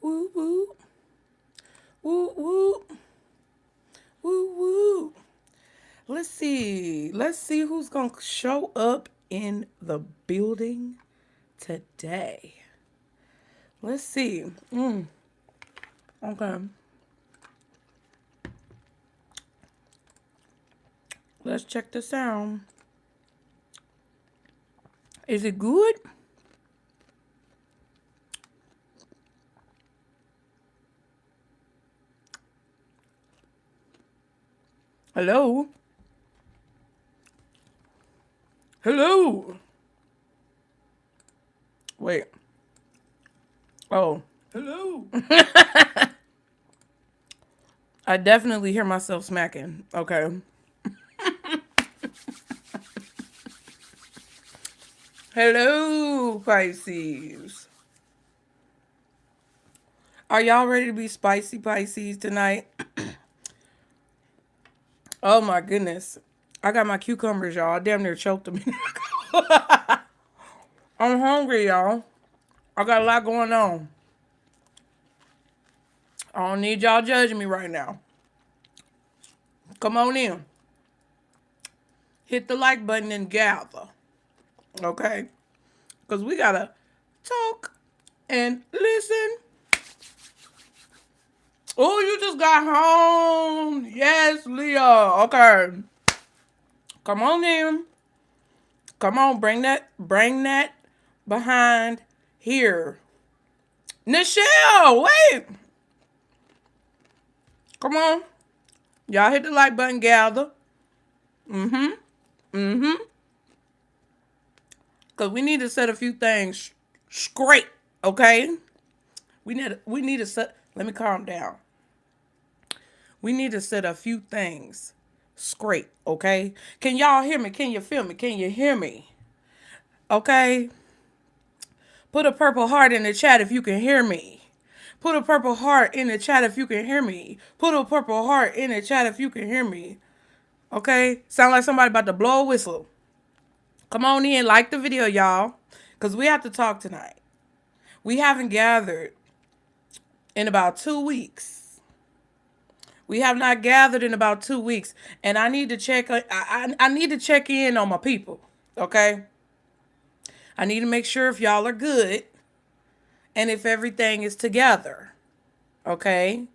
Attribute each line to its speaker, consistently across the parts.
Speaker 1: Woo woo. Woo woo. Woo woo. Let's see. Let's see who's going to show up in the building today. Let's see. Okay. Let's check the sound. Is it good? Hello? Hello? Wait. Oh. Hello? I definitely hear myself smacking. Okay. Hello, Pisces. Are y'all ready to be spicy Pisces tonight? Oh my goodness. I got my cucumbers, y'all. I damn near choked them. I'm hungry, y'all. I got a lot going on. I don't need y'all judging me right now. Come on in. Hit the like button and gather. Okay? Because we got to talk and listen. Oh, you just got home. Yes, Leo. Okay. Come on in. Come on, bring that behind here. Nichelle, wait. Come on. Y'all hit the like button, gather. Because we need to set a few things straight, okay? We need to set, let me calm down. We need to set a few things straight, okay? Can y'all hear me? Can you feel me? Can you hear me? Okay? Put a purple heart in the chat if you can hear me. Put a purple heart in the chat if you can hear me. Put a purple heart in the chat if you can hear me. Okay? Sound like somebody about to blow a whistle. Come on in, like the video, y'all. Because we have to talk tonight. We haven't gathered in about 2 weeks. We have not gathered in about 2 weeks. And I need to check I need to check in on my people. Okay? I need to make sure if y'all are good. And if everything is together. Okay?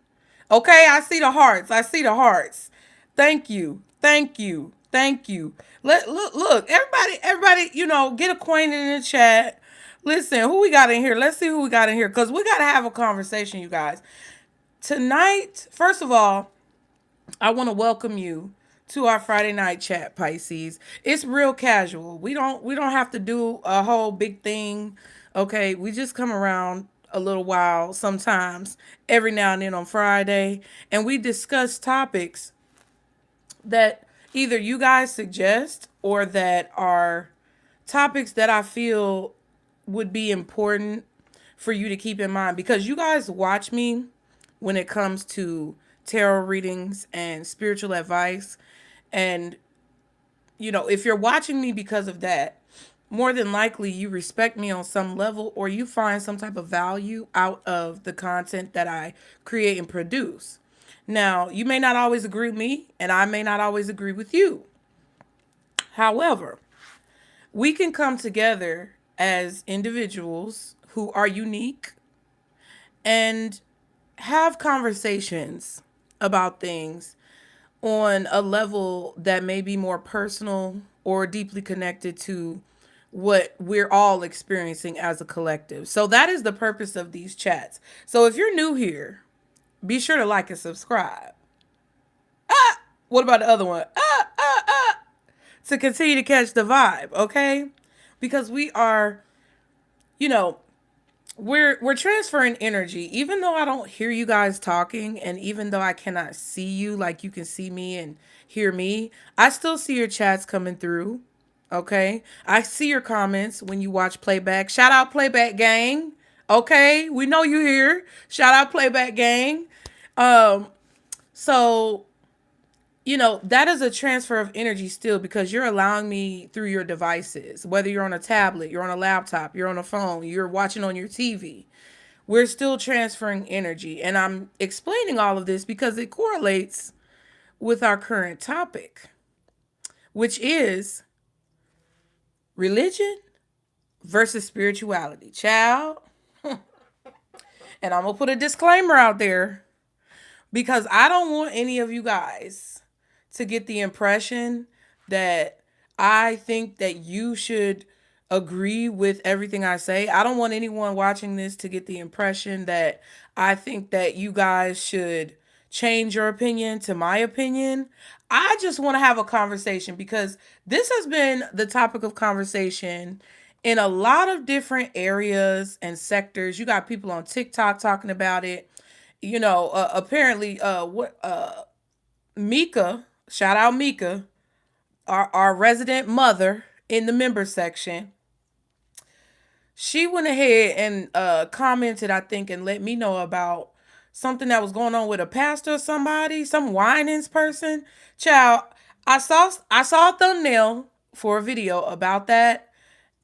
Speaker 1: Okay, I see the hearts. I see the hearts. Thank you. Thank you. Thank you. Look, everybody, get acquainted in the chat. Listen, who we got in here? Let's see who we got in here. Because we got to have a conversation, you guys. Tonight, first of all, I want to welcome you to our Friday night chat, Pisces. It's real casual. We don't have to do a whole big thing. Okay, we just come around a little while sometimes, every now and then on Friday, and we discuss topics that either you guys suggest or that are topics that I feel would be important for you to keep in mind, because you guys watch me when it comes to tarot readings and spiritual advice. And, if you're watching me because of that, more than likely you respect me on some level, or you find some type of value out of the content that I create and produce. Now, you may not always agree with me, and I may not always agree with you. However, we can come together as individuals who are unique and have conversations about things on a level that may be more personal or deeply connected to what we're all experiencing as a collective. So that is the purpose of these chats. So if you're new here, be sure to like and subscribe. What about the other one? To continue to catch the vibe, okay? Because we are, we're transferring energy. Even though I don't hear you guys talking, and even though I cannot see you like you can see me and hear me, I still see your chats coming through. Okay? I see your comments when you watch playback. Shout out playback gang. Okay? We know you here. Shout out playback gang. So that is a transfer of energy still, because you're allowing me through your devices, whether you're on a tablet, you're on a laptop, you're on a phone, you're watching on your TV, We're still transferring energy. And I'm explaining all of this because it correlates with our current topic, which is religion versus spirituality. Child, and I'm going to put a disclaimer out there because I don't want any of you guys to get the impression that I think that you should agree with everything I say. I don't want anyone watching this to get the impression that I think that you guys should change your opinion to my opinion. I just want to have a conversation because this has been the topic of conversation in a lot of different areas and sectors. You got people on TikTok talking about it. Apparently, what Mika, shout out Mika, our resident mother in the member section, she went ahead and commented, I think, and let me know about something that was going on with a pastor or somebody, some Winans person. Child, I saw a thumbnail for a video about that,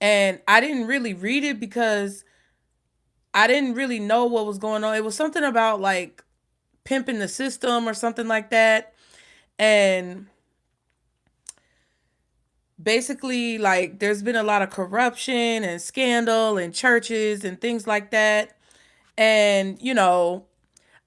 Speaker 1: and I didn't really read it because I didn't really know what was going on. It was something about like pimping the system or something like that. And basically, like, there's been a lot of corruption and scandal in churches and things like that. And,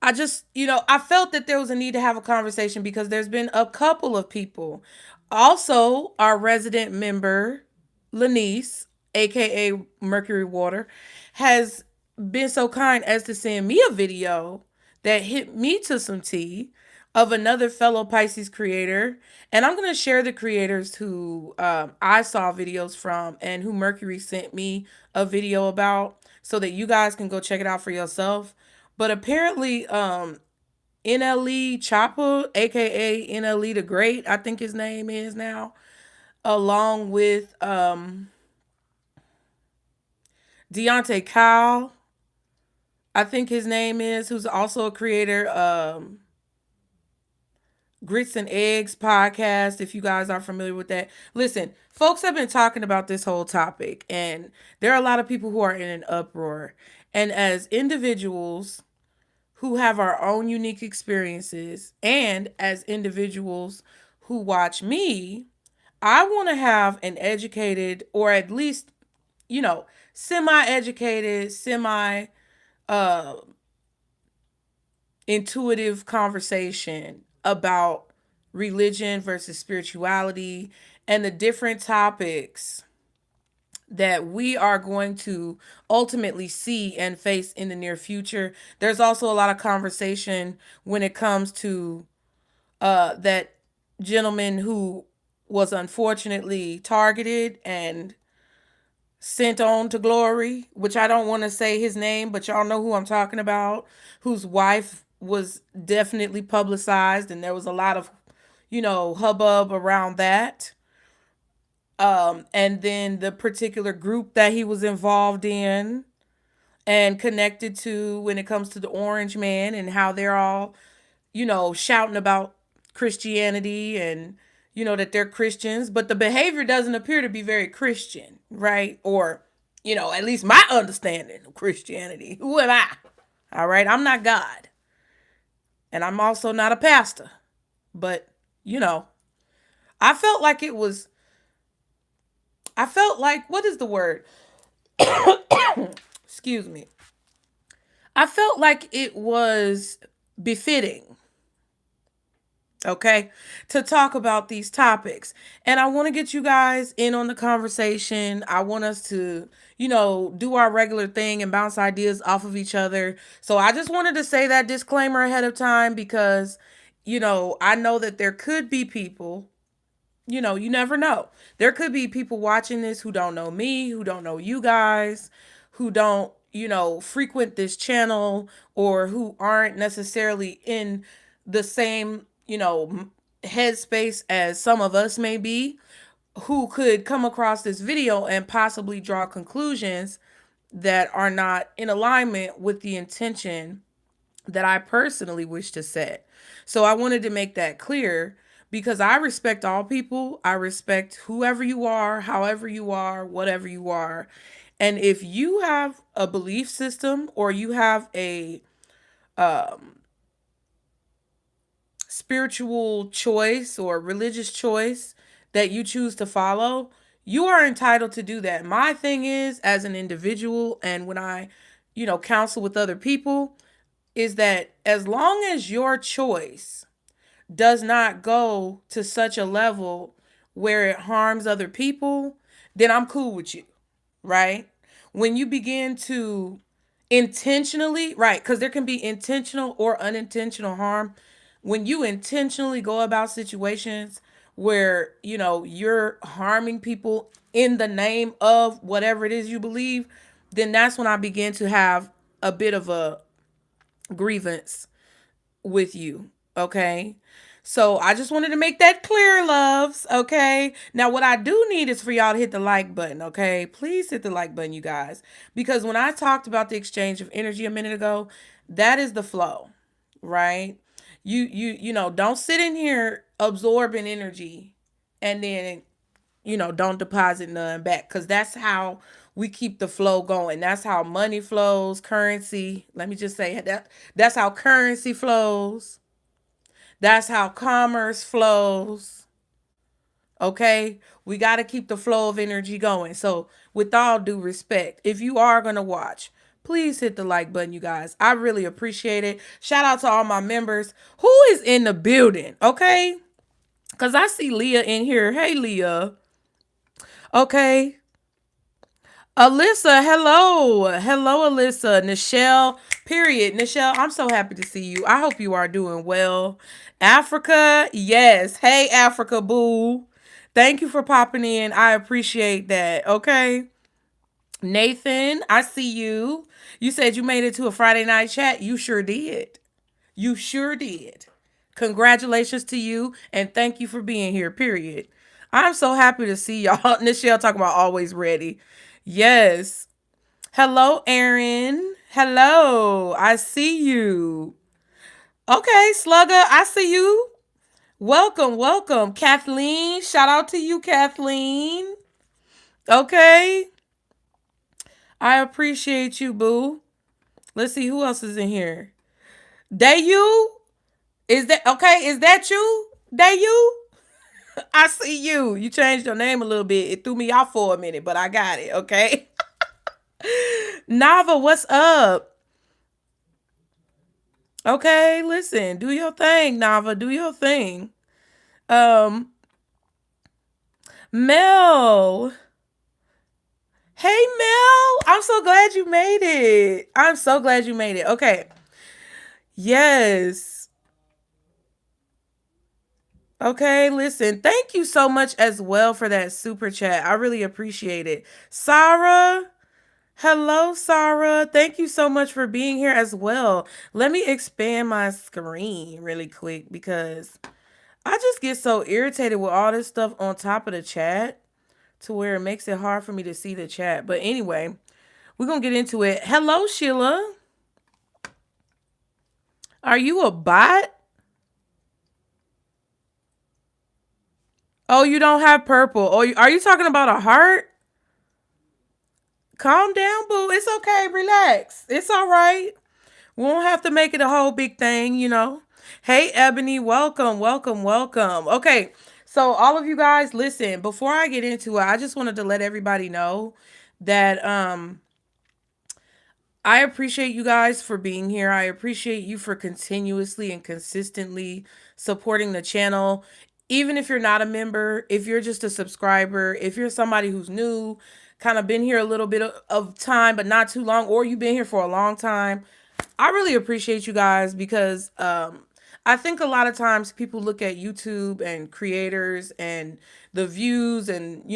Speaker 1: I felt that there was a need to have a conversation because there's been a couple of people. Also, our resident member, Lanice, aka Mercury Water, has been so kind as to send me a video that hit me to some tea of another fellow Pisces creator. And I'm going to share the creators who I saw videos from and who Mercury sent me a video about so that you guys can go check it out for yourself. But apparently, NLE Chopper, aka NLE the Great, I think his name is now, along with Deontay Kyle, I think his name is, who's also a creator. Grits and Eggs podcast, if you guys are familiar with that. Listen, folks have been talking about this whole topic, and there are a lot of people who are in an uproar. And as individuals who have our own unique experiences, and as individuals who watch me, I want to have an educated, or at least, semi-educated, semi uh intuitive conversation about religion versus spirituality and the different topics that we are going to ultimately see and face in the near future. There's also a lot of conversation when it comes to that gentleman who was unfortunately targeted and sent on to glory, which I don't want to say his name, but y'all know who I'm talking about, whose wife was definitely publicized, and there was a lot of, hubbub around that. And then the particular group that he was involved in and connected to when it comes to the Orange Man and how they're all, shouting about Christianity and, that they're Christians, but the behavior doesn't appear to be very Christian, right? Or, at least my understanding of Christianity. Who am I? All right. I'm not God. And I'm also not a pastor. But, I felt like what is the word? Excuse me. I felt like it was befitting, okay, to talk about these topics. And I want to get you guys in on the conversation. I want us to, do our regular thing and bounce ideas off of each other. So I just wanted to say that disclaimer ahead of time because, I know that there could be people, you never know. There could be people watching this who don't know me, who don't know you guys, who don't, frequent this channel, or who aren't necessarily in the same, headspace as some of us may be, who could come across this video and possibly draw conclusions that are not in alignment with the intention that I personally wish to set. So I wanted to make that clear because I respect all people. I respect whoever you are, however you are, whatever you are. And if you have a belief system or you have a spiritual choice or religious choice that you choose to follow, you are entitled to do that. My thing is, as an individual, and when I, counsel with other people, is that as long as your choice does not go to such a level where it harms other people, then I'm cool with you, right? When you begin to intentionally, right, because there can be intentional or unintentional harm. When you intentionally go about situations where, you're harming people in the name of whatever it is you believe, then that's when I begin to have a bit of a grievance with you. Okay. So I just wanted to make that clear, loves. Okay. Now, what I do need is for y'all to hit the like button. Okay. Please hit the like button, you guys. Because when I talked about the exchange of energy a minute ago, that is the flow, right? Don't sit in here absorbing energy and then don't deposit none back, because that's how we keep the flow going. That's how money flows, currency. Let me just say that's how currency flows. That's how commerce flows. Okay? We got to keep the flow of energy going. So, with all due respect, if you are going to watch, please hit the like button, you guys. I really appreciate it. Shout out to all my members. Who is in the building? Okay? Because I see Leah in here. Hey, Leah. Okay. Alyssa, hello. Hello, Alyssa. Nichelle, period. Nichelle, I'm so happy to see you. I hope you are doing well. Africa, yes. Hey, Africa, boo. Thank you for popping in. I appreciate that. Okay. Nathan, I see you. You said you made it to a Friday night chat. You sure did. You sure did. Congratulations to you, and thank you for being here, period. I'm so happy to see y'all. Nichelle talking about always ready. Yes. Hello, Aaron. Hello. I see you. Okay, Slugger, I see you. Welcome, welcome. Kathleen, shout out to you, Kathleen. Okay. I appreciate you, boo. Let's see who else is in here. They you? Is that okay? Is that you? They you? I see you. You changed your name a little bit. It threw me off for a minute, but I got it. Okay. Nava, what's up? Okay, listen. Do your thing, Nava. Do your thing. Mel. Hey, Mel. I'm so glad you made it. I'm so glad you made it. Okay. Yes. Okay, listen. Thank you so much as well for that super chat. I really appreciate it. Sarah. Hello, Sarah. Thank you so much for being here as well. Let me expand my screen really quick because I just get so irritated with all this stuff on top of the chat to where it makes it hard for me to see the chat. But anyway, we're going to get into it. Hello, Sheila. Are you a bot? Oh, you don't have purple. Oh, are you talking about a heart? Calm down, boo. It's okay. Relax. It's all right. We won't have to make it a whole big thing. Hey, Ebony, welcome, welcome, welcome. Okay, so all of you guys, listen, before I get into it, I just wanted to let everybody know that I appreciate you guys for being here. I appreciate you for continuously and consistently supporting the channel. Even if you're not a member, if you're just a subscriber, if you're somebody who's new, kind of been here a little bit of time, but not too long, or you've been here for a long time, I really appreciate you guys because I think a lot of times people look at YouTube and creators and the views and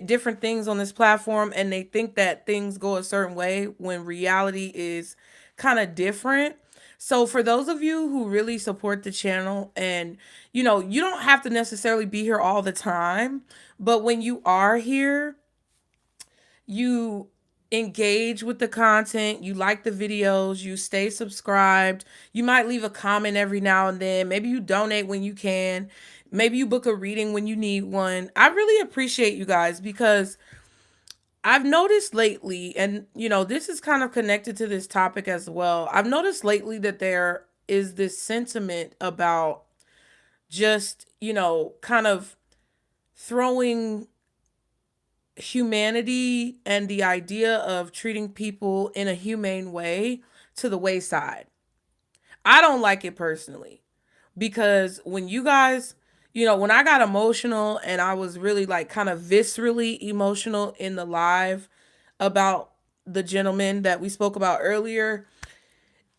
Speaker 1: different things on this platform, and they think that things go a certain way when reality is kind of different. So for those of you who really support the channel, and you don't have to necessarily be here all the time, but when you are here, you engage with the content, you like the videos, you stay subscribed, you might leave a comment every now and then, maybe you donate when you can, maybe you book a reading when you need one. I really appreciate you guys because I've noticed lately, and this is kind of connected to this topic as well. I've noticed lately that there is this sentiment about just, kind of throwing humanity and the idea of treating people in a humane way to the wayside. I don't like it personally because when you guys, when I got emotional and I was really like kind of viscerally emotional in the live about the gentleman that we spoke about earlier,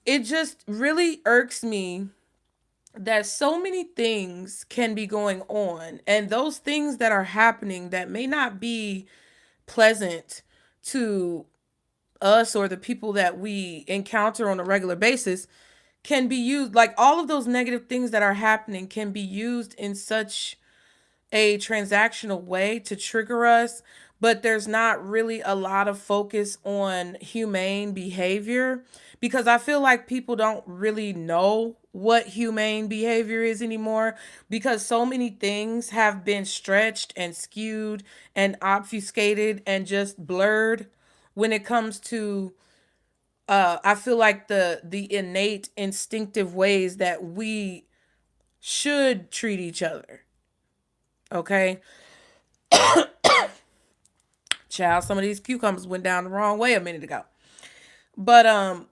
Speaker 1: it just really irks me that so many things can be going on, and those things that are happening that may not be pleasant to us or the people that we encounter on a regular basis can be used, like all of those negative things that are happening can be used in such a transactional way to trigger us, but there's not really a lot of focus on humane behavior because I feel like people don't really know what humane behavior is anymore because so many things have been stretched and skewed and obfuscated and just blurred when it comes to I feel like the innate instinctive ways that we should treat each other. Okay? Child, some of these cucumbers went down the wrong way a minute ago. But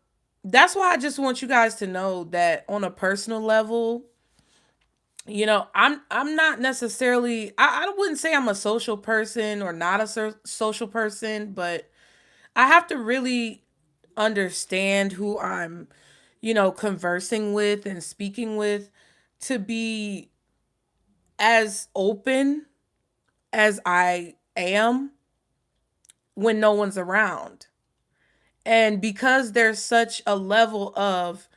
Speaker 1: that's why I just want you guys to know that on a personal level, I'm not necessarily I wouldn't say I'm a social person or not a social person, but I have to really understand who I'm, conversing with and speaking with to be as open as I am when no one's around. And because there's such a level of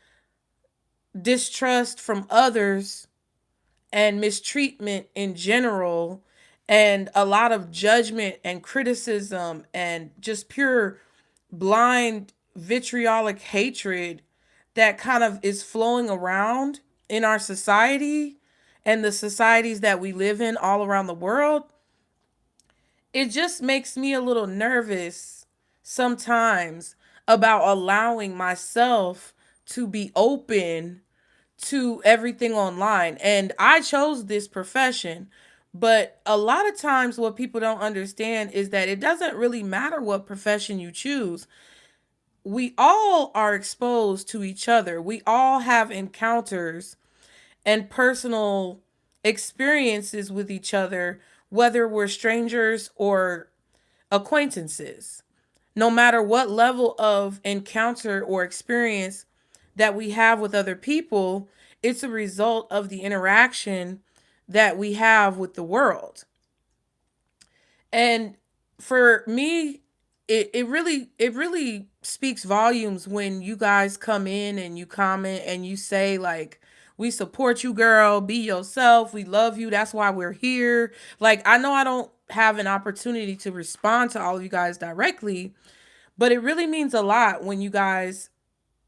Speaker 1: distrust from others and mistreatment in general, and a lot of judgment and criticism and just pure blind vitriolic hatred that kind of is flowing around in our society and the societies that we live in all around the world, it just makes me a little nervous sometimes about allowing myself to be open to everything online. And I chose this profession, but a lot of times what people don't understand is that it doesn't really matter what profession you choose. We all are exposed to each other. We all have encounters and personal experiences with each other, whether we're strangers or acquaintances. No matter what level of encounter or experience that we have with other people, it's a result of the interaction that we have with the world. And for me, it really speaks volumes when you guys come in and you comment and you say like, we support you, girl, be yourself, we love you, that's why we're here. Like, I know I don't have an opportunity to respond to all of you guys directly, but it really means a lot when you guys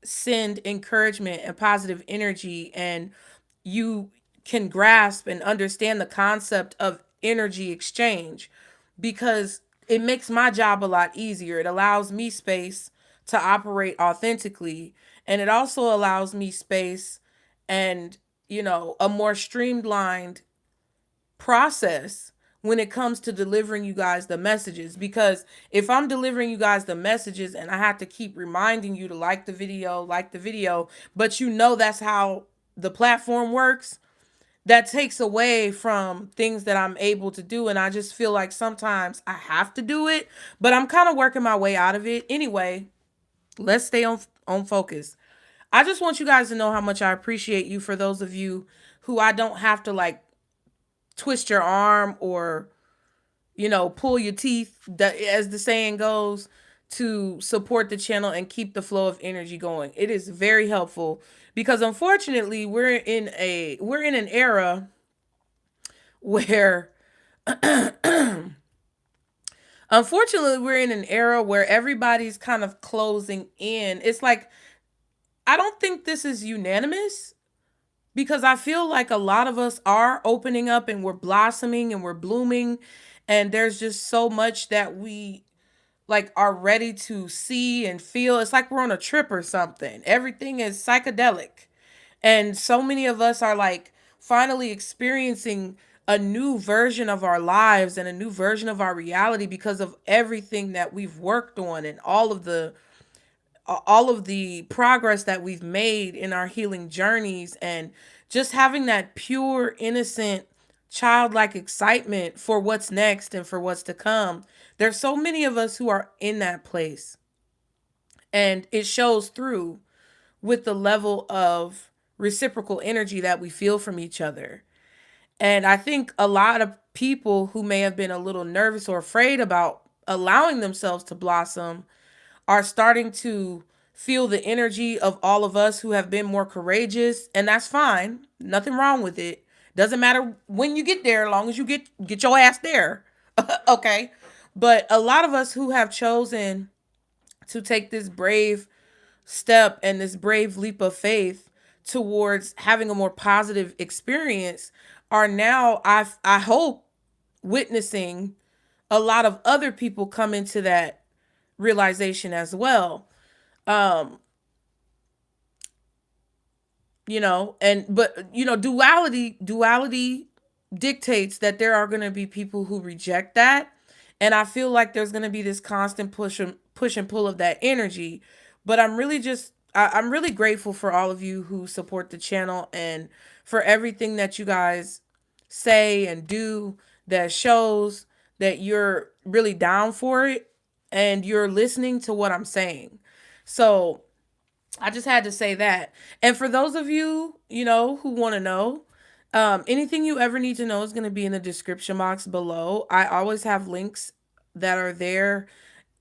Speaker 1: send encouragement and positive energy, and you can grasp and understand the concept of energy exchange, because it makes my job a lot easier. It allows me space to operate authentically, and it also allows me space and, a more streamlined process when it comes to delivering you guys the messages. Because if I'm delivering you guys the messages and I have to keep reminding you to like the video, but that's how the platform works, that takes away from things that I'm able to do. And I just feel like sometimes I have to do it, but I'm kind of working my way out of it. Anyway, let's stay on focus. I just want you guys to know how much I appreciate you, for those of you who I don't have to like twist your arm or, pull your teeth, as the saying goes, to support the channel and keep the flow of energy going. It is very helpful because unfortunately we're in an era where everybody's kind of closing in. It's like, I don't think this is unanimous, because I feel like a lot of us are opening up and we're blossoming and we're blooming, and there's just so much that we like are ready to see and feel. It's like we're on a trip or something. Everything is psychedelic. And so many of us are like finally experiencing a new version of our lives and a new version of our reality because of everything that we've worked on and all of the progress that we've made in our healing journeys, and just having that pure, innocent, childlike excitement for what's next and for what's to come. There's so many of us who are in that place, and it shows through with the level of reciprocal energy that we feel from each other. And I think a lot of people who may have been a little nervous or afraid about allowing themselves to blossom are starting to feel the energy of all of us who have been more courageous, and that's fine. Nothing wrong with it. Doesn't matter when you get there, as long as you get your ass there. Okay? But a lot of us who have chosen to take this brave step and this brave leap of faith towards having a more positive experience are now, I hope, witnessing a lot of other people come into that realization as well. um duality dictates that there are going to be people who reject that, and I feel like there's going to be this constant push and pull of that energy. But I'm really grateful for all of you who support the channel, and for everything that you guys say and do that shows that you're really down for it and you're listening to what I'm saying. So I just had to say that. And for those of you, who want to know, anything you ever need to know is going to be in the description box below. I always have links that are there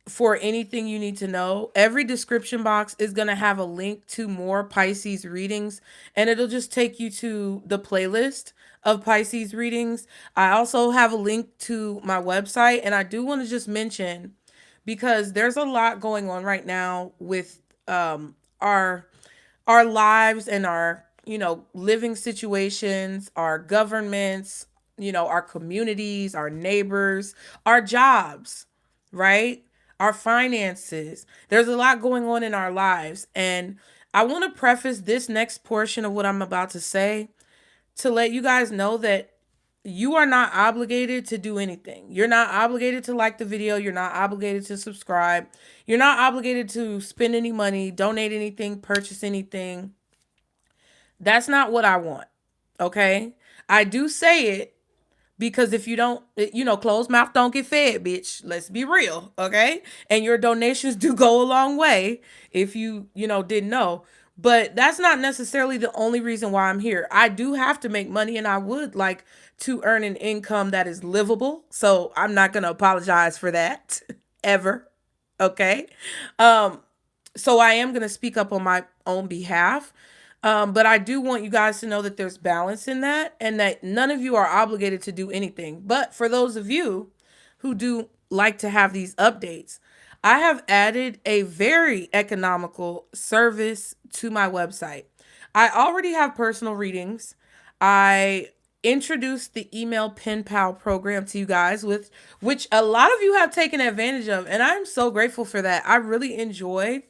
Speaker 1: for anything you need to know. Every description box is going to have a link to more Pisces readings, and it'll just take you to the playlist of Pisces readings. I also have a link to my website, and I do want to just mention, because there's a lot going on right now with our lives and our living situations, our governments, our communities, our neighbors, our jobs, right? Our finances. There's a lot going on in our lives, and I want to preface this next portion of what I'm about to say to let you guys know that you are not obligated to do anything. You're not obligated to like the video. You're not obligated to subscribe. You're not obligated to spend any money, donate anything, purchase anything. That's not what I want. Okay? I do say it because if you don't, closed mouth don't get fed, bitch. Let's be real. Okay? And your donations do go a long way if didn't know. But that's not necessarily the only reason why I'm here. I do have to make money, and I would like to earn an income that is livable. So I'm not going to apologize for that ever. Okay. So I am going to speak up on my own behalf. But I do want you guys to know that there's balance in that, and that none of you are obligated to do anything. But for those of you who do like to have these updates, I have added a very economical service to my website. I already have personal readings. I introduced the email pen pal program to you guys, with which a lot of you have taken advantage of, and I'm so grateful for that. I really enjoyed.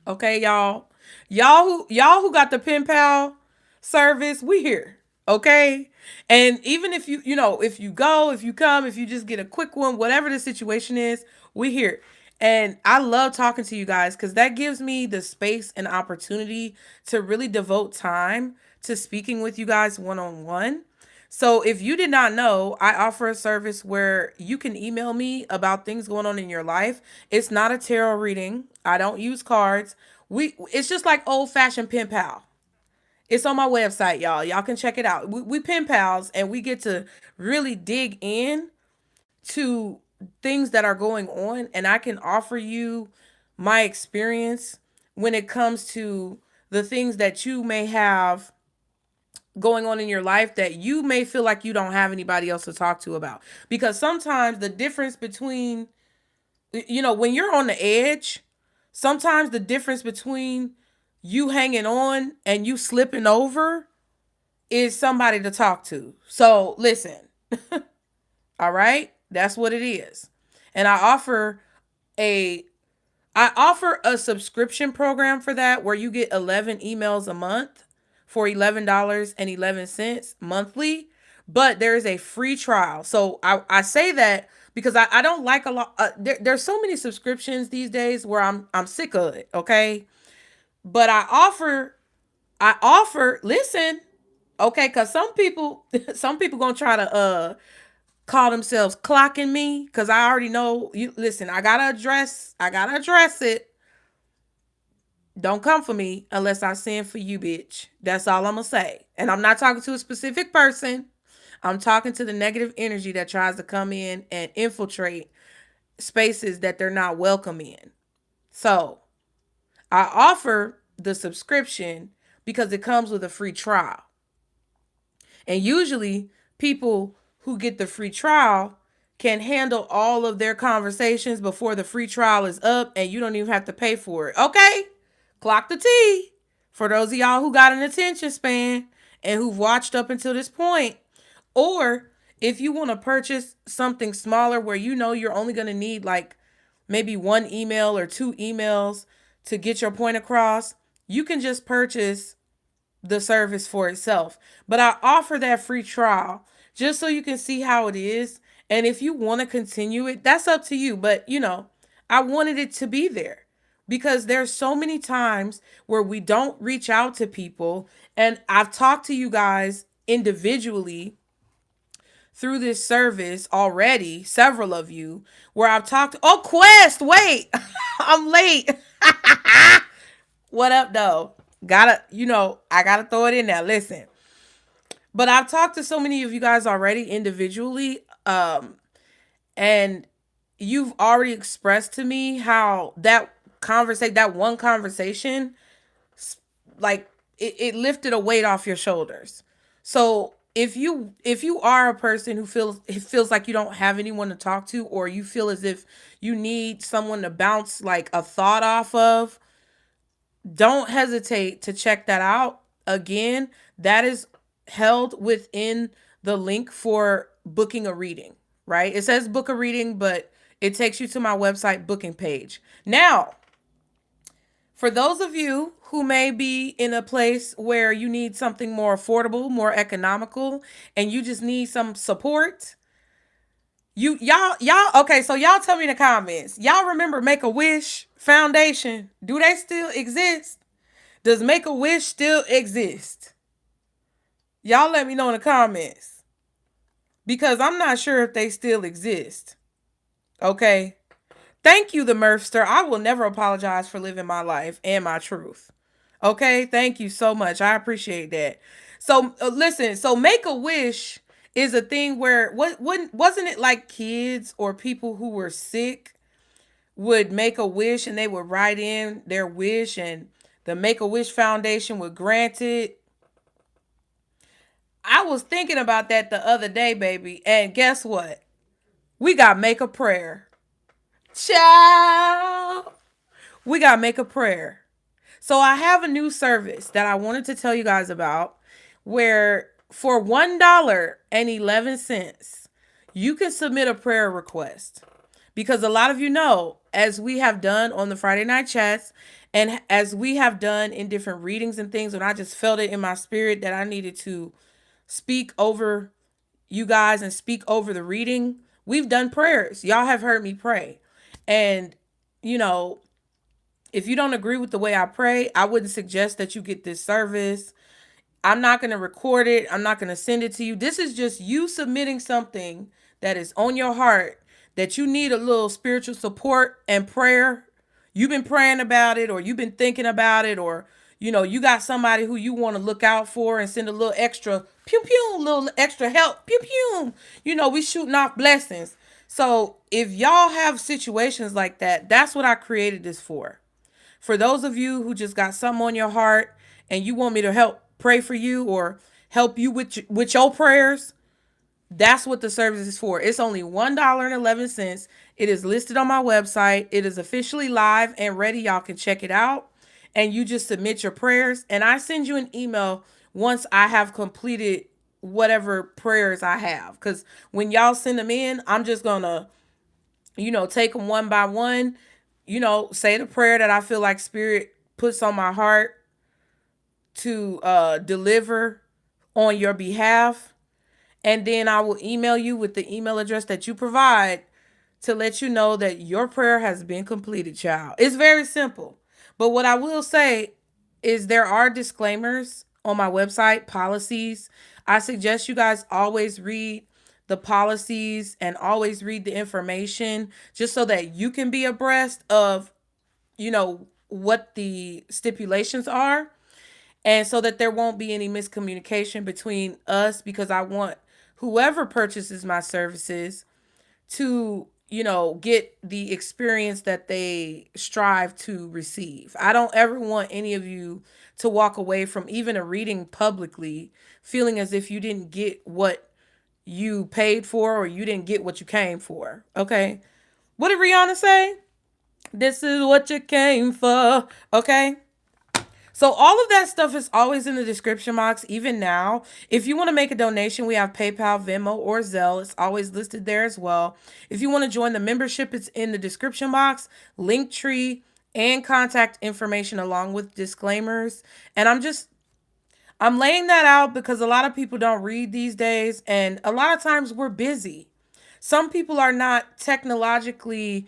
Speaker 1: Okay, y'all. Y'all who got the pen pal service, we here. Okay? And even if if you go, if you come, if you just get a quick one, whatever the situation is, we here. And I love talking to you guys because that gives me the space and opportunity to really devote time to speaking with you guys one-on-one. So if you did not know, I offer a service where you can email me about things going on in your life. It's not a tarot reading. I don't use cards. It's just like old-fashioned pen pal. It's on my website, y'all. Y'all can check it out. We pen pals, and we get to really dig in to things that are going on, and I can offer you my experience when it comes to the things that you may have going on in your life that you may feel like you don't have anybody else to talk to about. Because sometimes the difference between, when you're on the edge, sometimes the difference between you hanging on and you slipping over is somebody to talk to. So listen, all right? That's what it is. And I offer a subscription program for that where you get 11 emails a month for $11.11 monthly. But there is a free trial. So I say that because I don't like a lot. There's so many subscriptions these days where I'm sick of it. Okay. But I offer, listen, okay, because some people gonna try to call themselves clocking me because I already know you. Listen, I gotta address it. Don't come for me unless I send for you, bitch. That's all I'm gonna say. And I'm not talking to a specific person. I'm talking to the negative energy that tries to come in and infiltrate spaces that they're not welcome in. So I offer the subscription because it comes with a free trial. And usually people who get the free trial can handle all of their conversations before the free trial is up and you don't even have to pay for it. Okay? Clock the T. For those of y'all who got an attention span and who've watched up until this point. Or if you want to purchase something smaller where you know you're only going to need like maybe one email or two emails to get your point across, you can just purchase the service for itself. But I offer that free trial just so you can see how it is. And if you want to continue it, that's up to you. But, I wanted it to be there because there's so many times where we don't reach out to people. And I've talked to you guys individually through this service already, several of you, where I've talked. Oh, Quest, wait, I'm late. What up, though? I gotta throw it in there. Listen, but I've talked to so many of you guys already individually, and you've already expressed to me how that one conversation, like it lifted a weight off your shoulders. So if you are a person who feels like you don't have anyone to talk to, or you feel as if you need someone to bounce like a thought off of, don't hesitate to check that out. Again, that is held within the link for booking a reading, right? It says book a reading, but it takes you to my website booking page. Now, for those of you who may be in a place where you need something more affordable, more economical, and you just need some support, y'all okay, so y'all tell me in the comments. Y'all remember Make-A-Wish Foundation? Do they still exist? Does Make-A-Wish still exist? Y'all let me know in the comments. Because I'm not sure if they still exist. Okay? Thank you, the Murphster. I will never apologize for living my life and my truth. Okay? Thank you so much. I appreciate that. So, listen. So, Make-A-Wish is a thing where, wasn't it like kids or people who were sick would make a wish and they would write in their wish and the Make-A-Wish Foundation would grant it? I was thinking about that the other day, baby. And guess what? We got Make a Prayer. Ciao. We got Make a Prayer. So I have a new service that I wanted to tell you guys about where for $1.11, you can submit a prayer request. Because a lot of you know, as we have done on the Friday Night Chats, and as we have done in different readings and things, when I just felt it in my spirit that I needed to speak over you guys and speak over the reading, we've done prayers. Y'all have heard me pray. And, if you don't agree with the way I pray, I wouldn't suggest that you get this service. I'm not going to record it. I'm not going to send it to you. This is just you submitting something that is on your heart that you need a little spiritual support and prayer. You've been praying about it, or you've been thinking about it, or, you got somebody who you want to look out for and send a little extra pew pew, little extra help. Pew pew. We shooting off blessings. So if y'all have situations like that, that's what I created this for. For those of you who just got something on your heart and you want me to help pray for you or help you with your prayers, that's what the service is for. It's only $1.11. It is listed on my website. It is officially live and ready. Y'all can check it out. And you just submit your prayers. And I send you an email once I have completed whatever prayers I have. Because when y'all send them in, I'm just going to take them one by one, say the prayer that I feel like Spirit puts on my heart to deliver on your behalf. And then I will email you with the email address that you provide to let you know that your prayer has been completed, child. It's very simple. But what I will say is there are disclaimers on my website, policies. I suggest you guys always read the policies and always read the information just so that you can be abreast of, what the stipulations are, and so that there won't be any miscommunication between us, because I want whoever purchases my services to, get the experience that they strive to receive. I don't ever want any of you to walk away from even a reading publicly feeling as if you didn't get what you paid for or you didn't get what you came for. Okay? What did Rihanna say? This is what you came for. Okay? So all of that stuff is always in the description box, even now. If you want to make a donation, we have PayPal, Venmo, or Zelle. It's always listed there as well. If you want to join the membership, it's in the description box, LINKTREE, and contact information along with disclaimers. And I'm laying that out because a lot of people don't read these days, and a lot of times we're busy. Some people are not technologically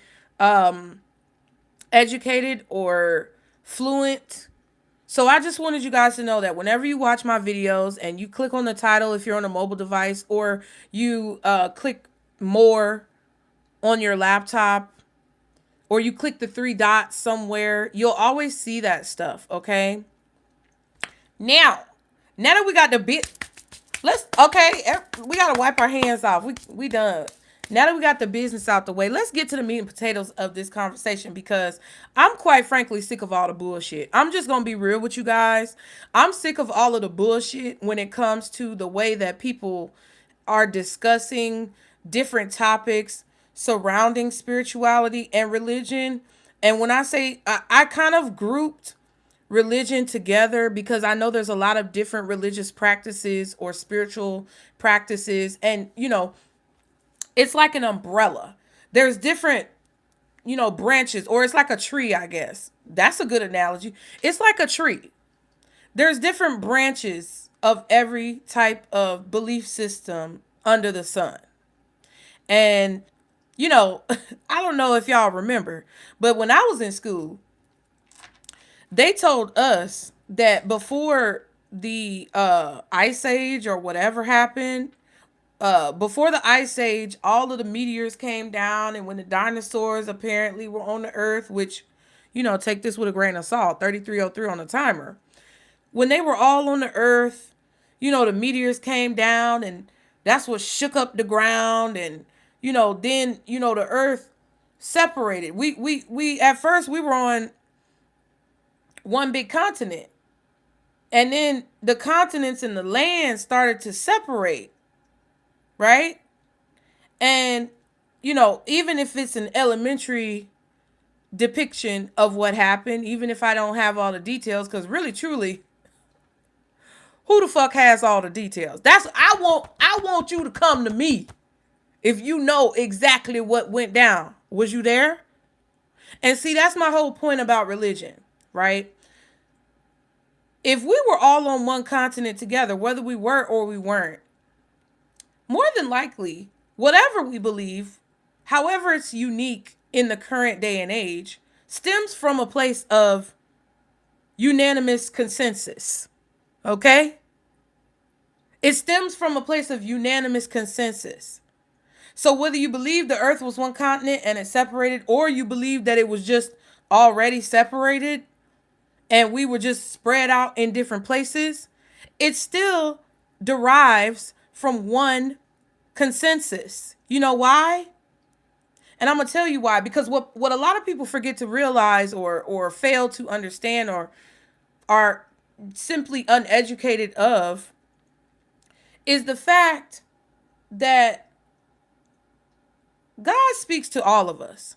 Speaker 1: educated or fluent. So I just wanted you guys to know that whenever you watch my videos and you click on the title, if you're on a mobile device, or you click more on your laptop, or you click the three dots somewhere, you'll always see that stuff. Okay. Now that we got the bit, we got to wipe our hands off. We done. Now that we got the business out the way, let's get to the meat and potatoes of this conversation, because I'm quite frankly sick of all the bullshit. I'm just going to be real with you guys. I'm sick of all of the bullshit when it comes to the way that people are discussing different topics surrounding spirituality and religion. And when I say, I kind of grouped religion together because I know there's a lot of different religious practices or spiritual practices, and it's like an umbrella. There's different, branches, or it's like a tree, I guess. That's a good analogy. It's like a tree. There's different branches of every type of belief system under the sun. And, I don't know if y'all remember, but when I was in school, they told us that before the Ice Age or whatever happened, before the Ice Age, all of the meteors came down, and when the dinosaurs apparently were on the earth, which, take this with a grain of salt, 3303 on the timer. When they were all on the earth, the meteors came down, and that's what shook up the ground, and, then, the earth separated. We at first we were on one big continent, and then the continents and the land started to separate. Right? And, even if it's an elementary depiction of what happened, even if I don't have all the details, because really, truly, who the fuck has all the details? I want you to come to me if you know exactly what went down. Was you there? And see, that's my whole point about religion, right? If we were all on one continent together, whether we were or we weren't, more than likely, whatever we believe, however it's unique in the current day and age, stems from a place of unanimous consensus. Okay? It stems from a place of unanimous consensus. So whether you believe the earth was one continent and it separated, or you believe that it was just already separated and we were just spread out in different places, it still derives from one consensus. You know why? And I'm going to tell you why. Because what a lot of people forget to realize, or fail to understand, or are simply uneducated of, is the fact that God speaks to all of us.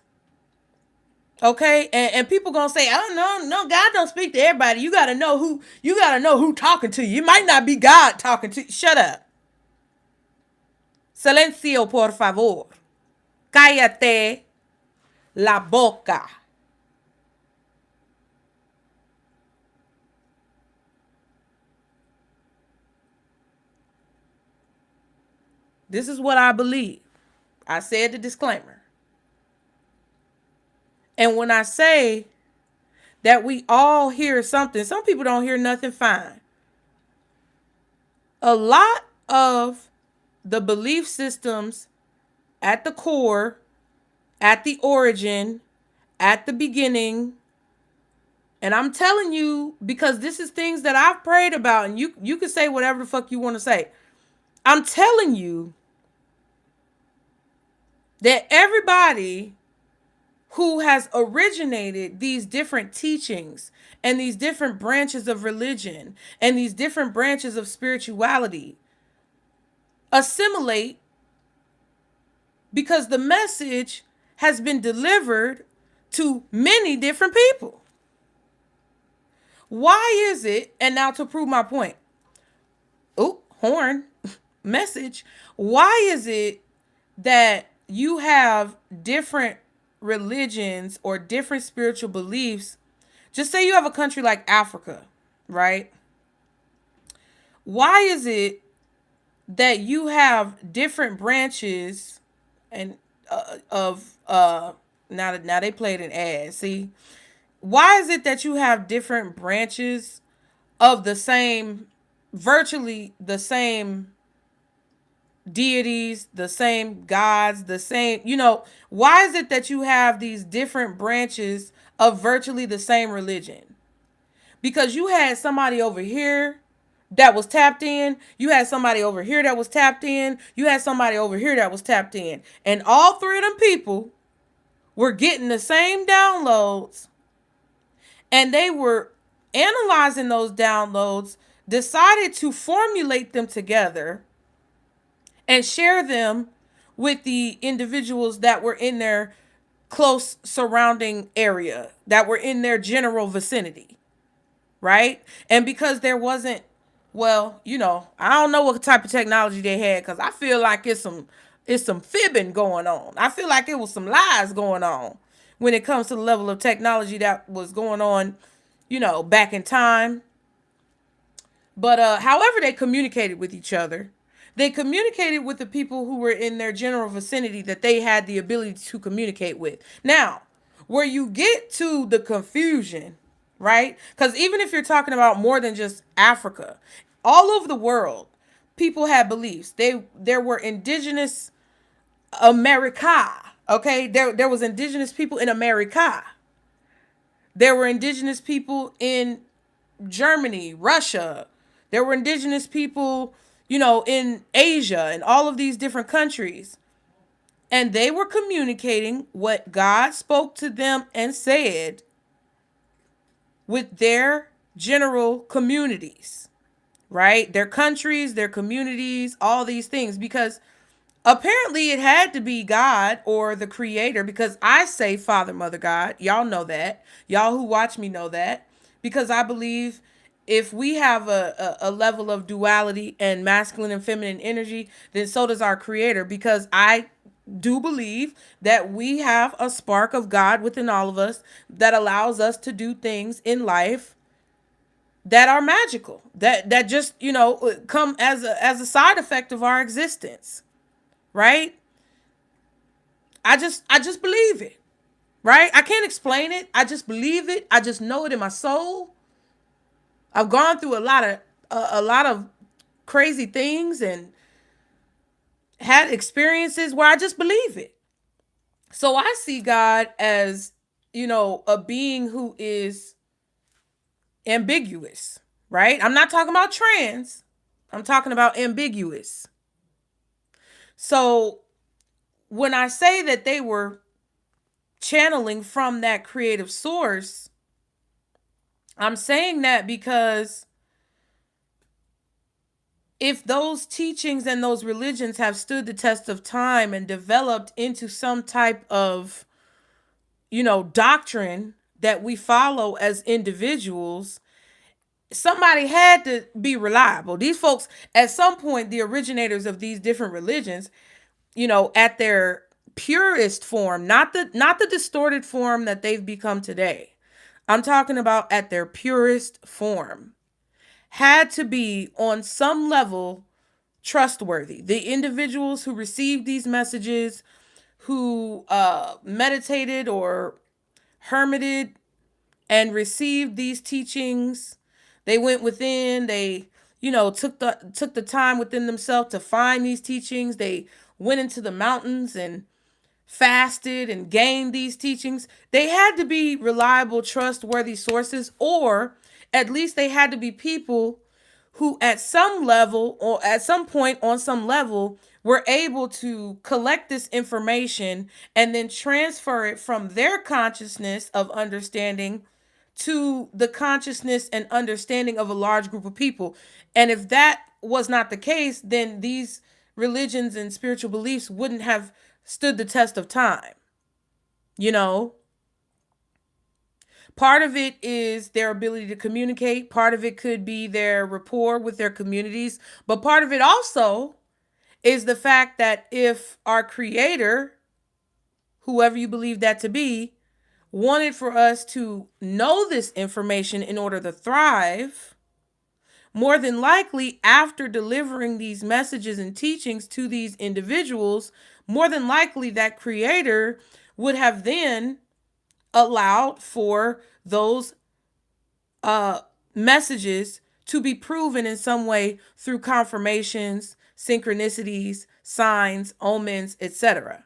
Speaker 1: Okay? And people going to say, "Oh, no, God don't speak to everybody. You got to know who talking to you. It might not be God talking to you." Shut up. Silencio, por favor. Cállate. La boca. This is what I believe. I said the disclaimer. And when I say that we all hear something, some people don't hear nothing, fine. A lot of the belief systems at the core, at the origin, at the beginning, and I'm telling you because this is things that I've prayed about, and you can say whatever the fuck you want to say. I'm telling you that everybody who has originated these different teachings and these different branches of religion and these different branches of spirituality assimilate because the message has been delivered to many different people. Why is it, and now to prove my point, horn, message, why is it that you have different religions or different spiritual beliefs? Just say you have a country like Africa, right? Why is it that you have different branches and of now they played an ad. See, why is it that you have different branches of the same, virtually the same deities, the same gods, the same, why is it that you have these different branches of virtually the same religion? Because you had somebody over here that was tapped in, you had somebody over here that was tapped in, you had somebody over here that was tapped in, and all three of them people were getting the same downloads, and they were analyzing those downloads, decided to formulate them together and share them with the individuals that were in their close surrounding area, that were in their general vicinity, right? And because there wasn't, well, I don't know what type of technology they had, because I feel like it's some fibbing going on. I feel like it was some lies going on when it comes to the level of technology that was going on, back in time. But however they communicated with each other, they communicated with the people who were in their general vicinity that they had the ability to communicate with. Now, where you get to the confusion, right? Because even if you're talking about more than just Africa, all over the world, people had beliefs. There were indigenous America. Okay, there was indigenous people in America. There were indigenous people in Germany, Russia. There were indigenous people, in Asia and all of these different countries. And they were communicating what God spoke to them and said with their general communities, right? Their countries, their communities, all these things. Because apparently it had to be God or the creator, because I say Father, Mother, God. Y'all know that. Y'all who watch me know that. Because I believe if we have a level of duality and masculine and feminine energy, then so does our creator. Because I do believe that we have a spark of God within all of us that allows us to do things in life that are magical, that just, come as a side effect of our existence. Right? I just believe it. Right? I can't explain it. I just believe it. I just know it in my soul. I've gone through a lot of crazy things and had experiences where I just believe it. So I see God as, a being who is ambiguous, right? I'm not talking about trans. I'm talking about ambiguous. So when I say that they were channeling from that creative source, I'm saying that because if those teachings and those religions have stood the test of time and developed into some type of, doctrine that we follow as individuals, somebody had to be reliable. These folks, at some point, the originators of these different religions, at their purest form, not the distorted form that they've become today. I'm talking about at their purest form, had to be on some level trustworthy. The individuals who received these messages, who meditated or hermited and received these teachings, they went within, they took the time within themselves to find these teachings. They went into the mountains and fasted and gained these teachings. They had to be reliable, trustworthy sources, or at least they had to be people who at some level or at some point on some level were able to collect this information and then transfer it from their consciousness of understanding to the consciousness and understanding of a large group of people. And if that was not the case, then these religions and spiritual beliefs wouldn't have stood the test of time. Part of it is their ability to communicate. Part of it could be their rapport with their communities. But part of it also is the fact that if our creator, whoever you believe that to be, wanted for us to know this information in order to thrive, more than likely after delivering these messages and teachings to these individuals, more than likely that creator would have then allowed for those messages to be proven in some way through confirmations, synchronicities, signs, omens, etc.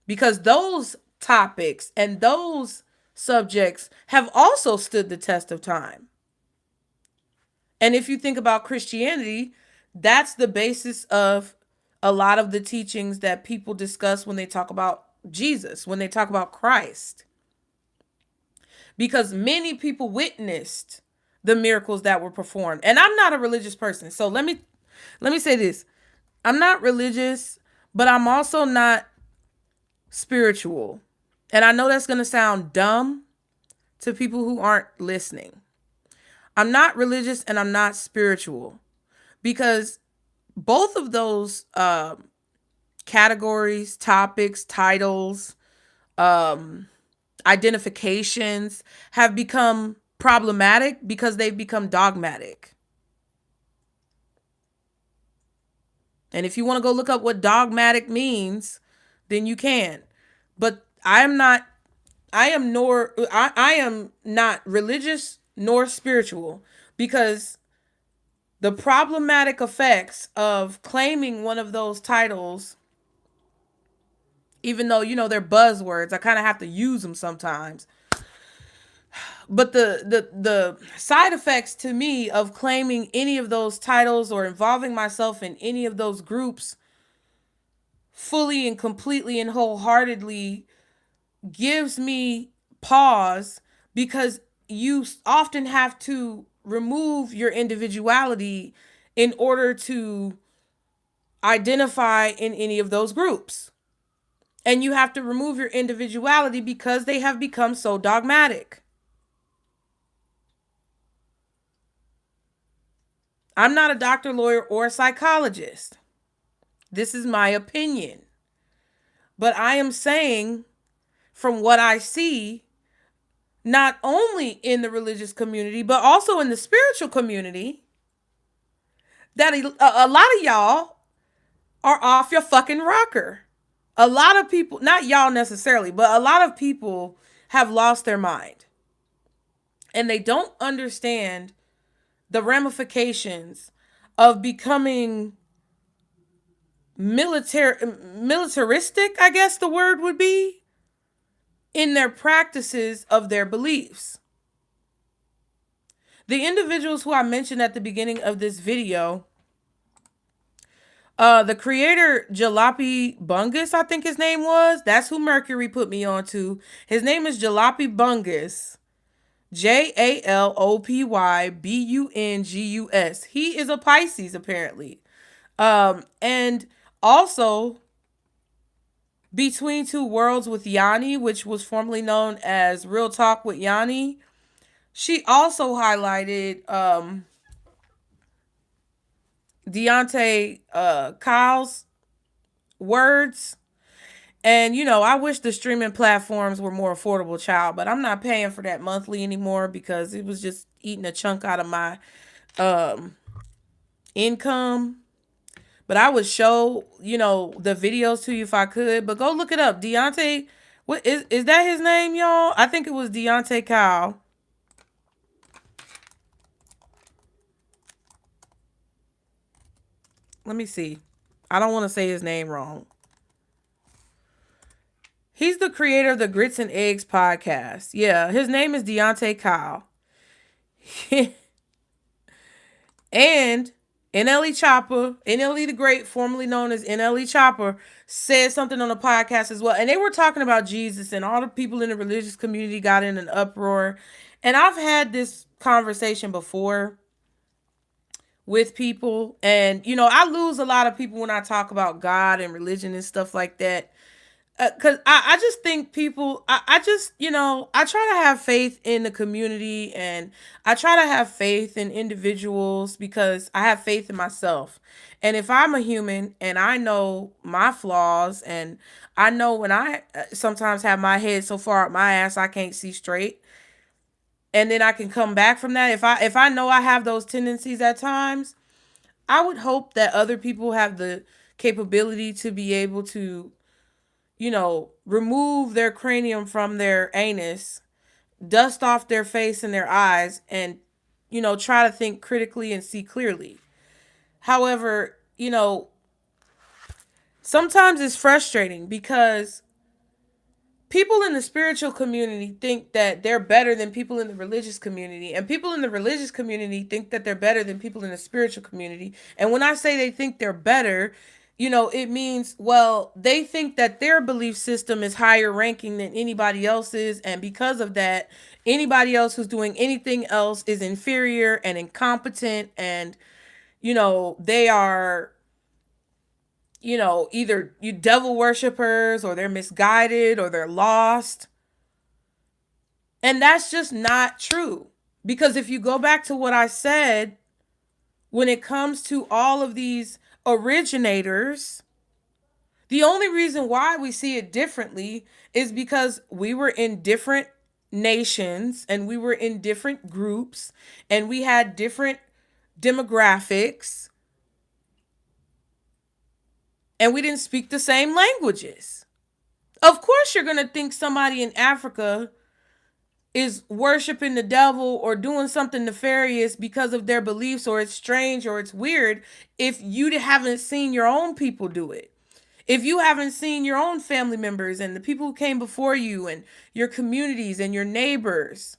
Speaker 1: Because those topics and those subjects have also stood the test of time. And if you think about Christianity, that's the basis of a lot of the teachings that people discuss when they talk about Jesus, when they talk about Christ. Because many people witnessed the miracles that were performed. And I'm not a religious person. So let me say this. I'm not religious, but I'm also not spiritual. And I know that's going to sound dumb to people who aren't listening. I'm not religious and I'm not spiritual, because both of those categories, topics, titles, identifications have become problematic because they've become dogmatic. And if you want to go look up what dogmatic means, then you can. But I am not religious nor spiritual, because the problematic effects of claiming one of those titles, even though, they're buzzwords, I kind of have to use them sometimes. But the side effects to me of claiming any of those titles or involving myself in any of those groups fully and completely and wholeheartedly gives me pause, because you often have to remove your individuality in order to identify in any of those groups. And you have to remove your individuality because they have become so dogmatic. I'm not a doctor, lawyer, or a psychologist. This is my opinion. But I am saying, from what I see, not only in the religious community, but also in the spiritual community, that a lot of y'all are off your fucking rocker. A lot of people, not y'all necessarily, but a lot of people have lost their mind. And they don't understand the ramifications of becoming militaristic, I guess the word would be, in their practices of their beliefs. The individuals who I mentioned at the beginning of this video, the creator Jalopy Bungus, I think his name was, that's who Mercury put me on to. His name is Jalopy Bungus. Jalopybungus. He is a Pisces, apparently. And also Between Two Worlds with Yanni, which was formerly known as Real Talk with Yanni. She also highlighted Deontay Kyle's words. And, I wish the streaming platforms were more affordable, child, but I'm not paying for that monthly anymore because it was just eating a chunk out of my um, income. But I would show, the videos to you if I could. But go look it up. Deontay, what is that his name, y'all? I think it was Deontay Kyle. Let me see. I don't want to say his name wrong. He's the creator of the Grits and Eggs podcast. Yeah, his name is Deontay Kyle. And NLE Chopper, NLE the Great, formerly known as NLE Chopper, said something on the podcast as well. And they were talking about Jesus, and all the people in the religious community got in an uproar. And I've had this conversation before with people. And, I lose a lot of people when I talk about God and religion and stuff like that. Because I just think people, I just, I try to have faith in the community, and I try to have faith in individuals because I have faith in myself. And if I'm a human and I know my flaws, and I know when I sometimes have my head so far up my ass I can't see straight, and then I can come back from that. If I know I have those tendencies at times, I would hope that other people have the capability to be able to remove their cranium from their anus, dust off their face and their eyes, and, try to think critically and see clearly. However, sometimes it's frustrating because people in the spiritual community think that they're better than people in the religious community, and people in the religious community think that they're better than people in the spiritual community. And when I say they think they're better, it means, well, they think that their belief system is higher ranking than anybody else's. And because of that, anybody else who's doing anything else is inferior and incompetent. And, they are, either you devil worshippers, or they're misguided, or they're lost. And that's just not true. Because if you go back to what I said, when it comes to all of these originators, the only reason why we see it differently is because we were in different nations, and we were in different groups, and we had different demographics, and we didn't speak the same languages. Of course, you're going to think somebody in Africa is worshiping the devil or doing something nefarious because of their beliefs, or it's strange or it's weird, if you haven't seen your own people do it. If you haven't seen your own family members and the people who came before you, and your communities and your neighbors,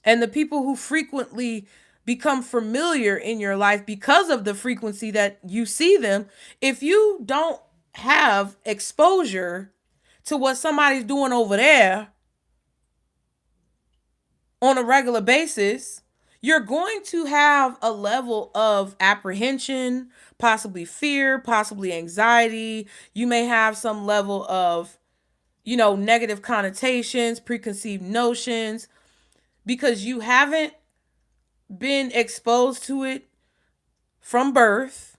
Speaker 1: and the people who frequently become familiar in your life because of the frequency that you see them, if you don't have exposure to what somebody's doing over there on a regular basis, you're going to have a level of apprehension, possibly fear, possibly anxiety. You may have some level of, negative connotations, preconceived notions, because you haven't been exposed to it from birth,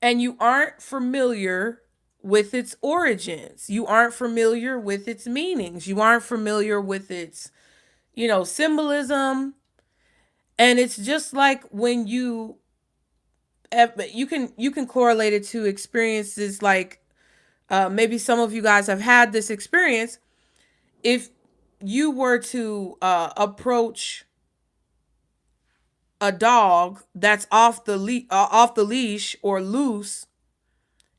Speaker 1: and you aren't familiar with its origins. You aren't familiar with its meanings. You aren't familiar with its, symbolism. And it's just like when you can correlate it to experiences like, maybe some of you guys have had this experience. If you were to approach a dog that's off the leash or loose,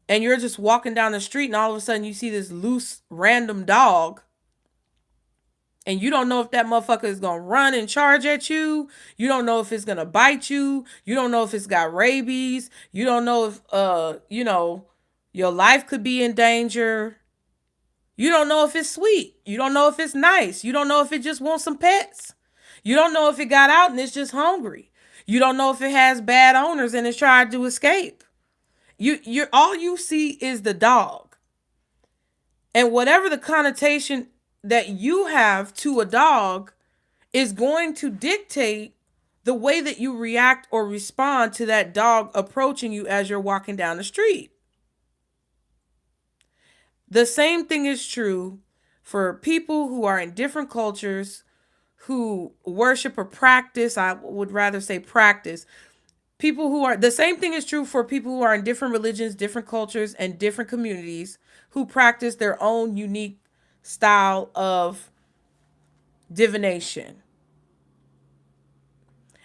Speaker 1: and you're just walking down the street, and all of a sudden you see this loose random dog, and you don't know if that motherfucker is going to run and charge at you. You don't know if it's going to bite you. You don't know if it's got rabies. You don't know if, your life could be in danger. You don't know if it's sweet. You don't know if it's nice. You don't know if it just wants some pets. You don't know if it got out and it's just hungry. You don't know if it has bad owners and it's trying to escape. You're all you see is the dog. And whatever the connotation that you have to a dog is going to dictate the way that you react or respond to that dog approaching you as you're walking down the street. The same thing is true for people who are in different cultures, who worship or practice. I would rather say practice. People who are, the same thing is true for people who are in different religions, different cultures, and different communities who practice their own unique style of divination.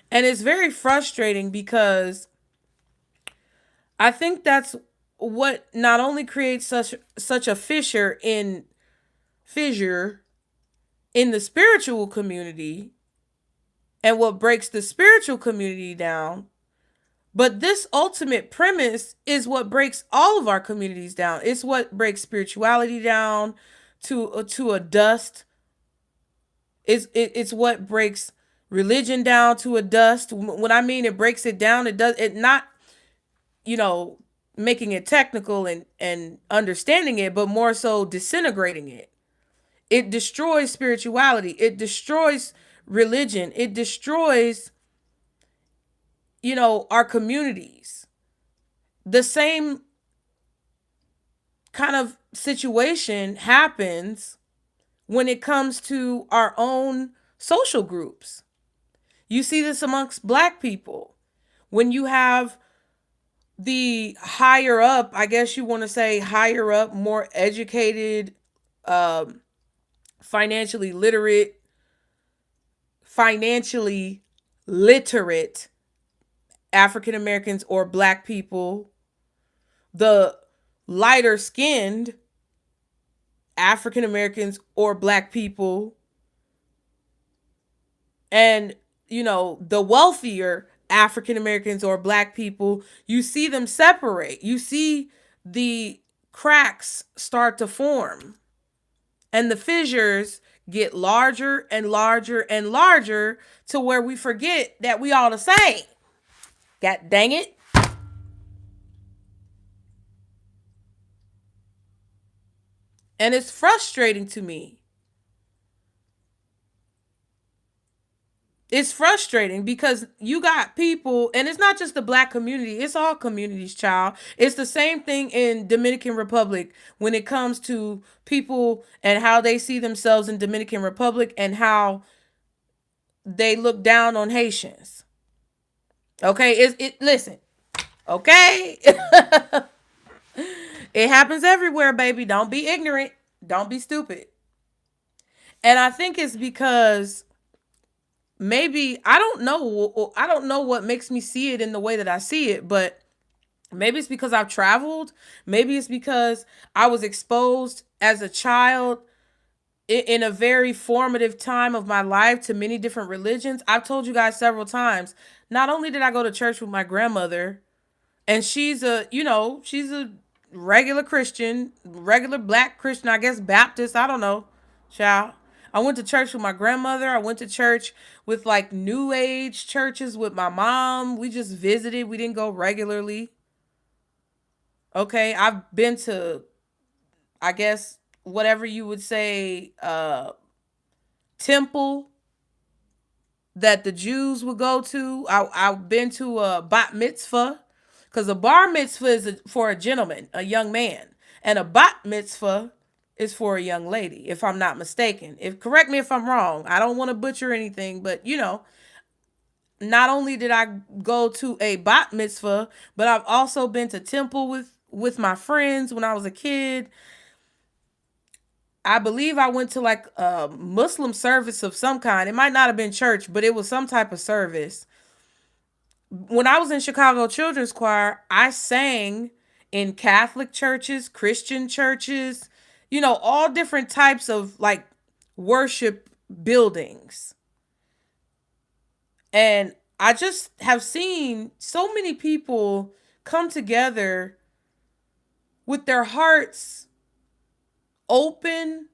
Speaker 1: And it's very frustrating because I think that's what not only creates such a fissure in the spiritual community, and what breaks the spiritual community down, but this ultimate premise is what breaks all of our communities down. It's what breaks spirituality down to a dust. It's what breaks religion down to a dust. When I mean it breaks it down, it does it not, you know, making it technical and understanding it, but more so disintegrating it. It destroys spirituality. It destroys religion. It destroys, our communities. The same kind of situation happens when it comes to our own social groups. You see this amongst Black people. When you have the higher up, I guess you want to say higher up, more educated, um, financially literate, financially literate African Americans or Black people, the lighter skinned African Americans or Black people, and the wealthier African Americans or Black people, you see them separate. You see the cracks start to form, and the fissures get larger and larger and larger to where we forget that we all the same. God dang it. And it's frustrating to me. It's frustrating because you got people, and it's not just the Black community, it's all communities, child. It's the same thing in Dominican Republic when it comes to people and how they see themselves in Dominican Republic and how they look down on Haitians. Okay, listen. Okay? It happens everywhere, baby. Don't be ignorant. Don't be stupid. And I think it's because maybe I don't know what makes me see it in the way that I see it, but maybe it's because I've traveled. Maybe it's because I was exposed as a child in a very formative time of my life to many different religions. I've told you guys several times. Not only did I go to church with my grandmother, and she's a regular Christian, regular Black Christian, I guess Baptist, I don't know, child. I went to church with my grandmother. I went to church with like new age churches with my mom. We just visited. We didn't go regularly. Okay, I've been to, I guess, whatever you would say, temple that the Jews would go to. I've been to a bat mitzvah, because a bar mitzvah is for a gentleman, a young man, and a bat mitzvah is for a young lady, if I'm not mistaken. If Correct me if I'm wrong. I don't want to butcher anything, but not only did I go to a bat mitzvah, but I've also been to temple with my friends when I was a kid. I believe I went to like a Muslim service of some kind. It might not have been church, but it was some type of service. When I was in Chicago Children's Choir, I sang in Catholic churches, Christian churches, all different types of like worship buildings. And I just have seen so many people come together with their hearts open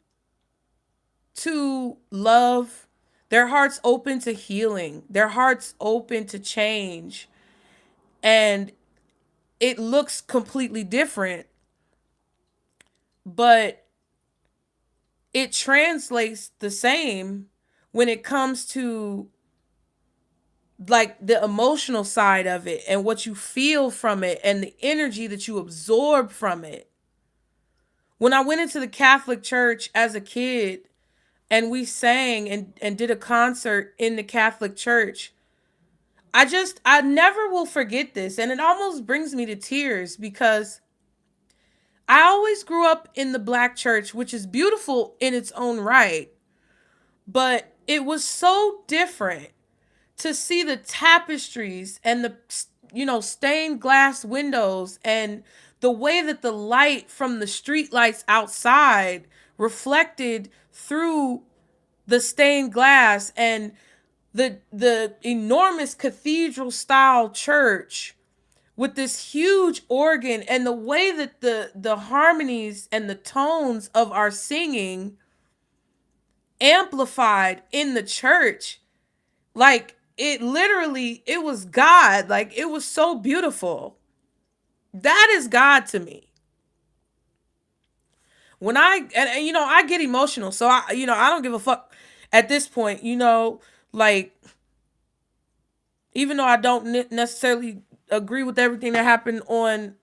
Speaker 1: to love, their hearts open to healing, their hearts open to change. And it looks completely different, but it translates the same when it comes to like the emotional side of it and what you feel from it and the energy that you absorb from it. When I went into the Catholic Church as a kid and we sang and did a concert in the Catholic Church, I never will forget this. And it almost brings me to tears because I always grew up in the Black church, which is beautiful in its own right. But it was so different to see the tapestries and the, stained glass windows and the way that the light from the street lights outside reflected through the stained glass, and the enormous cathedral style church with this huge organ, and the way that the harmonies and the tones of our singing amplified in the church. Like, it was God. Like, it was so beautiful. That is God to me. When I get emotional, so I don't give a fuck at this point, like, even though I don't necessarily agree with everything that happened on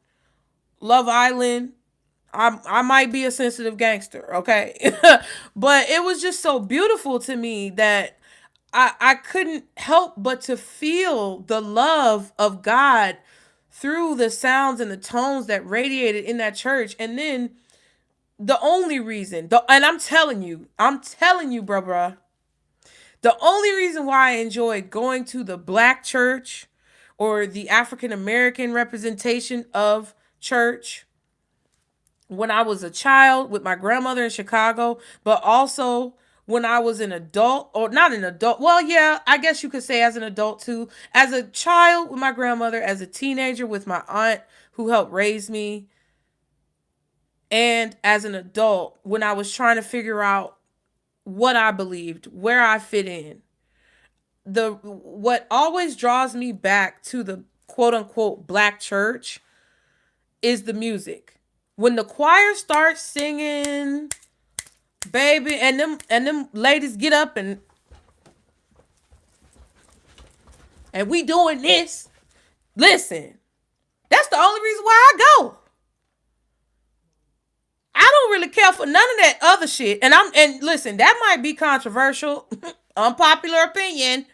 Speaker 1: Love Island, I might be a sensitive gangster, okay? But it was just so beautiful to me that I couldn't help but to feel the love of God through the sounds and the tones that radiated in that church. And then the only reason, and I'm telling you, bruh, the only reason why I enjoyed going to the Black church or the African American representation of church when I was a child with my grandmother in Chicago, but also when I was an adult, or not an adult. Well, yeah, I guess you could say as an adult too. As a child with my grandmother, as a teenager with my aunt who helped raise me, and as an adult when I was trying to figure out what I believed, where I fit in. What always draws me back to the quote unquote Black church is the music. When the choir starts singing, baby, and them ladies get up and we doing this. Listen, that's the only reason why I go. I don't really care for none of that other shit. And listen, that might be controversial, unpopular opinion,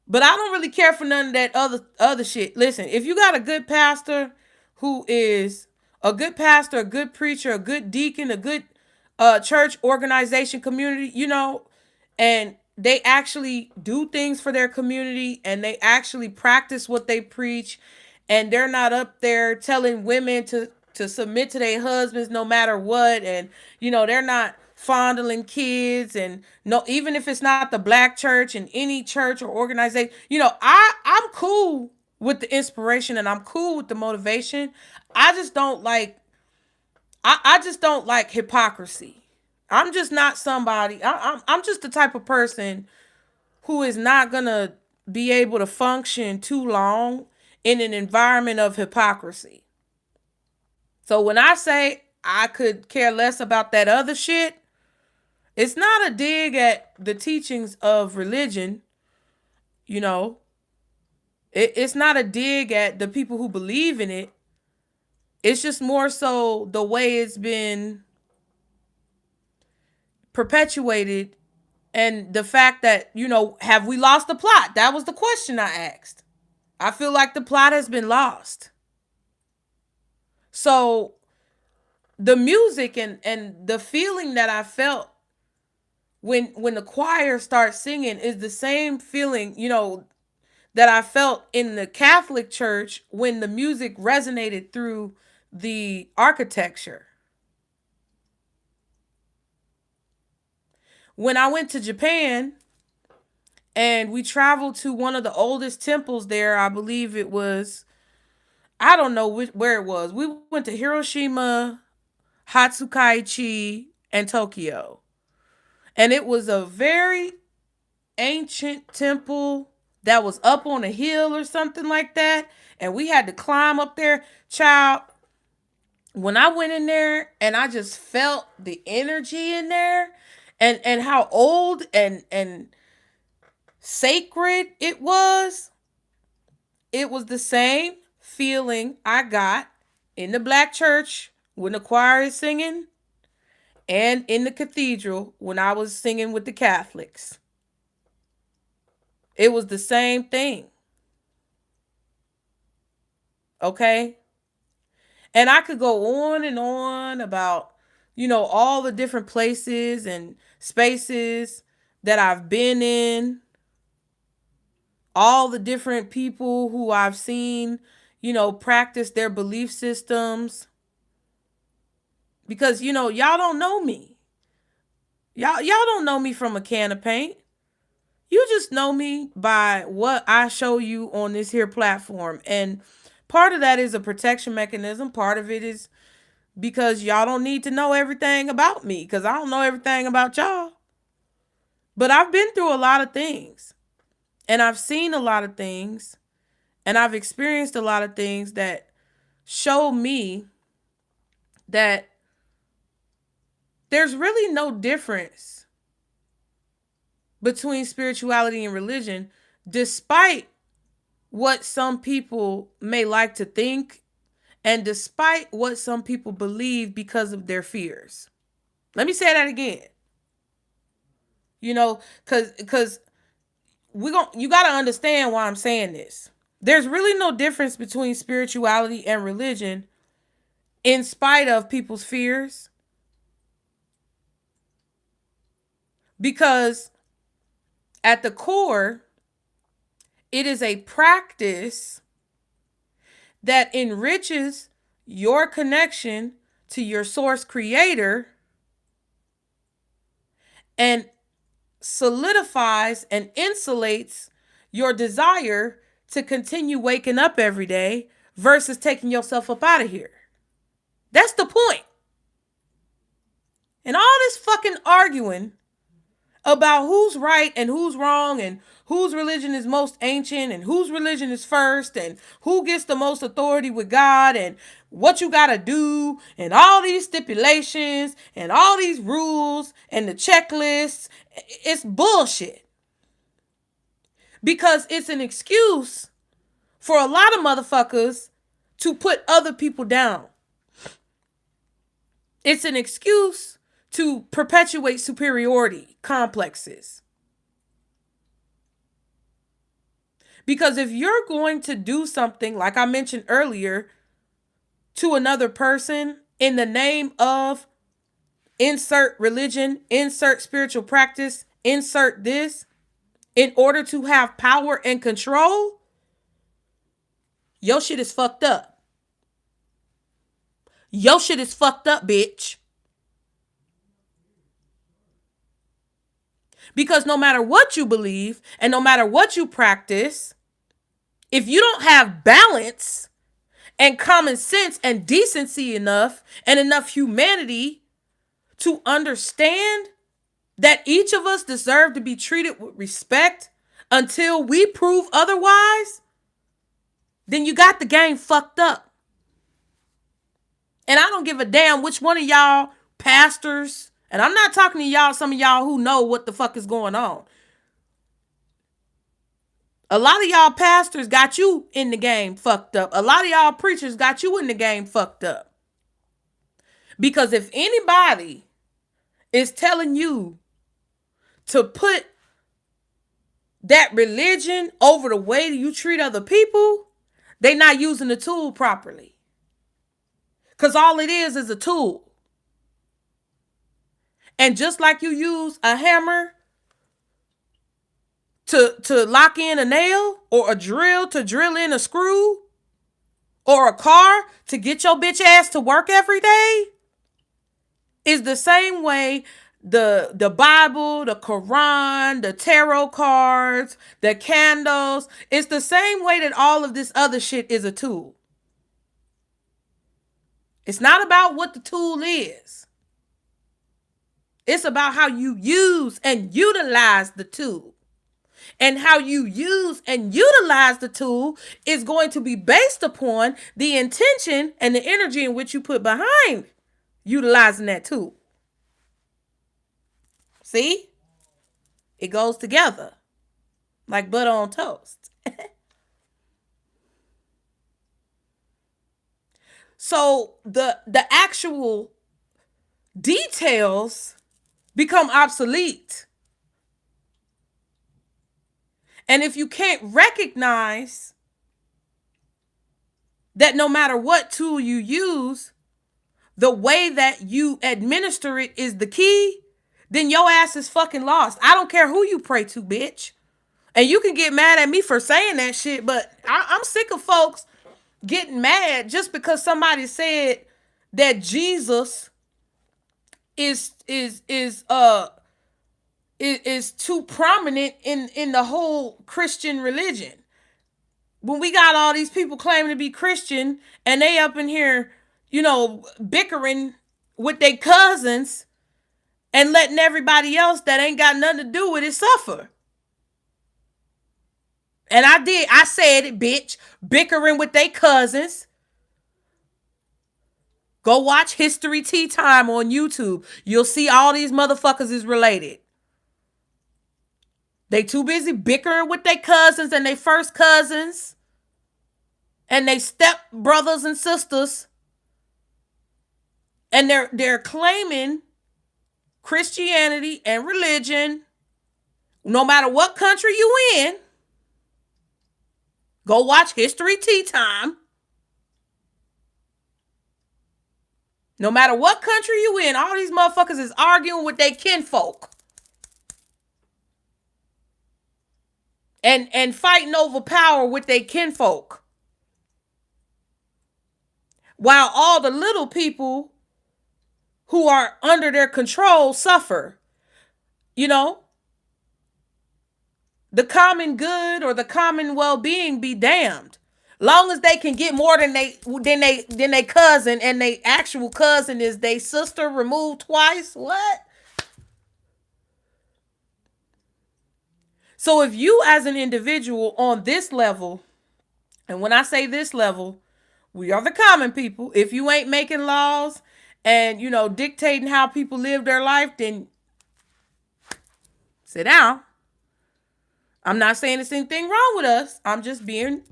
Speaker 1: but I don't really care for none of that other shit. Listen, if you got a good pastor who is a good pastor, a good preacher, a good deacon, a good church organization community, and they actually do things for their community and they actually practice what they preach, and they're not up there telling women to submit to their husbands no matter what, and they're not fondling kids, and no, even if it's not the Black church, and any church or organization, I'm cool with the inspiration and I'm cool with the motivation. I just don't like I just don't like hypocrisy. I'm just not somebody. I'm just the type of person who is not gonna be able to function too long in an environment of hypocrisy. So when I say I could care less about that other shit, it's not a dig at the teachings of religion, It's not a dig at the people who believe in it. It's just more so the way it's been perpetuated, and the fact that, have we lost the plot? That was the question I asked. I feel like the plot has been lost. So the music and the feeling that I felt when the choir starts singing is the same feeling, that I felt in the Catholic Church when the music resonated through the architecture. When I went to Japan and we traveled to one of the oldest temples there, I believe it was, I don't know where it was. We went to Hiroshima, Hatsukaichi, and Tokyo. And it was a very ancient temple that was up on a hill or something like that. And we had to climb up there. Child, when I went in there and I just felt the energy in there, and how old and sacred it was the same feeling I got in the Black church when the choir is singing and in the cathedral when I was singing with the Catholics. It was the same thing. Okay? And I could go on and on about, all the different places and spaces that I've been in, all the different people who I've seen, practice their belief systems. Because, y'all don't know me. Y'all don't know me from a can of paint. You just know me by what I show you on this here platform. And part of that is a protection mechanism. Part of it is because y'all don't need to know everything about me, because I don't know everything about y'all. But I've been through a lot of things, and I've seen a lot of things, and I've experienced a lot of things that show me that there's really no difference between spirituality and religion, despite what some people may like to think, and despite what some people believe because of their fears. Let me say that again. Because you got to understand why I'm saying this. There's really no difference between spirituality and religion, in spite of people's fears. Because at the core, it is a practice that enriches your connection to your source creator and solidifies and insulates your desire to continue waking up every day versus taking yourself up out of here. That's the point. And all this fucking arguing about who's right and who's wrong and whose religion is most ancient and whose religion is first and who gets the most authority with God and what you gotta do and all these stipulations and all these rules and the checklists, it's bullshit. Because it's an excuse for a lot of motherfuckers to put other people down. It's an excuse to perpetuate superiority complexes. Because if you're going to do something, like I mentioned earlier, to another person in the name of insert religion, insert spiritual practice, insert this, in order to have power and control, your shit is fucked up. Your shit is fucked up, bitch. Because no matter what you believe and no matter what you practice, if you don't have balance and common sense and decency enough and enough humanity to understand that each of us deserve to be treated with respect until we prove otherwise, then you got the game fucked up. And I don't give a damn which one of y'all pastors, and I'm not talking to y'all, some of y'all who know what the fuck is going on. A lot of y'all pastors got you in the game fucked up. A lot of y'all preachers got you in the game fucked up. Because if anybody is telling you to put that religion over the way you treat other people, they not using the tool properly. Because all it is a tool. And just like you use a hammer to lock in a nail, or a drill to drill in a screw, or a car to get your bitch ass to work every day, is the same way the Bible, the Quran, the tarot cards, the candles, it's the same way that all of this other shit is a tool. It's not about what the tool is. It's about how you use and utilize the tool. And how you use and utilize the tool is going to be based upon the intention and the energy in which you put behind utilizing that tool. See? It goes together like butter on toast. So the actual details become obsolete. And if you can't recognize that no matter what tool you use, the way that you administer it is the key, then your ass is fucking lost. I don't care who you pray to, bitch. And you can get mad at me for saying that shit, but I'm sick of folks getting mad just because somebody said that Jesus is too prominent in the whole Christian religion. When we got all these people claiming to be Christian and they up in here, bickering with their cousins and letting everybody else that ain't got nothing to do with it suffer. And I said it, bitch, bickering with their cousins. Go watch History Tea Time on YouTube. You'll see all these motherfuckers is related. They too busy bickering with their cousins and their first cousins and they step brothers and sisters. And they're claiming Christianity and religion, no matter what country you in. Go watch History Tea Time. No matter what country you in, all these motherfuckers is arguing with their kinfolk. And fighting over power with their kinfolk. While all the little people who are under their control suffer. The common good or the common well-being be damned. Long as they can get more than they cousin, and they actual cousin is they sister removed twice. What? So if you as an individual on this level, and when I say this level, we are the common people. If you ain't making laws and dictating how people live their life, then sit down. I'm not saying there's anything wrong with us. I'm just being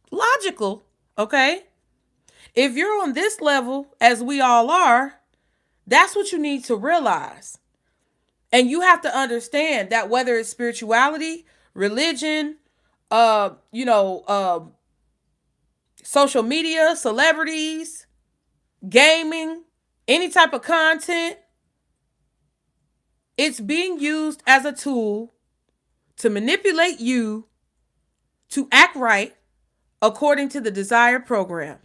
Speaker 1: logical, okay? If you're on this level, as we all are, that's what you need to realize. And you have to understand that whether it's spirituality, religion, social media, celebrities, gaming, any type of content, it's being used as a tool to manipulate you to act right according to the desired program.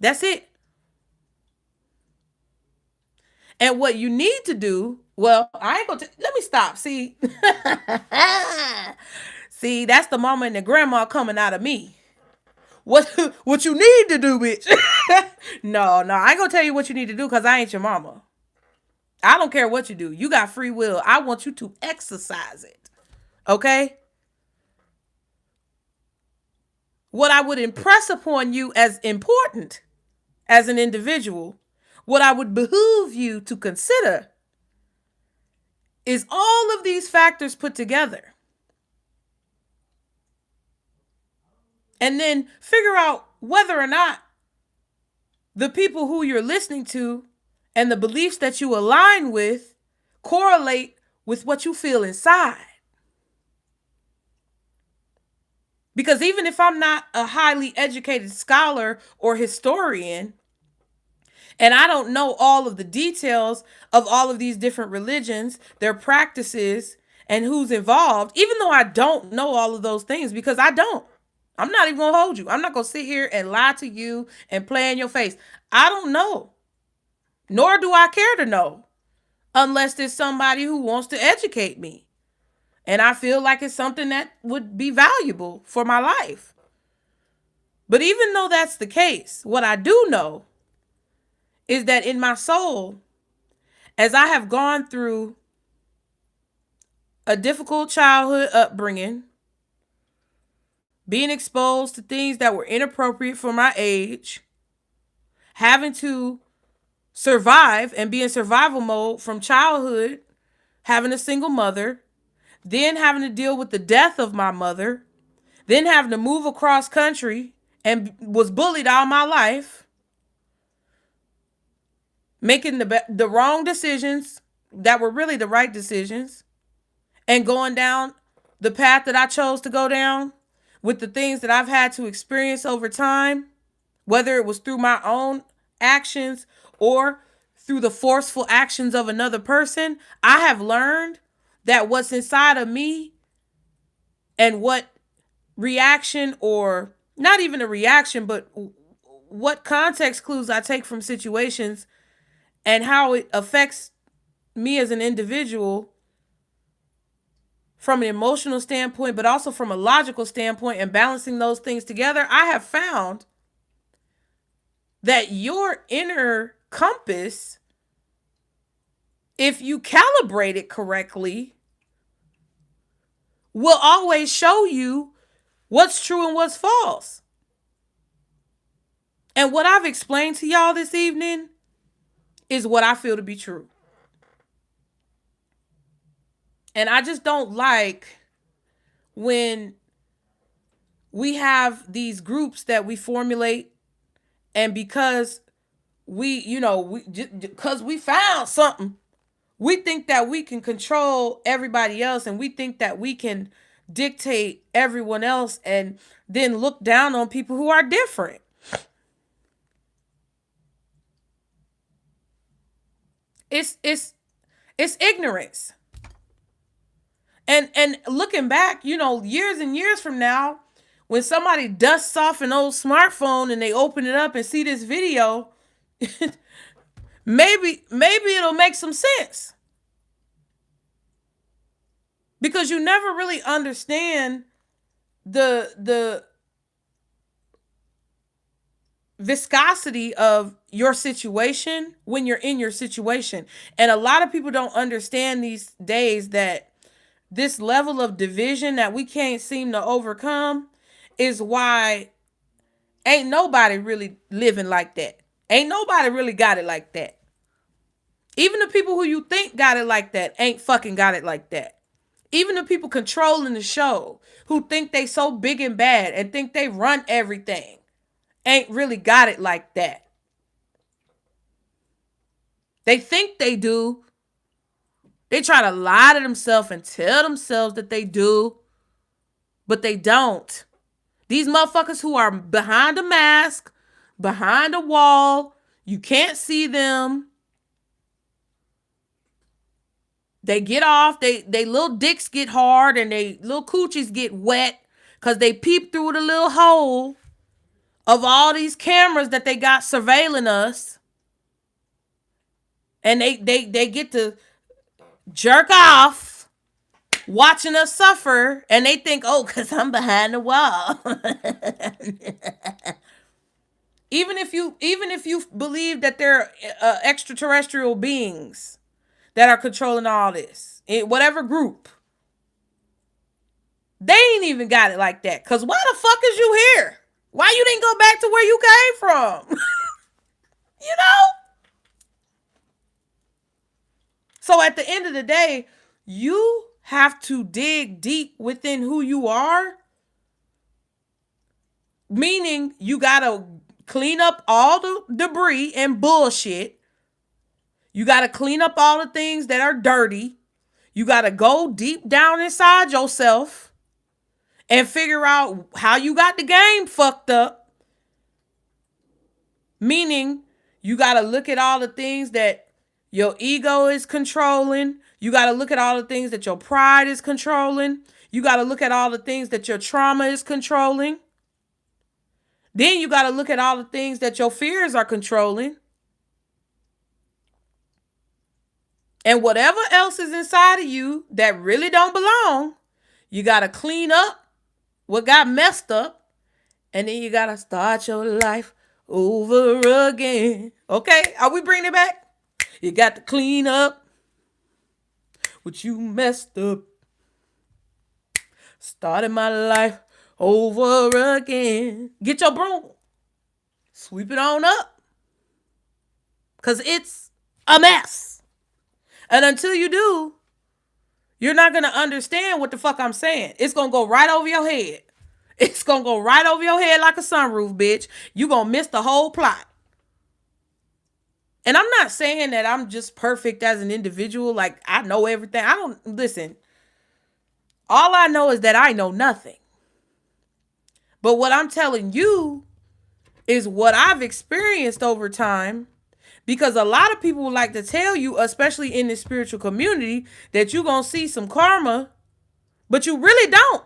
Speaker 1: That's it. And what you need to do, well, I ain't gonna, let me stop. See, see, that's the mama and the grandma coming out of me. What you need to do, bitch? No, I ain't gonna tell you what you need to do because I ain't your mama. I don't care what you do. You got free will. I want you to exercise it. Okay? What I would impress upon you as important as an individual, what I would behoove you to consider is all of these factors put together. And then figure out whether or not the people who you're listening to and the beliefs that you align with correlate with what you feel inside. Because even if I'm not a highly educated scholar or historian, and I don't know all of the details of all of these different religions, their practices, and who's involved, even though I don't know all of those things, because I don't. I'm not even going to hold you. I'm not going to sit here and lie to you and play in your face. I don't know. Nor do I care to know. Unless there's somebody who wants to educate me. And I feel like it's something that would be valuable for my life. But even though that's the case, what I do know is that in my soul, as I have gone through a difficult childhood upbringing, being exposed to things that were inappropriate for my age, having to survive and be in survival mode from childhood, having a single mother, then having to deal with the death of my mother, then having to move across country and was bullied all my life, making the wrong decisions that were really the right decisions, and going down the path that I chose to go down with the things that I've had to experience over time, whether it was through my own actions or through the forceful actions of another person. I have learned that what's inside of me and what reaction, or not even a reaction, but what context clues I take from situations and how it affects me as an individual from an emotional standpoint, but also from a logical standpoint, and balancing those things together, I have found that your inner compass, if you calibrate it correctly, will always show you what's true and what's false. And what I've explained to y'all this evening is what I feel to be true. And I just don't like when we have these groups that we formulate, and because because we found something, we think that we can control everybody else, and we think that we can dictate everyone else, and then look down on people who are different. It's ignorance. And looking back, years and years from now, when somebody dusts off an old smartphone and they open it up and see this video, maybe it'll make some sense. Because you never really understand the viscosity of your situation when you're in your situation. And a lot of people don't understand these days that this level of division that we can't seem to overcome is why ain't nobody really living like that. Ain't nobody really got it like that. Even the people who you think got it like that ain't fucking got it like that. Even the people controlling the show who think they so big and bad and think they run everything ain't really got it like that. They think they do. They try to lie to themselves and tell themselves that they do, but they don't. These motherfuckers who are behind a mask, behind a wall, you can't see them. They get off, they little dicks get hard and they little coochies get wet because they peep through the little hole of all these cameras that they got surveilling us. And they get to jerk off watching us suffer, and they think, oh, because I'm behind the wall. Even if you believe that they're extraterrestrial beings that are controlling all this, in whatever group, they ain't even got it like that. Because why the fuck is you here? Why you didn't go back to where you came from? So at the end of the day, you have to dig deep within who you are. Meaning you got to clean up all the debris and bullshit. You got to clean up all the things that are dirty. You got to go deep down inside yourself and figure out how you got the game fucked up. Meaning you got to look at all the things that your ego is controlling. You got to look at all the things that your pride is controlling. You got to look at all the things that your trauma is controlling. Then you got to look at all the things that your fears are controlling. And whatever else is inside of you that really don't belong, you got to clean up what got messed up. And then you got to start your life over again. Okay? Are we bringing it back? You got to clean up what you messed up. Starting my life over again. Get your broom. Sweep it on up. Because it's a mess. And until you do, you're not going to understand what the fuck I'm saying. It's going to go right over your head. It's going to go right over your head like a sunroof, bitch. You going to miss the whole plot. And I'm not saying that I'm just perfect as an individual. Like, I know everything. I don't, listen. All I know is that I know nothing. But what I'm telling you is what I've experienced over time. Because a lot of people would like to tell you, especially in the spiritual community, that you're going to see some karma. But you really don't.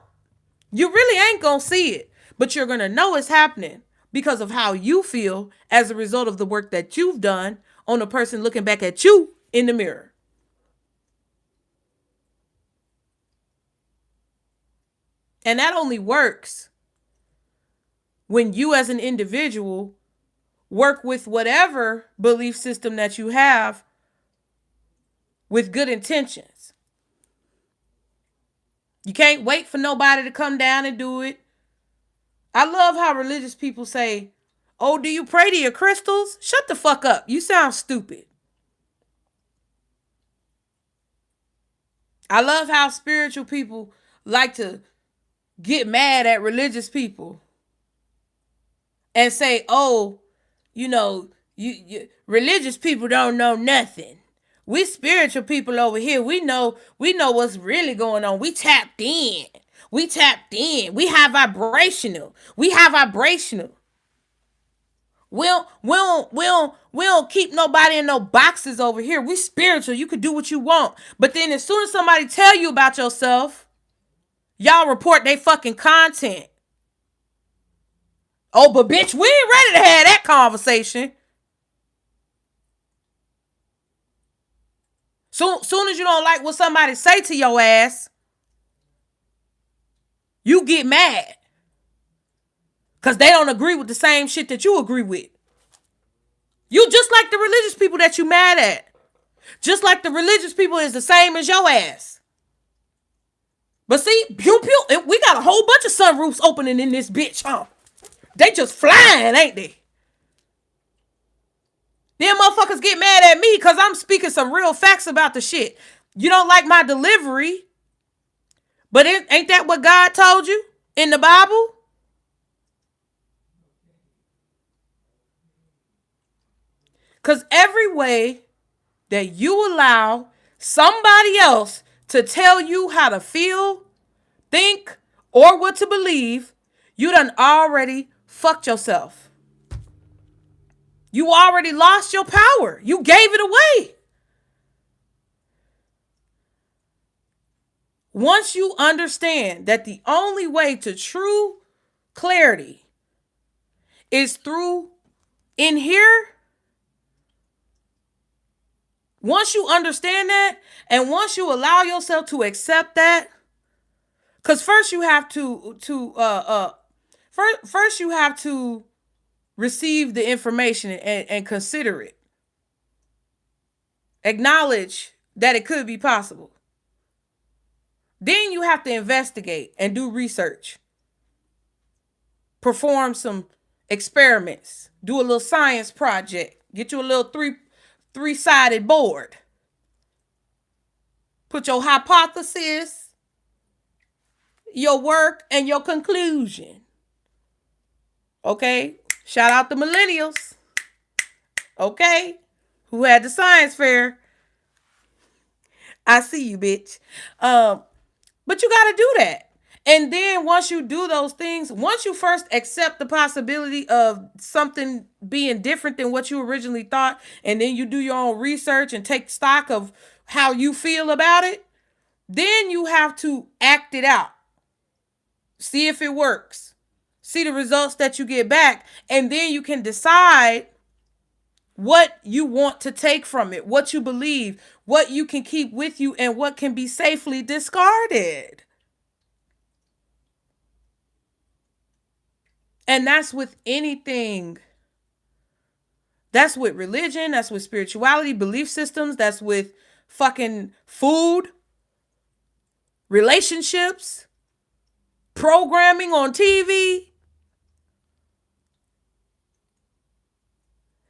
Speaker 1: You really ain't going to see it. But you're going to know it's happening because of how you feel as a result of the work that you've done on the person looking back at you in the mirror. And that only works when you as an individual work with whatever belief system that you have with good intentions. You can't wait for nobody to come down and do it. I love how religious people say, oh, do you pray to your crystals? Shut the fuck up. You sound stupid. I love how spiritual people like to get mad at religious people and say, oh, you know, you religious people don't know nothing. We spiritual people over here, we know what's really going on. We tapped in. We tapped in. We have vibrational. We don't keep nobody in no boxes over here. We spiritual. You can do what you want. But then as soon as somebody tell you about yourself, y'all report they fucking content. Oh, but bitch, we ain't ready to have that conversation. Soon as you don't like what somebody say to your ass, you get mad. Because they don't agree with the same shit that you agree with. You just like the religious people that you mad at. Just like the religious people is the same as your ass. But see, pew pew, we got a whole bunch of sunroofs opening in this bitch, huh? They just flying, ain't they? Them motherfuckers get mad at me because I'm speaking some real facts about the shit. You don't like my delivery, but ain't that what God told you in the Bible? Because every way that you allow somebody else to tell you how to feel, think, or what to believe, you done already fucked yourself. You already lost your power. You gave it away. Once you understand that the only way to true clarity is through in here, once you understand that, and once you allow yourself to accept that, because first you have to receive the information and consider it. Acknowledge that it could be possible. Then you have to investigate and do research. Perform some experiments. Do a little science project. Get you a little three-sided board. Put your hypothesis, your work, and your conclusion. Okay? Shout out to millennials. Okay? Who had the science fair. I see you, bitch. But you got to do that. And then once you do those things, once you first accept the possibility of something being different than what you originally thought, and then you do your own research and take stock of how you feel about it, then you have to act it out. See if it works. See the results that you get back. And then you can decide what you want to take from it, what you believe, what you can keep with you, and what can be safely discarded. And that's with anything. That's with religion. That's with spirituality, belief systems. That's with fucking food, relationships, programming on TV.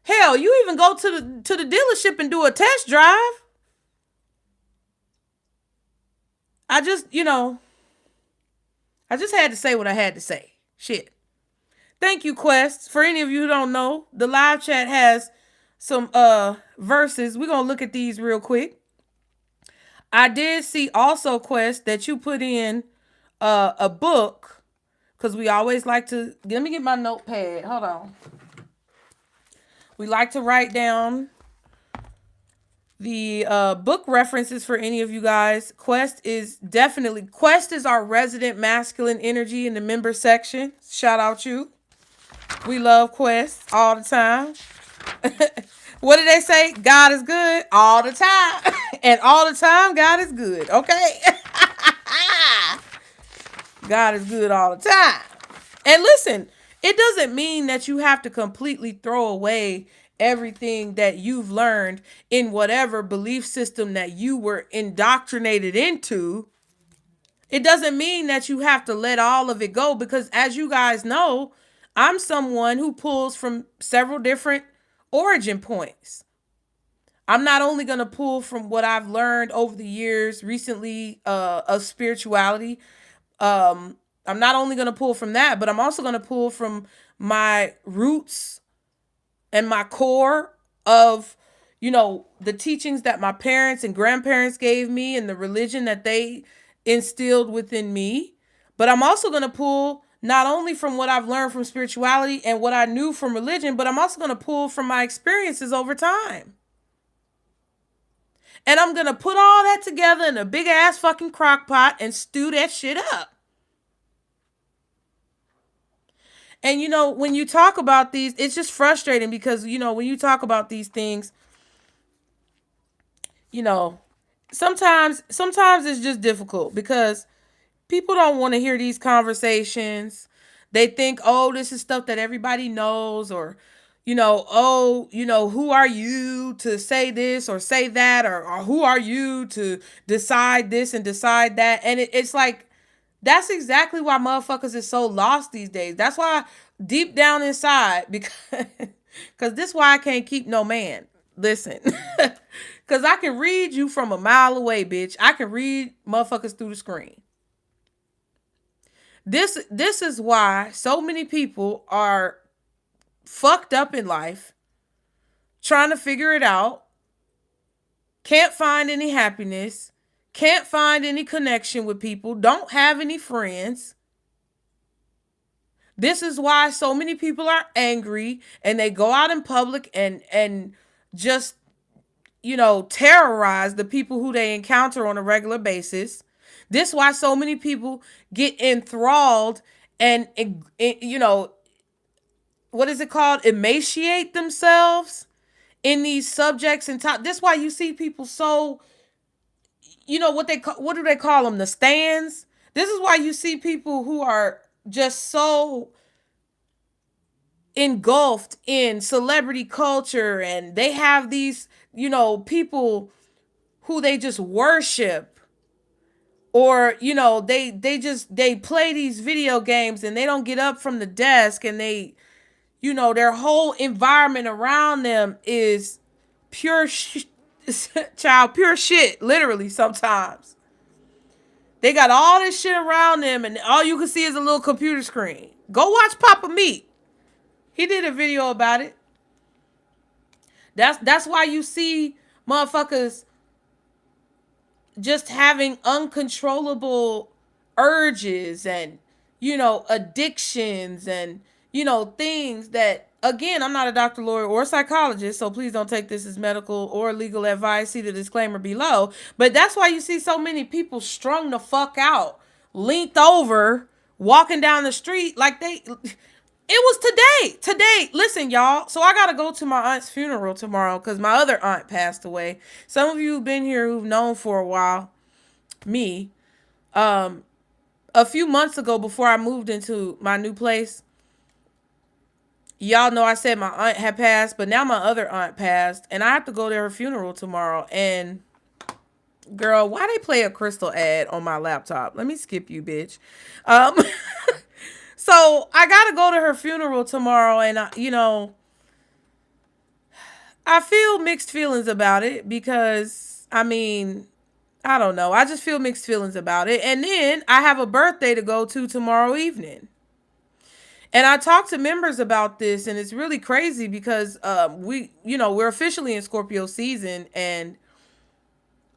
Speaker 1: Hell, you even go to the dealership and do a test drive. I just, I just had to say what I had to say. Shit. Thank you, Quest. For any of you who don't know, the live chat has some verses. We're gonna look at these real quick. I did see also, Quest, that you put in a book, because we always like to, let me get my notepad. Hold on. We like to write down the book references for any of you guys. Quest is our resident masculine energy in the member section. Shout out you. We love Quest all the time. What did they say? God is good all the time. And all the time, God is good. Okay? God is good all the time. And listen, it doesn't mean that you have to completely throw away everything that you've learned in whatever belief system that you were indoctrinated into. It doesn't mean that you have to let all of it go, because as you guys know, I'm someone who pulls from several different origin points. I'm not only going to pull from what I've learned over the years recently of spirituality. I'm not only going to pull from that, but I'm also going to pull from my roots and my core of, the teachings that my parents and grandparents gave me and the religion that they instilled within me. But I'm also going to pull not only from what I've learned from spirituality and what I knew from religion, but I'm also going to pull from my experiences over time. And I'm going to put all that together in a big ass fucking crock pot and stew that shit up. And, when you talk about these, it's just frustrating because, when you talk about these things, sometimes it's just difficult because people don't want to hear these conversations. They think, oh, this is stuff that everybody knows, or, who are you to say this or say that, or who are you to decide this and decide that? And it's like, that's exactly why motherfuckers is so lost these days. That's why deep down inside, because this is why I can't keep no man. Listen, because I can read you from a mile away, bitch. I can read motherfuckers through the screen. This is why so many people are fucked up in life, trying to figure it out, can't find any happiness, can't find any connection with people, don't have any friends. This is why so many people are angry and they go out in public and just, terrorize the people who they encounter on a regular basis. This is why so many people get enthralled and what is it called? Emaciate themselves in these subjects and top. This is why you see people so, what do they call them? The stands. This is why you see people who are just so engulfed in celebrity culture, and they have these, people who they just worship, or, they play these video games and they don't get up from the desk, and they, their whole environment around them is pure pure shit, literally. Sometimes they got all this shit around them and all you can see is a little computer screen. Go watch Papa Meat. He did a video about it. That's why you see motherfuckers just having uncontrollable urges and, addictions and, things that, again, I'm not a doctor, lawyer, or psychologist, so please don't take this as medical or legal advice. See the disclaimer below. But that's why you see so many people strung the fuck out, linked over, walking down the street like they... It was today. Listen, y'all. So I got to go to my aunt's funeral tomorrow because my other aunt passed away. Some of you who've been here who've known for a while, me, a few months ago before I moved into my new place, y'all know I said my aunt had passed, but now my other aunt passed and I have to go to her funeral tomorrow. And girl, why they play a crystal ad on my laptop? Let me skip you, bitch. So I got to go to her funeral tomorrow, and I feel mixed feelings about it because, I I don't know. I just feel mixed feelings about it. And then I have a birthday to go to tomorrow evening. And I talked to members about this, and it's really crazy because we're officially in Scorpio season, and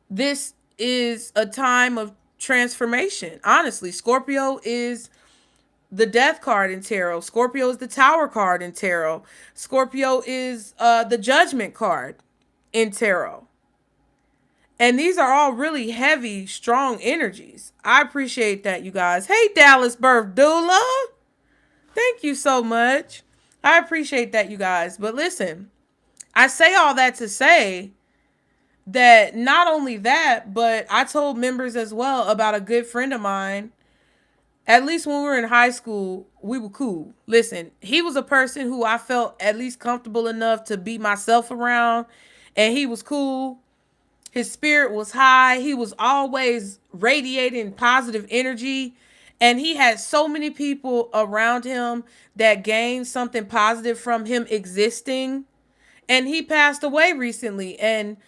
Speaker 1: this is a time of transformation. Honestly, Scorpio is the death card in tarot. Scorpio is the tower card in tarot. Scorpio is the judgment card in tarot. And these are all really heavy, strong energies. I appreciate that, you guys. Hey, Dallas Birth Doula. Thank you so much. I appreciate that, you guys. But listen, I say all that to say that not only that, but I told members as well about a good friend of mine. At least when we were in high school, we were cool. Listen, he was a person who I felt at least comfortable enough to be myself around, and he was cool. His spirit was high. He was always radiating positive energy. And he had so many people around him that gained something positive from him existing. And he passed away recently. And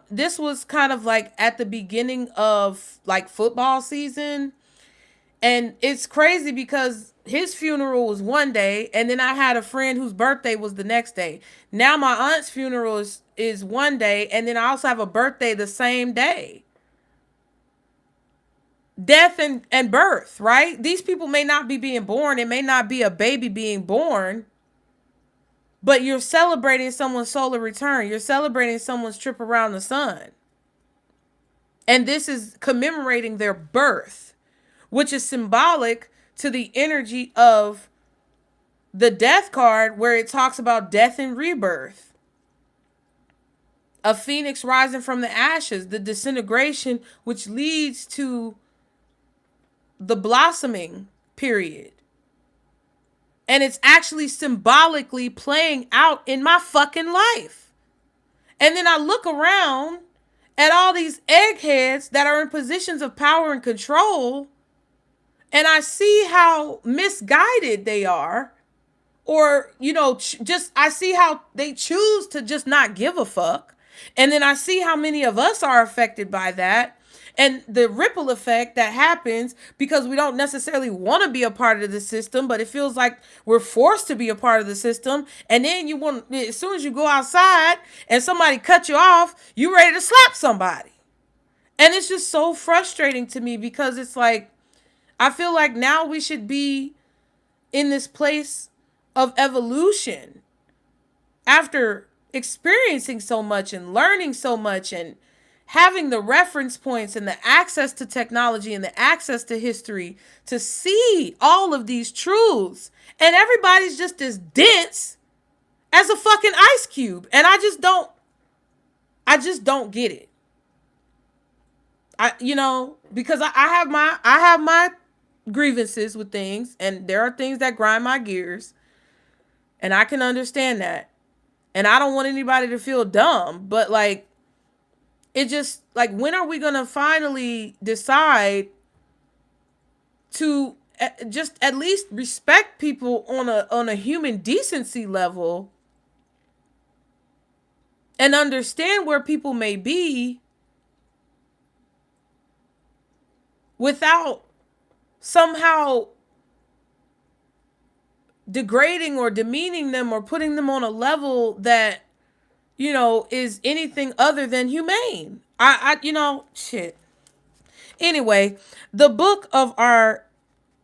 Speaker 1: this was kind of like at the beginning of like football season. And it's crazy because his funeral was one day, and then I had a friend whose birthday was the next day. Now my aunt's funeral is one day, and then I also have a birthday the same day. Death and birth, right? These people may not be being born. It may not be a baby being born, but you're celebrating someone's solar return. You're celebrating someone's trip around the sun. And this is commemorating their birth, which is symbolic to the energy of the death card, where it talks about death and rebirth. A phoenix rising from the ashes, the disintegration, which leads to the blossoming period. And it's actually symbolically playing out in my fucking life. And then I look around at all these eggheads that are in positions of power and control, and I see how misguided they are, or, I see how they choose to just not give a fuck. And then I see how many of us are affected by that, and the ripple effect that happens because we don't necessarily want to be a part of the system, but it feels like we're forced to be a part of the system. And then as soon as you go outside and somebody cut you off, you ready to slap somebody. And it's just so frustrating to me because it's like, I feel like now we should be in this place of evolution after experiencing so much and learning so much and having the reference points and the access to technology and the access to history to see all of these truths. And everybody's just as dense as a fucking ice cube. And I just don't get it. Because I have my grievances with things, and there are things that grind my gears, and I can understand that. And I don't want anybody to feel dumb, but like, it just, like, when are we going to finally decide to just at least respect people on a human decency level and understand where people may be without somehow degrading or demeaning them or putting them on a level that, is anything other than humane. Shit. Anyway, the book of our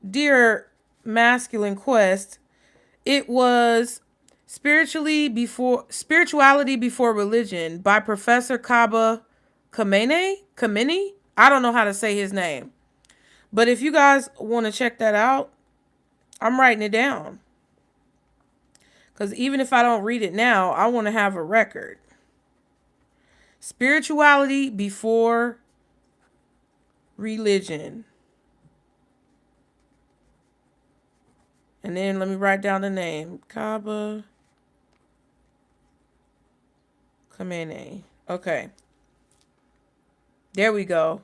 Speaker 1: dear masculine quest, it was Spirituality Before Religion by Professor Kaba Kameni. I don't know how to say his name. But if you guys want to check that out, I'm writing it down. Because even if I don't read it now, I want to have a record. Spirituality Before Religion. And then let me write down the name. Kaba Kamene. Okay. There we go.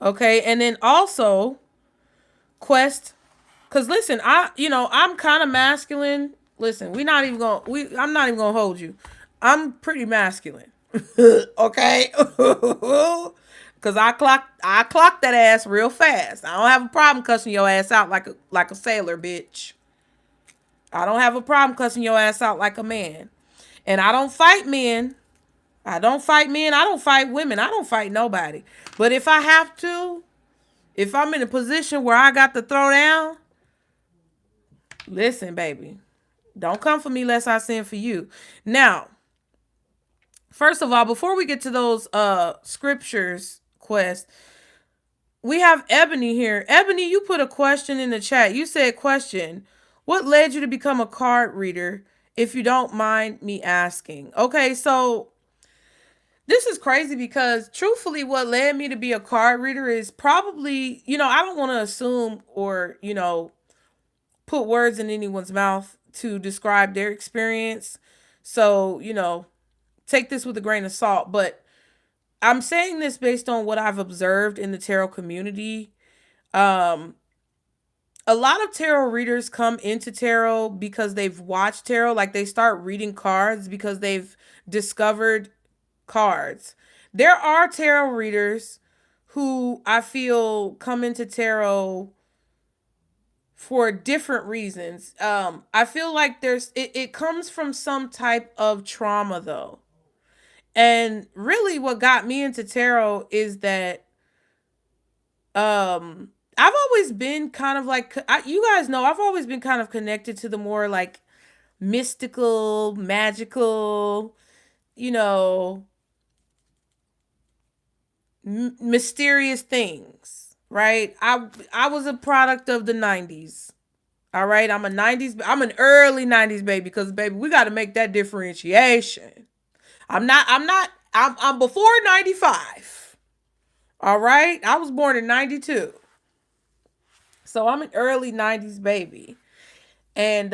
Speaker 1: Okay, and then also quest, because listen, I'm kind of masculine. Listen, I'm not even gonna hold you. I'm pretty masculine. Okay. Cause I clocked that ass real fast. I don't have a problem cussing your ass out like a sailor, bitch. I don't have a problem cussing your ass out like a man. And I don't fight men. I don't fight men. I don't fight women. I don't fight nobody. But if I have to, if I'm in a position where I got to throw down, listen, baby, don't come for me lest I send for you. Now, first of all, before we get to those scriptures quest, we have Ebony here. Ebony, you put a question in the chat. You said, question, what led you to become a card reader, if you don't mind me asking? Okay, so this is crazy because truthfully, what led me to be a card reader is probably, I don't want to assume or, put words in anyone's mouth to describe their experience. So, take this with a grain of salt. But I'm saying this based on what I've observed in the tarot community. A lot of tarot readers come into tarot because they've watched tarot. Like they start reading cards because they've discovered cards. There are tarot readers who I feel come into tarot for different reasons. I feel like it comes from some type of trauma though. And really what got me into tarot is that I've always been kind of like, you guys know, I've always been kind of connected to the more like mystical, magical, mysterious things, right? I was a product of the 90s. All right, I'm an early 90s baby because baby, we got to make that differentiation. I'm before 95. All right? I was born in 92. So I'm an early 90s baby. And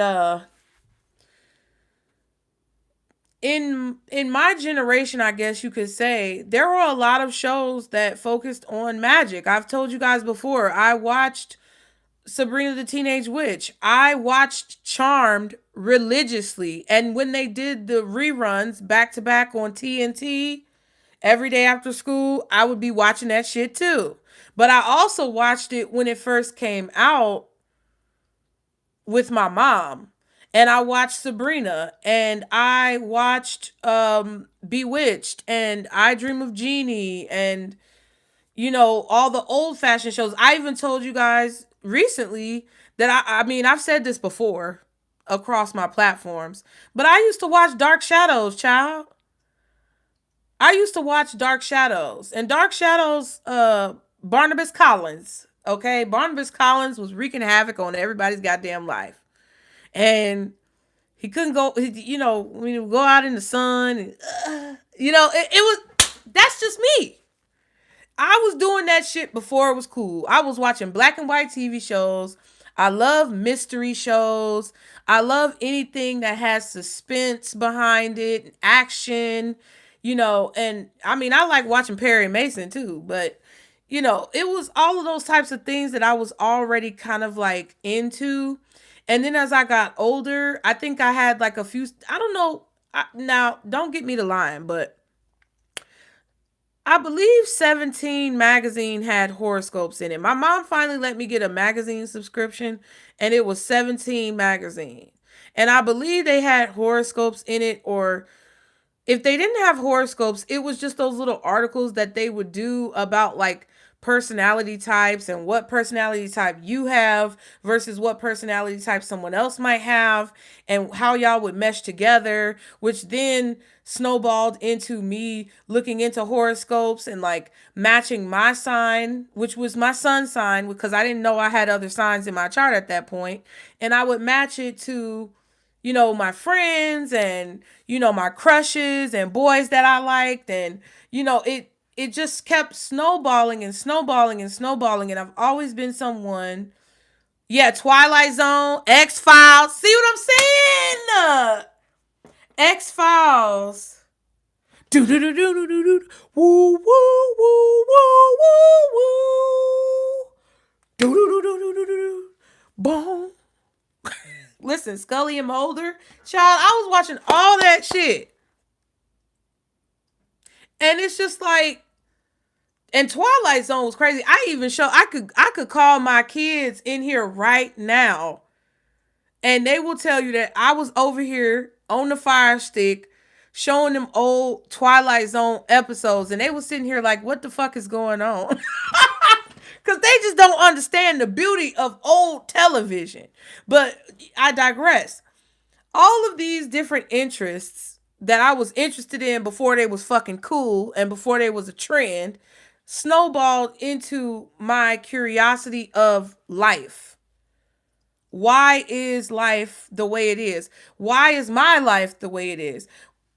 Speaker 1: in my generation, I guess you could say, there were a lot of shows that focused on magic. I've told you guys before, I watched Sabrina the Teenage Witch. I watched Charmed religiously. And when they did the reruns back to back on TNT every day after school, I would be watching that shit too. But I also watched it when it first came out with my mom. And I watched Sabrina, and I watched Bewitched, and I Dream of Jeannie, and all the old fashioned shows. I even told you guys recently that I mean, I've said this before across my platforms, but I used to watch Dark Shadows, child. I used to watch Dark Shadows, and Dark Shadows, Barnabas Collins. Okay, Barnabas Collins was wreaking havoc on everybody's goddamn life. And he couldn't go, when he would go out in the sun, and, it was, that's just me. I was doing that shit before it was cool. I was watching black and white TV shows. I love mystery shows. I love anything that has suspense behind it, action, and I mean, I like watching Perry Mason too, but it was all of those types of things that I was already kind of like into. And then as I got older, I think I had like a few, I don't know. Now, don't get me to lying, but I believe 17 magazine had horoscopes in it. My mom finally let me get a magazine subscription, and it was 17 magazine. And I believe they had horoscopes in it, or if they didn't have horoscopes, it was just those little articles that they would do about like personality types and what personality type you have versus what personality type someone else might have, and how y'all would mesh together, which then snowballed into me looking into horoscopes and like matching my sign, which was my sun sign, because I didn't know I had other signs in my chart at that point. And I would match it to my friends and, my crushes and boys that I liked. And, it just kept snowballing and snowballing and snowballing. And I've always been someone, Twilight Zone, X-Files. See what I'm saying? X-Files. Do do do do do do do. Woo woo woo woo woo woo. Do do do do do do do. Boom. Listen, Scully and Mulder, child, I was watching all that shit. And it's just like, And Twilight Zone was crazy. I could call my kids in here right now, and they will tell you that I was over here on the Fire Stick showing them old Twilight Zone episodes, and they were sitting here like, what the fuck is going on? Because they just don't understand the beauty of old television. But I digress. All of these different interests that I was interested in before they was fucking cool and before they was a trend snowballed into my curiosity of life. Why is life the way it is? Why is my life the way it is?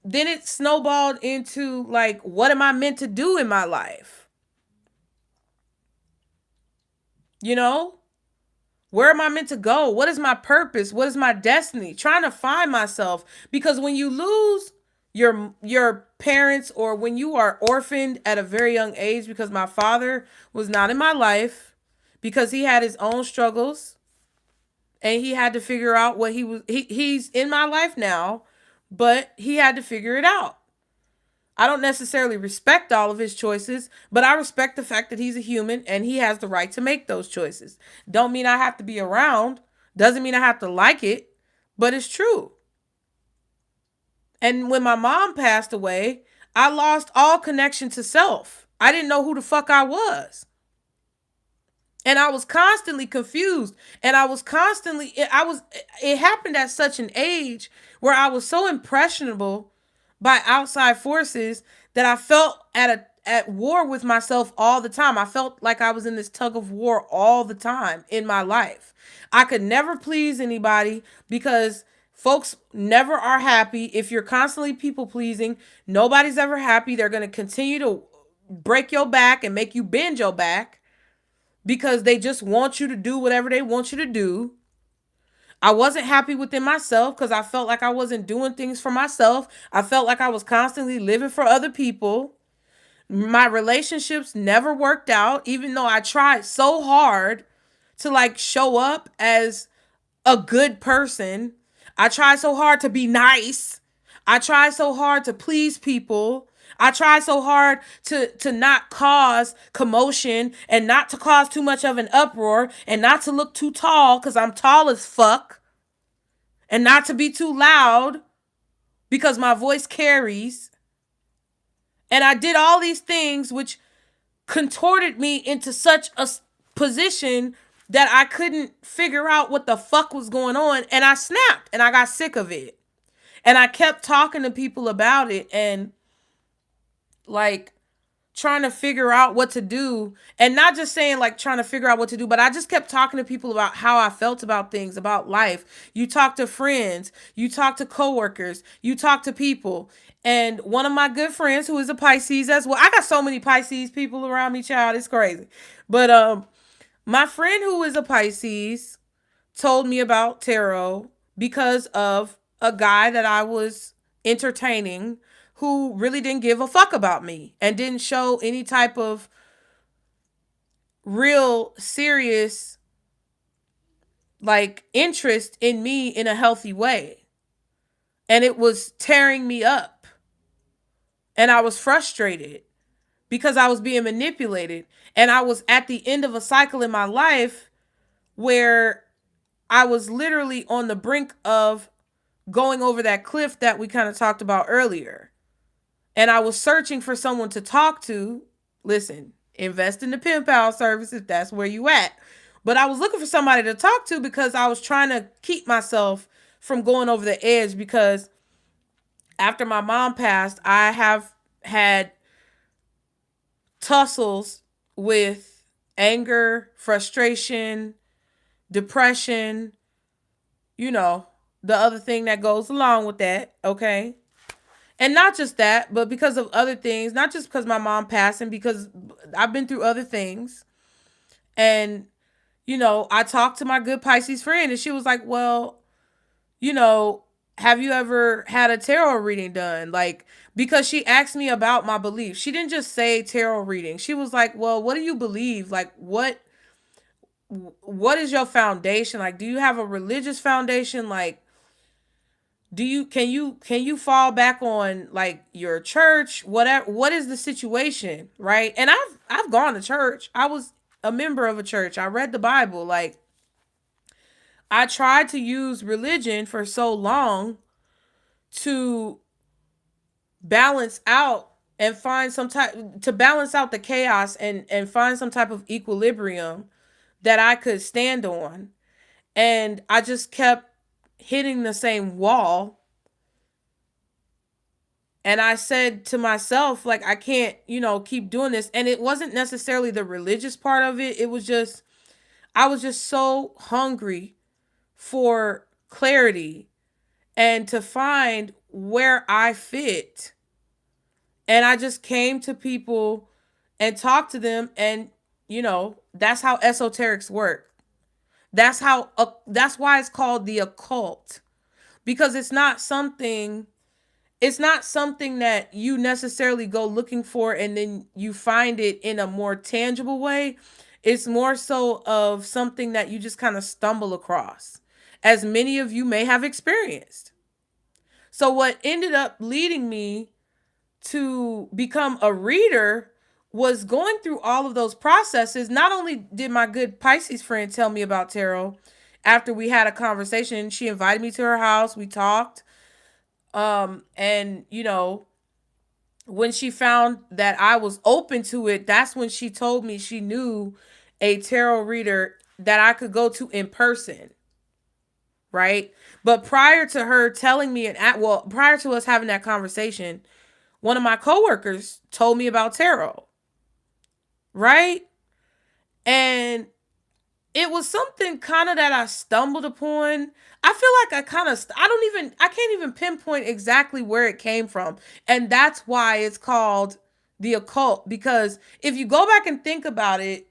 Speaker 1: Then it snowballed into like, what am I meant to do in my life? You know? Where am I meant to go? What is my purpose? What is my destiny? Trying to find myself, because when you lose your parents, or when you are orphaned at a very young age, because my father was not in my life because he had his own struggles and he had to figure out what he's in my life now, but he had to figure it out. I don't necessarily respect all of his choices, but I respect the fact that he's a human and he has the right to make those choices. Don't mean I have to be around. Doesn't mean I have to like it, but it's true. And when my mom passed away, I lost all connection to self. I didn't know who the fuck I was. And I was constantly confused. And it happened at such an age where I was so impressionable by outside forces that I felt at war with myself all the time. I felt like I was in this tug of war all the time in my life. I could never please anybody because folks never are happy. If you're constantly people pleasing, nobody's ever happy. They're going to continue to break your back and make you bend your back because they just want you to do whatever they want you to do. I wasn't happy within myself because I felt like I wasn't doing things for myself. I felt like I was constantly living for other people. My relationships never worked out, even though I tried so hard to like show up as a good person. I tried so hard to be nice. I tried so hard to please people. I tried so hard to not cause commotion and not to cause too much of an uproar and not to look too tall because I'm tall as fuck, and not to be too loud because my voice carries. And I did all these things which contorted me into such a position that I couldn't figure out what the fuck was going on. And I snapped and I got sick of it. And I kept talking to people about it and like trying to figure out what to do, and not just saying like trying to figure out what to do, but I just kept talking to people about how I felt about things, about life. You talk to friends, you talk to coworkers, you talk to people. And one of my good friends who is a Pisces as well. I got so many Pisces people around me, child. It's crazy. But my friend who is a Pisces told me about tarot because of a guy that I was entertaining who really didn't give a fuck about me and didn't show any type of real serious like interest in me in a healthy way. And it was tearing me up. And I was frustrated because I was being manipulated. And I was at the end of a cycle in my life where I was literally on the brink of going over that cliff that we kind of talked about earlier. And I was searching for someone to talk to. Listen, invest in the pen pal service if that's where you at. But I was looking for somebody to talk to because I was trying to keep myself from going over the edge, because after my mom passed, I have had tussles with anger, frustration, depression, you know, the other thing that goes along with that, okay? And not just that, but because of other things, not just because my mom passed, and because I've been through other things. And, you know, I talked to my good Pisces friend and she was like, well, you know, have you ever had a tarot reading done? Like, because she asked me about my beliefs. She didn't just say tarot reading. She was like, well, what do you believe? Like, what is your foundation? Like, do you have a religious foundation? Like, Can you fall back on like your church, whatever, what is the situation, right? And I've gone to church. I was a member of a church. I read the Bible. Like, I tried to use religion for so long to balance out and find some type to balance out the chaos and find some type of equilibrium that I could stand on. And I just kept hitting the same wall. And I said to myself, like, I can't, keep doing this. And it wasn't necessarily the religious part of it. It was just, I was just so hungry for clarity and to find where I fit. And I just came to people and talked to them. And, that's how esoterics work. That's why it's called the occult, because it's not something that you necessarily go looking for and then you find it in a more tangible way. It's more so of something that you just kind of stumble across, as many of you may have experienced. So what ended up leading me to become a reader was going through all of those processes. Not only did my good Pisces friend tell me about tarot after we had a conversation, she invited me to her house, we talked. And when she found that I was open to it, that's when she told me she knew a tarot reader that I could go to in person. Right? But prior to her telling me, prior to us having that conversation, one of my coworkers told me about tarot. Right? And it was something kind of that I stumbled upon. I feel like I can't even pinpoint exactly where it came from. And that's why it's called the occult. Because if you go back and think about it,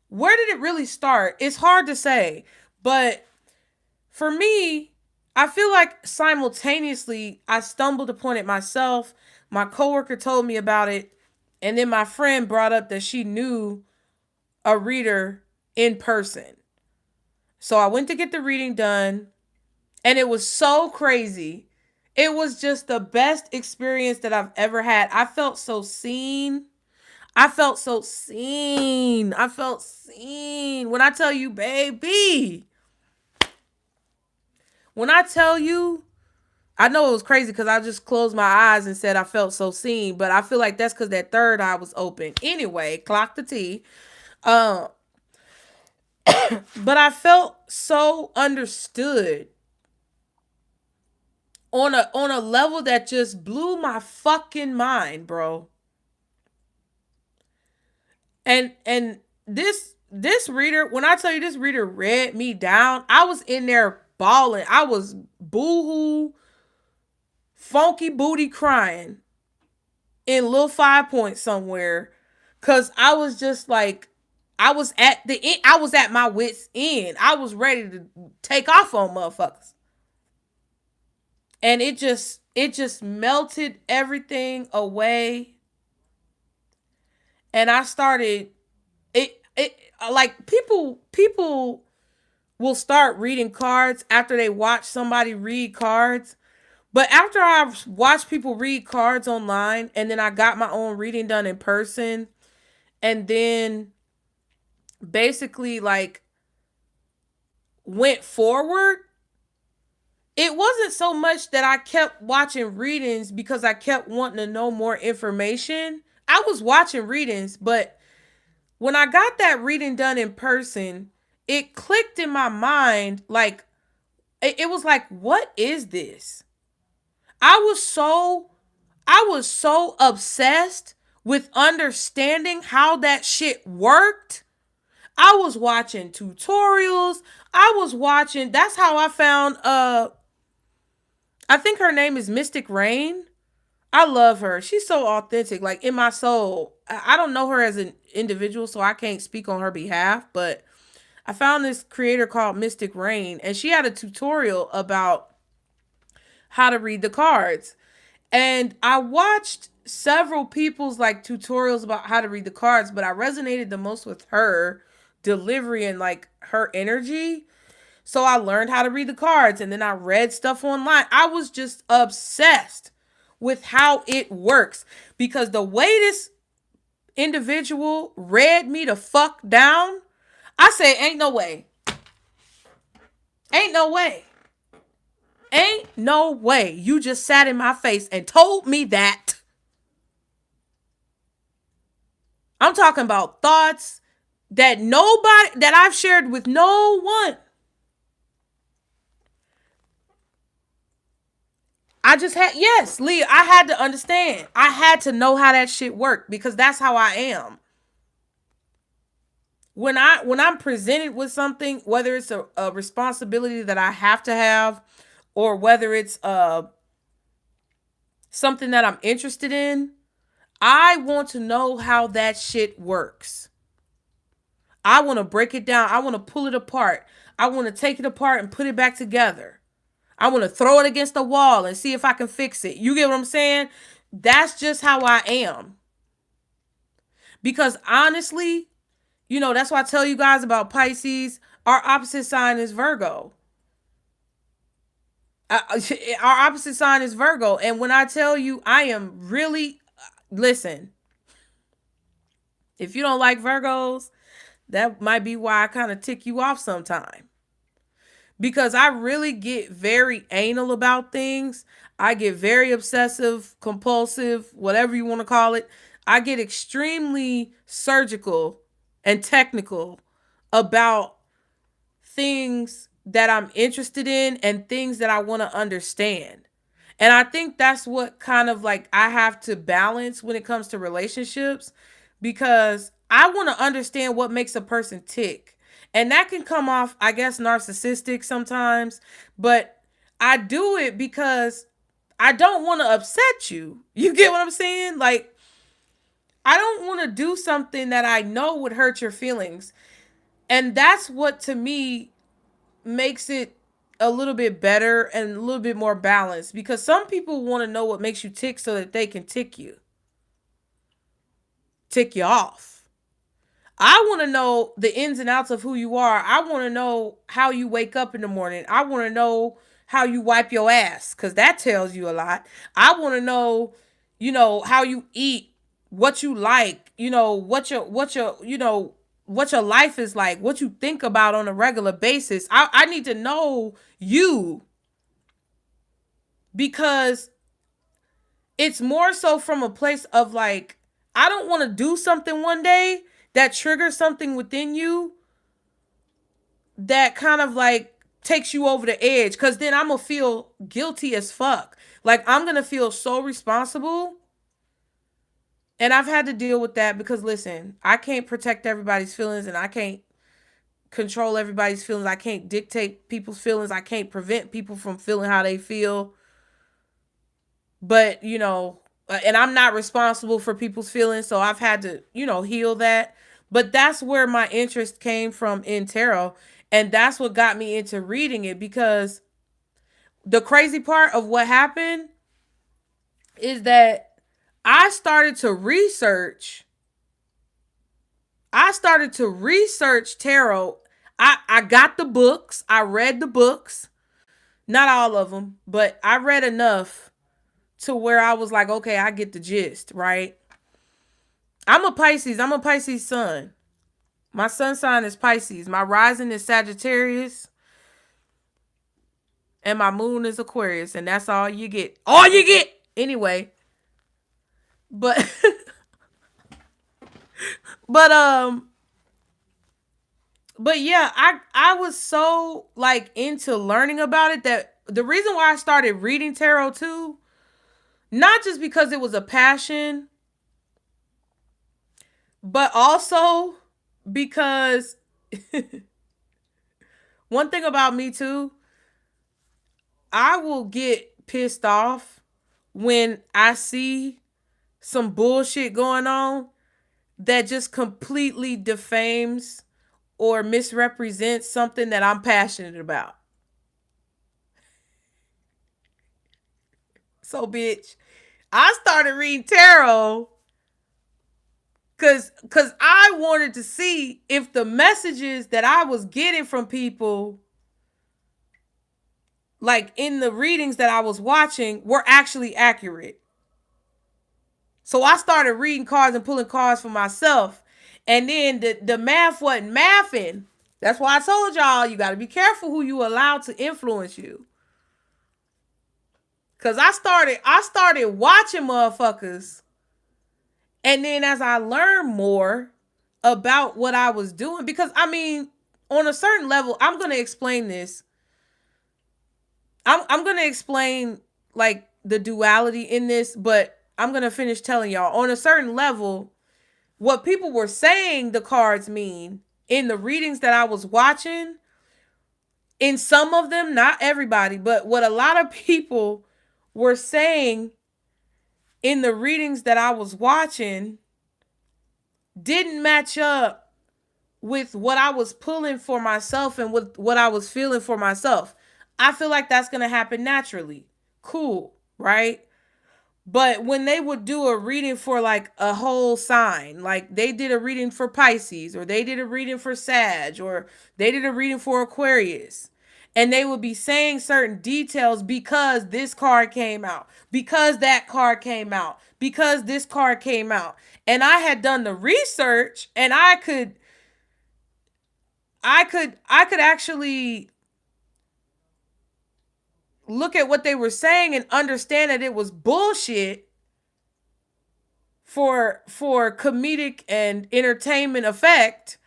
Speaker 1: where did it really start? It's hard to say. But for me, I feel like simultaneously I stumbled upon it myself. My coworker told me about it. And then my friend brought up that she knew a reader in person. So I went to get the reading done, and it was so crazy. It was just the best experience that I've ever had. I felt so seen. I felt so seen. I felt seen. When I tell you, baby, when I tell you, I know it was crazy because I just closed my eyes and said I felt so seen, but I feel like that's because that third eye was open. Anyway, clock the T. But I felt so understood on a level that just blew my fucking mind, bro. And this reader, when I tell you this reader read me down, I was in there bawling. I was boohoo, funky booty crying in little 5 Points somewhere, cause I was just like, I was at my wit's end. I was ready to take off on motherfuckers. And it just melted everything away. And I started it like people will start reading cards after they watch somebody read cards. But after I watched people read cards online and then I got my own reading done in person, and then basically like went forward, it wasn't so much that I kept watching readings because I kept wanting to know more information. I was watching readings, but when I got that reading done in person, it clicked in my mind. Like, it was like, what is this? I was so obsessed with understanding how that shit worked. I was watching tutorials. That's how I found I think her name is Mystic Rain. I love her. She's so authentic, like in my soul. I don't know her as an individual, so I can't speak on her behalf, but I found this creator called Mystic Rain, and she had a tutorial about how to read the cards. And I watched several people's like tutorials about how to read the cards, but I resonated the most with her delivery and like her energy. So I learned how to read the cards, and then I read stuff online. I was just obsessed with how it works, because the way this individual read me the fuck down, I said, ain't no way. Ain't no way. Ain't no way you just sat in my face and told me that. I'm talking about thoughts that I've shared with no one. Yes, Leah, I had to understand. I had to know how that shit worked, because that's how I am. When I'm presented with something, whether it's a responsibility that I have to have, or whether it's something that I'm interested in, I want to know how that shit works. I want to break it down. I want to pull it apart. I want to take it apart and put it back together. I want to throw it against the wall and see if I can fix it. You get what I'm saying? That's just how I am. Because honestly, that's why I tell you guys about Pisces. Our opposite sign is Virgo. Our opposite sign is Virgo. And when I tell you, I am really, listen, if you don't like Virgos, that might be why I kind of tick you off sometime. Because I really get very anal about things. I get very obsessive, compulsive, whatever you want to call it. I get extremely surgical and technical about things that I'm interested in and things that I want to understand. And I think that's what kind of like I have to balance when it comes to relationships, because I want to understand what makes a person tick. And that can come off, I guess, narcissistic sometimes, but I do it because I don't want to upset you. You get what I'm saying? Like, I don't want to do something that I know would hurt your feelings. And that's what, to me, makes it a little bit better and a little bit more balanced, because some people want to know what makes you tick so that they can tick you off. I want to know the ins and outs of who you are. I want to know how you wake up in the morning. I want to know how you wipe your ass, because that tells you a lot. I want to know, how you eat, what you like, what your life is like, what you think about on a regular basis. I need to know you, because it's more so from a place of like, I don't want to do something one day that triggers something within you that kind of like takes you over the edge, because then I'm going to feel guilty as fuck. Like, I'm going to feel so responsible. And I've had to deal with that because, listen, I can't protect everybody's feelings, and I can't control everybody's feelings. I can't dictate people's feelings. I can't prevent people from feeling how they feel. But, and I'm not responsible for people's feelings, so I've had to, heal that. But that's where my interest came from in tarot. And that's what got me into reading it, because the crazy part of what happened is that I started to research tarot. I got the books. I read the books. Not all of them, but I read enough to where I was like, okay, I get the gist, right? I'm a Pisces sun. My sun sign is Pisces. My rising is Sagittarius. And my moon is Aquarius. And that's all you get. All you get! Anyway. But yeah, I was so like into learning about it that the reason why I started reading tarot too, not just because it was a passion, but also because one thing about me too, I will get pissed off when I see some bullshit going on that just completely defames or misrepresents something that I'm passionate about. So, bitch, I started reading tarot because I wanted to see if the messages that I was getting from people like in the readings that I was watching, were actually accurate. So I started reading cards and pulling cards for myself. And then the math wasn't mathing. That's why I told y'all, you got to be careful who you allow to influence you. Cause I started watching motherfuckers. And then as I learned more about what I was doing, because I mean, on a certain level, I'm gonna explain this. I'm gonna explain like the duality in this, but I'm gonna finish telling y'all on a certain level what people were saying the cards mean in the readings that I was watching. In some of them, not everybody, but what a lot of people were saying in the readings that I was watching didn't match up with what I was pulling for myself and with what I was feeling for myself. I feel like that's going to happen naturally. Cool, right? But when they would do a reading for like a whole sign, like they did a reading for Pisces, or they did a reading for Sag, or they did a reading for Aquarius, and they would be saying certain details because this card came out, because that card came out, because this card came out. And I had done the research, and I could actually look at what they were saying and understand that it was bullshit for comedic and entertainment effect.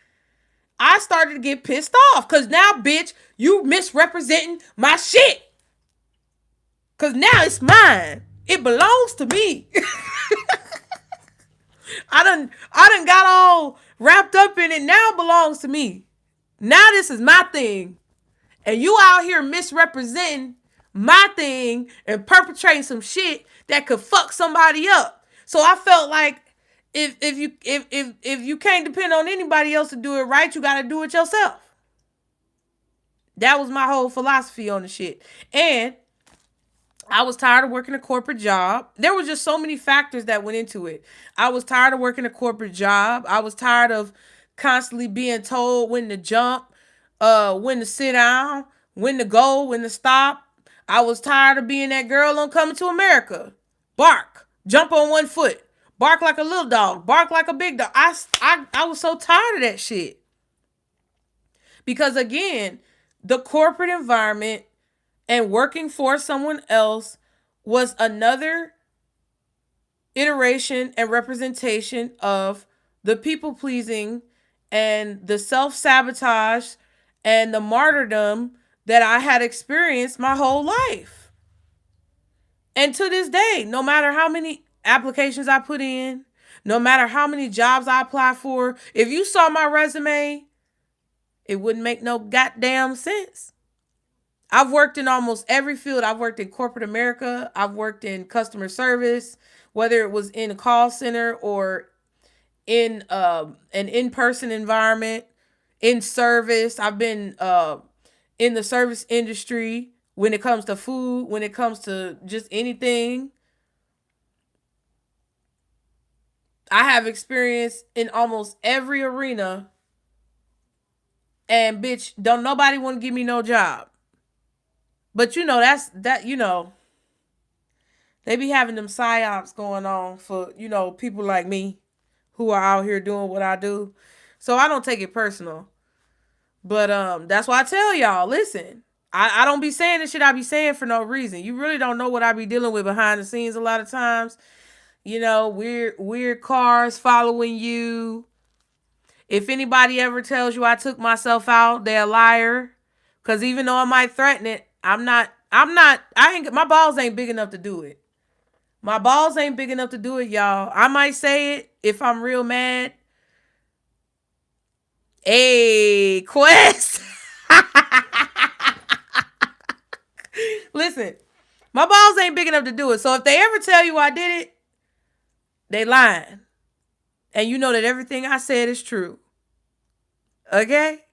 Speaker 1: I started to get pissed off because now, bitch, you misrepresenting my shit. Because now it's mine. It belongs to me. I done got all wrapped up in it. Now it belongs to me. Now this is my thing. And you out here misrepresenting my thing and perpetrating some shit that could fuck somebody up. So I felt like if you can't depend on anybody else to do it right, you got to do it yourself. That was my whole philosophy on the shit. And I was tired of working a corporate job. There was just so many factors that went into it. I was tired of working a corporate job. I was tired of constantly being told when to jump, when to sit down, when to go, when to stop. I was tired of being that girl on Coming to America. Bark, jump on one foot, bark like a little dog, bark like a big dog. I was so tired of that shit. Because again, the corporate environment and working for someone else was another iteration and representation of the people pleasing and the self-sabotage and the martyrdom that I had experienced my whole life. And to this day, no matter how many applications I put in, no matter how many jobs I apply for, if you saw my resume, it wouldn't make no goddamn sense. I've worked in almost every field. I've worked in corporate America. I've worked in customer service, whether it was in a call center or in an in-person environment, in service. I've been in the service industry when it comes to food, when it comes to just anything. I have experience in almost every arena. And bitch, don't nobody want to give me no job. But you know, they be having them psyops going on for, people like me who are out here doing what I do. So I don't take it personal. But that's why I tell y'all, listen, I don't be saying the shit I be saying for no reason. You really don't know what I be dealing with behind the scenes a lot of times. Weird cars following you. If anybody ever tells you I took myself out, they're a liar. Cause even though I might threaten it, my balls ain't big enough to do it. My balls ain't big enough to do it, y'all. I might say it if I'm real mad. Hey, Quest. Listen, my balls ain't big enough to do it. So if they ever tell you I did it, they lying. And you know that everything I said is true. Okay?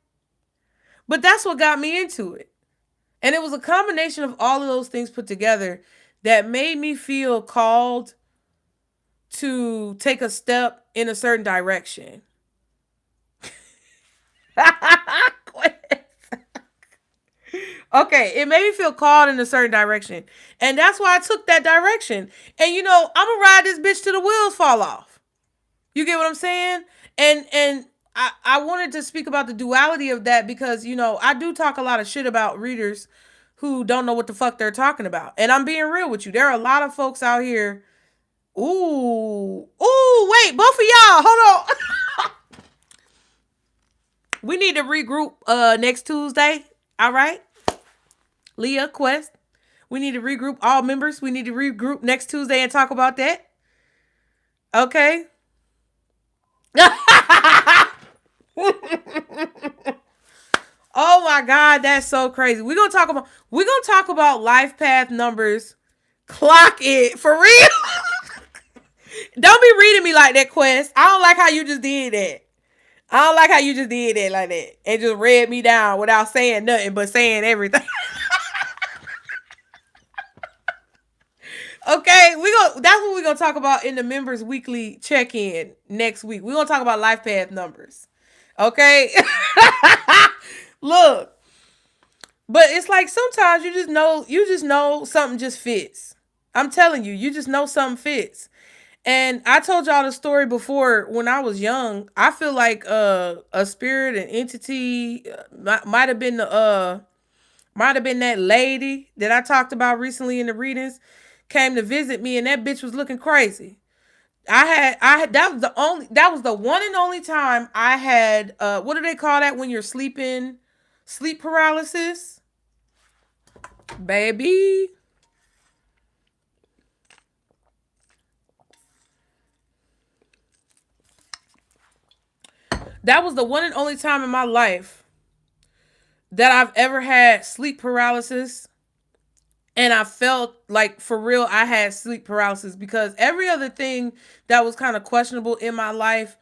Speaker 1: But that's what got me into it. And it was a combination of all of those things put together that made me feel called to take a step in a certain direction. Okay, it made me feel called in a certain direction. And that's why I took that direction. And I'm gonna ride this bitch till the wheels fall off. You get what I'm saying? And I wanted to speak about the duality of that because, I do talk a lot of shit about readers who don't know what the fuck they're talking about. And I'm being real with you. There are a lot of folks out here. Ooh, wait, both of y'all, hold on. We need to regroup next Tuesday. All right? Leah, Quest. We need to regroup all members. We need to regroup next Tuesday and talk about that. Okay? Oh my God, that's so crazy. We're gonna talk about life path numbers. Clock it for real. Don't be reading me like that, Quest. I don't like how you just did that. I don't like how you just did that like that and just read me down without saying nothing but saying everything. Okay, that's what we're gonna talk about in the members weekly check-in next week. We're gonna talk about life path numbers. Okay. Look. But it's like sometimes you just know something just fits. I'm telling you, you just know something fits. And I told y'all the story before when I was young. I feel like a spirit, an entity might have been that lady that I talked about recently in the readings came to visit me, and that bitch was looking crazy. That was the one and only time I had what do they call that when you're sleeping? Sleep paralysis? Baby. That was the one and only time in my life that I've ever had sleep paralysis. And I felt like, for real, I had sleep paralysis because every other thing that was kind of questionable in my life,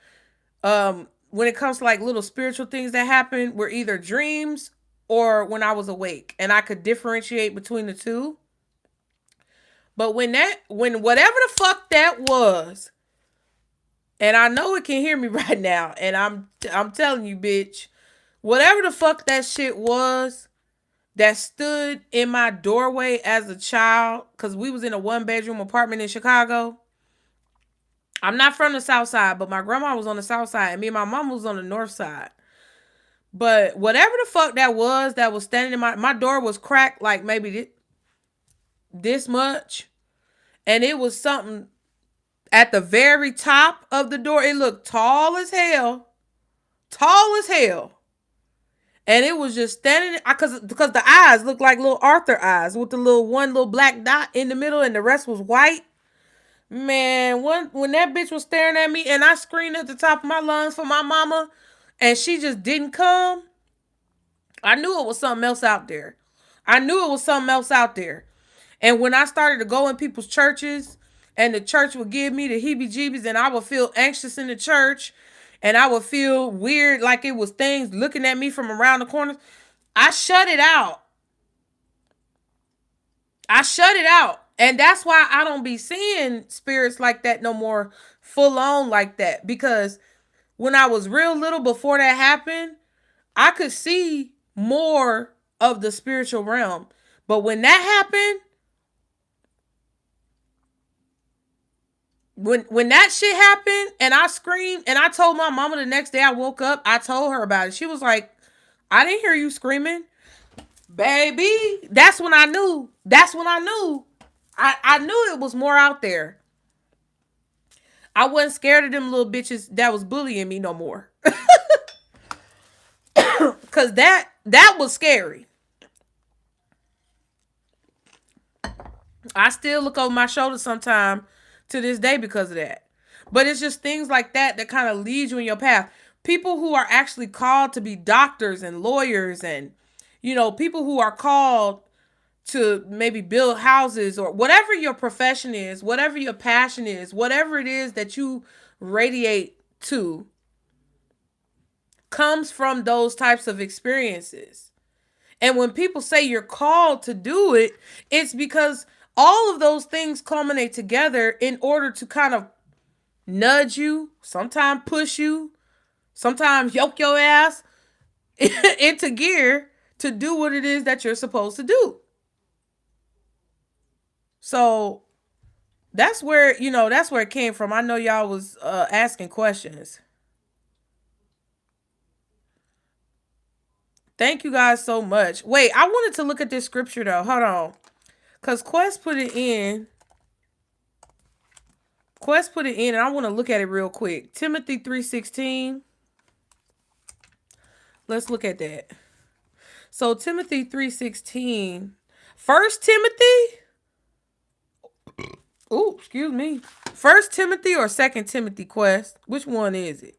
Speaker 1: when it comes to like little spiritual things that happened, were either dreams or when I was awake. And I could differentiate between the two. But when whatever the fuck that was, and I know it can hear me right now, and I'm telling you, bitch, whatever the fuck that shit was that stood in my doorway as a child, because we was in a 1-bedroom apartment in Chicago. I'm not from the South Side, but my grandma was on the South Side, and me and my mom was on the North Side. But whatever the fuck that was standing in my door was cracked like maybe this much, and it was something at the very top of the door. It looked tall as hell. And it was just standing because the eyes looked like little Arthur eyes with the one little black dot in the middle and the rest was white. Man, when that bitch was staring at me and I screamed at the top of my lungs for my mama and she just didn't come, I knew it was something else out there. And when I started to go in people's churches and the church would give me the heebie-jeebies and I would feel anxious in the church and I would feel weird like it was things looking at me from around the corners, I shut it out. And that's why I don't be seeing spirits like that no more, full on like that. Because when I was real little before that happened, I could see more of the spiritual realm. But when that happened, when that shit happened and I screamed and I told my mama the next day I woke up, I told her about it. She was like, I didn't hear you screaming. Baby, that's when I knew. I knew it was more out there. I wasn't scared of them little bitches that was bullying me no more. Cause that was scary. I still look over my shoulder sometime to this day because of that. But it's just things like that kind of lead you in your path. People who are actually called to be doctors and lawyers and, people who are called to maybe build houses or whatever your profession is, whatever your passion is, whatever it is that you radiate to, comes from those types of experiences. And when people say you're called to do it, it's because all of those things culminate together in order to kind of nudge you, sometimes push you, sometimes yoke your ass into gear to do what it is that you're supposed to do. So that's where, that's where it came from. I know y'all was asking questions. Thank you guys so much. Wait, I wanted to look at this scripture though. Hold on. Because Quest put it in. And I want to look at it real quick. Timothy 3:16. Let's look at that. So Timothy 3:16. First Timothy? Oh, excuse me. First Timothy or Second Timothy, Quest? Which one is it?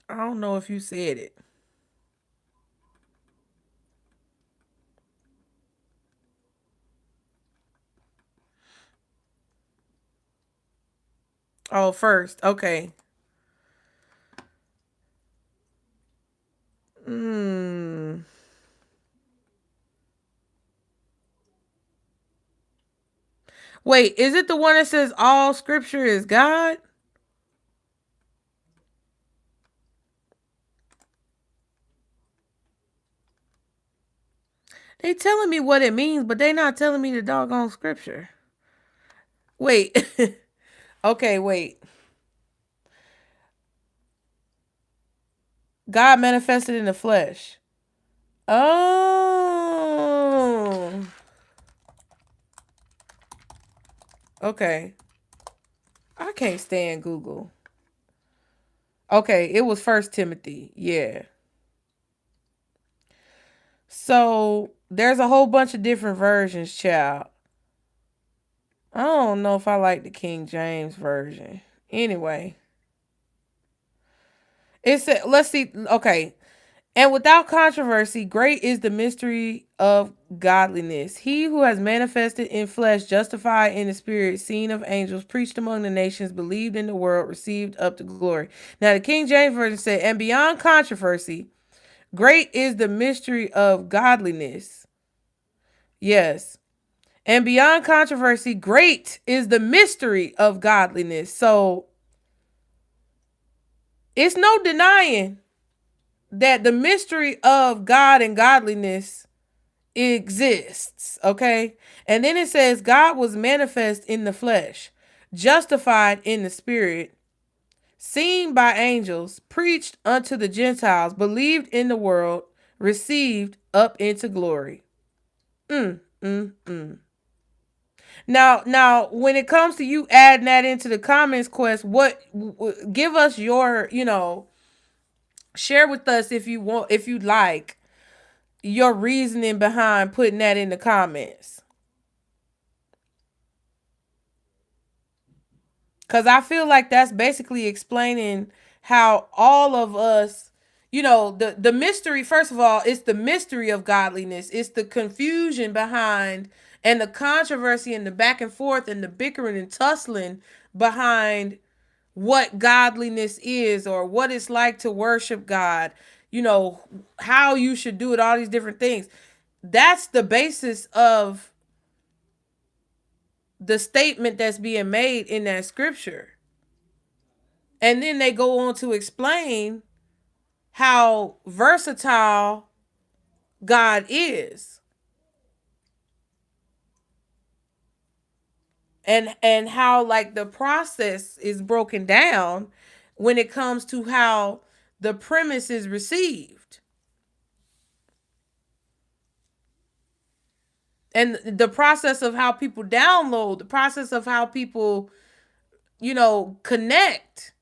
Speaker 1: I don't know if you said it. Oh, first. Okay. Wait, is it the one that says all scripture is God? They telling me what it means, but they not telling me the doggone scripture. Wait. Okay, wait. God manifested in the flesh. Oh. Okay. I can't stand Google. Okay, it was First Timothy. Yeah. So there's a whole bunch of different versions, child. I don't know if I like the King James version. Anyway. It said, let's see. Okay. And without controversy, great is the mystery of godliness. He who has manifested in flesh, justified in the spirit, seen of angels, preached among the nations, believed in the world, received up to glory. Now, the King James Version said, and beyond controversy, great is the mystery of godliness. Yes. And beyond controversy, great is the mystery of godliness. So, it's no denying that the mystery of God and godliness exists, okay? And then it says God was manifest in the flesh, justified in the spirit, seen by angels, preached unto the Gentiles, believed in the world, received up into glory. Now, when it comes to you adding that into the comments, Quest, give us your, share with us if you want, if you'd like, your reasoning behind putting that in the comments. Because I feel like that's basically explaining how all of us, the mystery, first of all, it's the mystery of godliness. It's the confusion behind and the controversy and the back and forth and the bickering and tussling behind what godliness is or what it's like to worship God, how you should do it, all these different things. That's the basis of the statement that's being made in that scripture. And then they go on to explain how versatile God is. And how like the process is broken down when it comes to how the premise is received. And the process of how people download, the process of how people, connect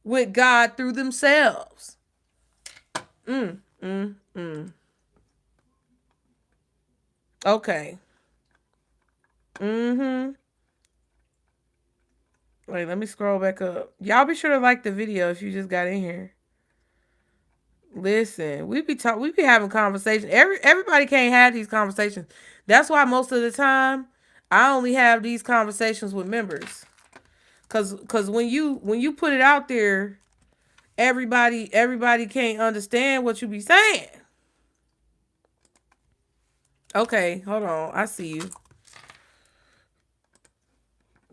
Speaker 1: with God through themselves. Okay. Wait, let me scroll back up. Y'all be sure to like the video if you just got in here. Listen, we be having conversations. Everybody can't have these conversations. That's why most of the time I only have these conversations with members. Cause when you put it out there, everybody can't understand what you be saying. Okay, hold on. I see you.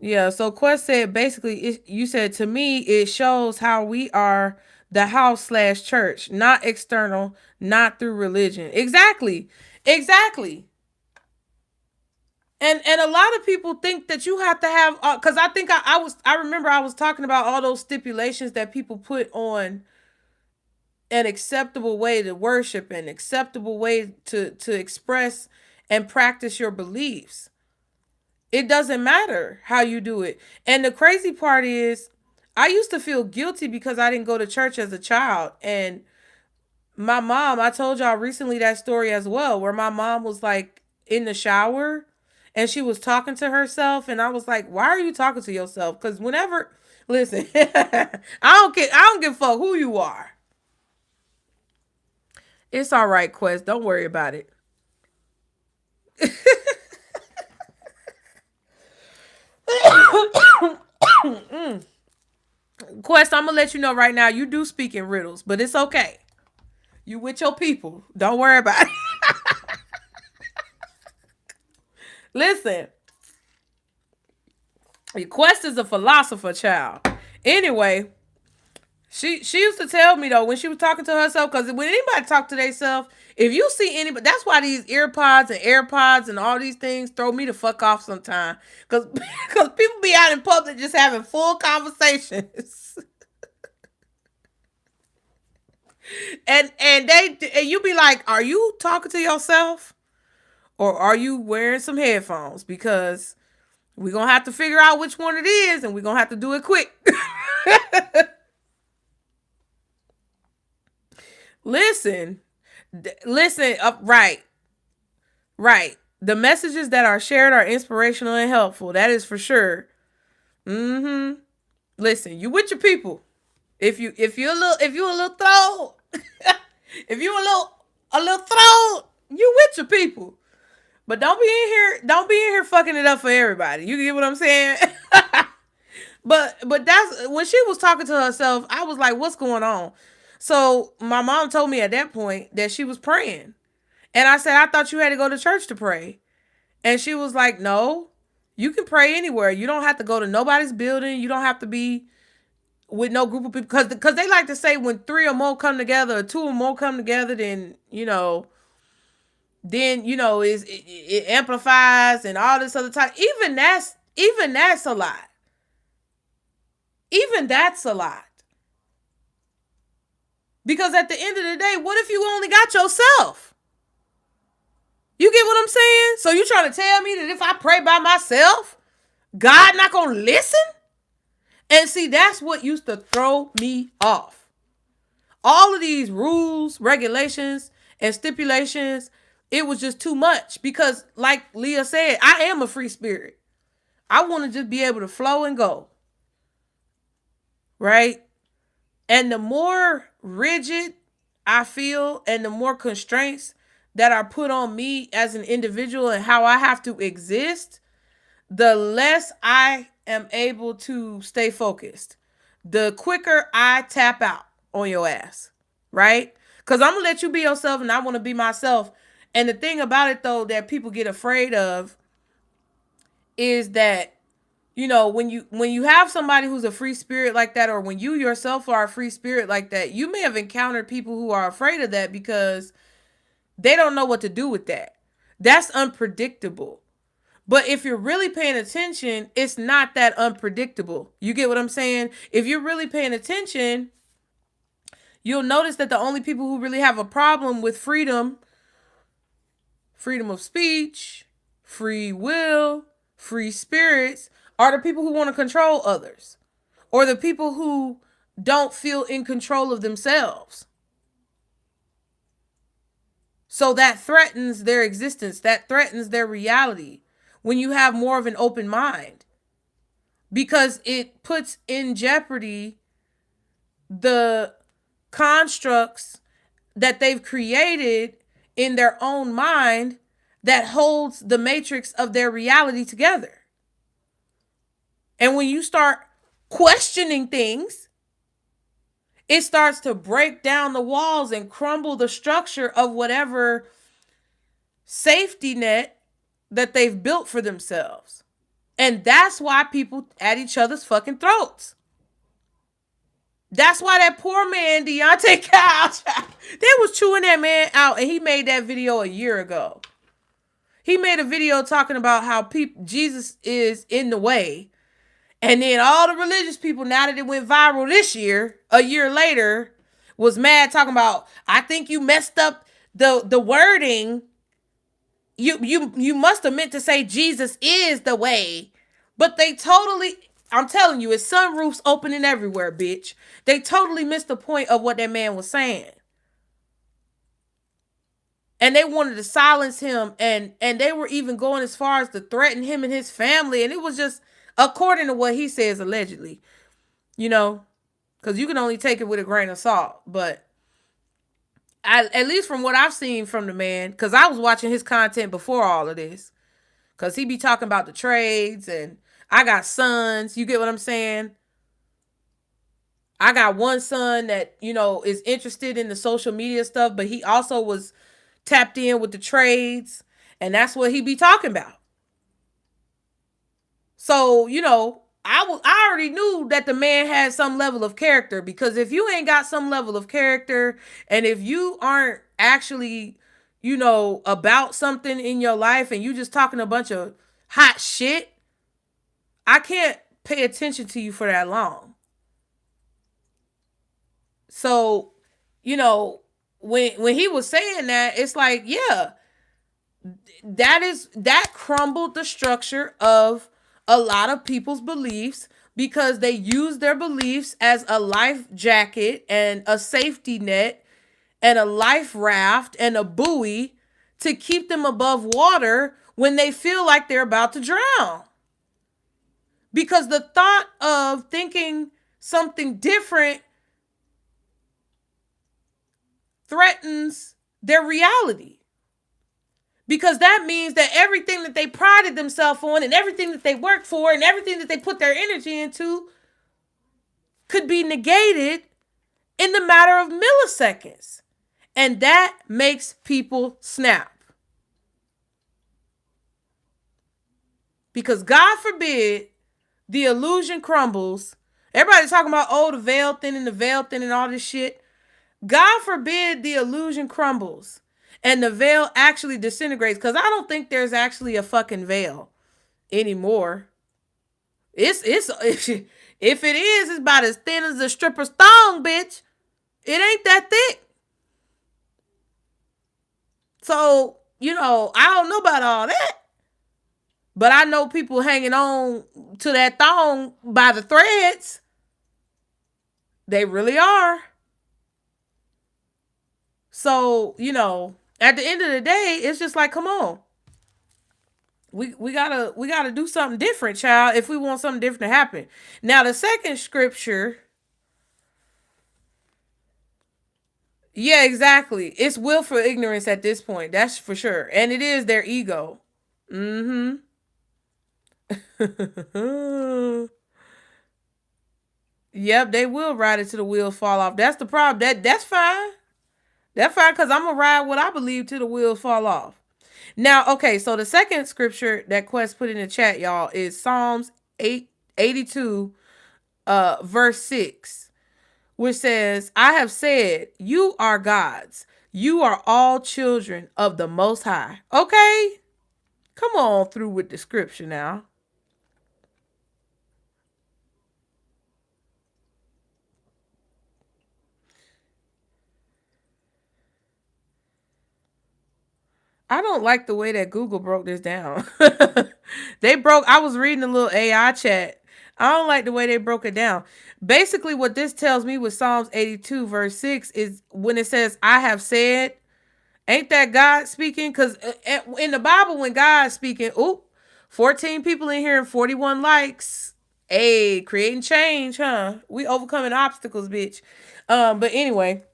Speaker 1: Yeah, so Quest said basically, you said to me, it shows how we are the house slash church, not external, not through religion. Exactly. Exactly. And a lot of people think that you have to have, because I think I remember I was talking about all those stipulations that people put on an acceptable way to worship, an acceptable way to express and practice your beliefs. It doesn't matter how you do it. And the crazy part is, I used to feel guilty because I didn't go to church as a child. And my mom, I told y'all recently that story as well, where my mom was like in the shower and she was talking to herself. And I was like, why are you talking to yourself? Because whenever, listen, I don't give a fuck who you are. It's all right, Quest. Don't worry about it. Quest, I'm gonna let you know right now, you do speak in riddles, but it's okay. You with your people. Don't worry about it. Listen, Quest is a philosopher child. Anyway, she used to tell me though when she was talking to herself, because when anybody talk to themselves, if you see anybody, that's why these earpods and AirPods and all these things throw me the fuck off sometimes, because people be out in public just having full conversations. And you be like, are you talking to yourself or are you wearing some headphones? Because we're gonna have to figure out which one it is, and we're gonna have to do it quick. listen listen up, right. The messages that are shared are inspirational and helpful, that is for sure. Mm-hmm. Listen, you with your people. If you a little throw, if you a little throw, you with your people. But don't be in here fucking it up for everybody. You get what I'm saying? But that's when she was talking to herself, I was like, what's going on? So my mom told me at that point that she was praying. And I said, I thought you had to go to church to pray. And she was like, no, you can pray anywhere. You don't have to go to nobody's building. You don't have to be with no group of people. Because they like to say when three or more come together, or two or more come together, then it amplifies and all this other type. Even that's a lot. Even that's a lot. Because at the end of the day, what if you only got yourself? You get what I'm saying? So you trying to tell me that if I pray by myself, God not gonna listen? And see, that's what used to throw me off. All of these rules, regulations, and stipulations, it was just too much. Because like Leah said, I am a free spirit. I want to just be able to flow and go. Right? And the more rigid I feel and the more constraints that are put on me as an individual and how I have to exist, the less I am able to stay focused. The quicker I tap out on your ass. Right? Because I'm going to let you be yourself and I want to be myself. And the thing about it, though, that people get afraid of is that, when you have somebody who's a free spirit like that, or when you yourself are a free spirit like that, you may have encountered people who are afraid of that because they don't know what to do with that. That's unpredictable. But if you're really paying attention, it's not that unpredictable. You get what I'm saying? If you're really paying attention, you'll notice that the only people who really have a problem with freedom of speech, free will, free spirits, are the people who want to control others, or the people who don't feel in control of themselves. So that threatens their existence. That threatens their reality when you have more of an open mind, because it puts in jeopardy the constructs that they've created in their own mind that holds the matrix of their reality together. And when you start questioning things, it starts to break down the walls and crumble the structure of whatever safety net that they've built for themselves. And that's why people at each other's fucking throats. That's why that poor man, Deontay Kyle, they was chewing that man out, and he made that video a year ago. He made a video talking about how Jesus is in the way. And then all the religious people, now that it went viral this year, a year later, was mad talking about, I think you messed up the wording. You must have meant to say Jesus is the way. But they totally, I'm telling you, it's sunroofs opening everywhere, bitch. They totally missed the point of what that man was saying. And they wanted to silence him, and they were even going as far as to threaten him and his family. And it was just, according to what he says, allegedly, because you can only take it with a grain of salt. But at least from what I've seen from the man, because I was watching his content before all of this, because he be talking about the trades, and I got sons. You get what I'm saying? I got one son that, is interested in the social media stuff, but he also was tapped in with the trades, and that's what he be talking about. So, I already knew that the man had some level of character, because if you ain't got some level of character, and if you aren't actually, about something in your life, and you just talking a bunch of hot shit, I can't pay attention to you for that long. So, when he was saying that, it's like, yeah, that crumbled the structure of a lot of people's beliefs, because they use their beliefs as a life jacket and a safety net and a life raft and a buoy to keep them above water when they feel like they're about to drown. Because the thought of thinking something different threatens their reality. Because that means that everything that they prided themselves on, and everything that they worked for, and everything that they put their energy into could be negated in the matter of milliseconds. And that makes people snap. Because God forbid the illusion crumbles. Everybody's talking about, the veil thin and all this shit. God forbid the illusion crumbles and the veil actually disintegrates, because I don't think there's actually a fucking veil anymore. If it is, it's about as thin as a stripper's thong, bitch. It ain't that thick. So, I don't know about all that. But I know people hanging on to that thong by the threads. They really are. So, at the end of the day, it's just like, come on. We gotta do something different, child, if we want something different to happen. Now, the second scripture. Yeah, exactly. It's willful ignorance at this point. That's for sure. And it is their ego. Mm-hmm. Yep, they will ride it till the wheels fall off. That's the problem. That's fine. That's fine, because I'm going to ride what I believe till the wheels fall off. Now, okay, so the second scripture that Quest put in the chat, y'all, is Psalms 82, verse 6, which says, I have said, you are gods. You are all children of the Most High. Okay? Come on through with the scripture now. I don't like the way that Google broke this down. I was reading a little AI chat. I don't like the way they broke it down. Basically, what this tells me with Psalms 82 verse 6 is when it says, I have said, ain't that God speaking? Because in the Bible, when God's speaking, 14 people in here and 41 likes. Hey, creating change, huh? We overcoming obstacles, bitch. But anyway,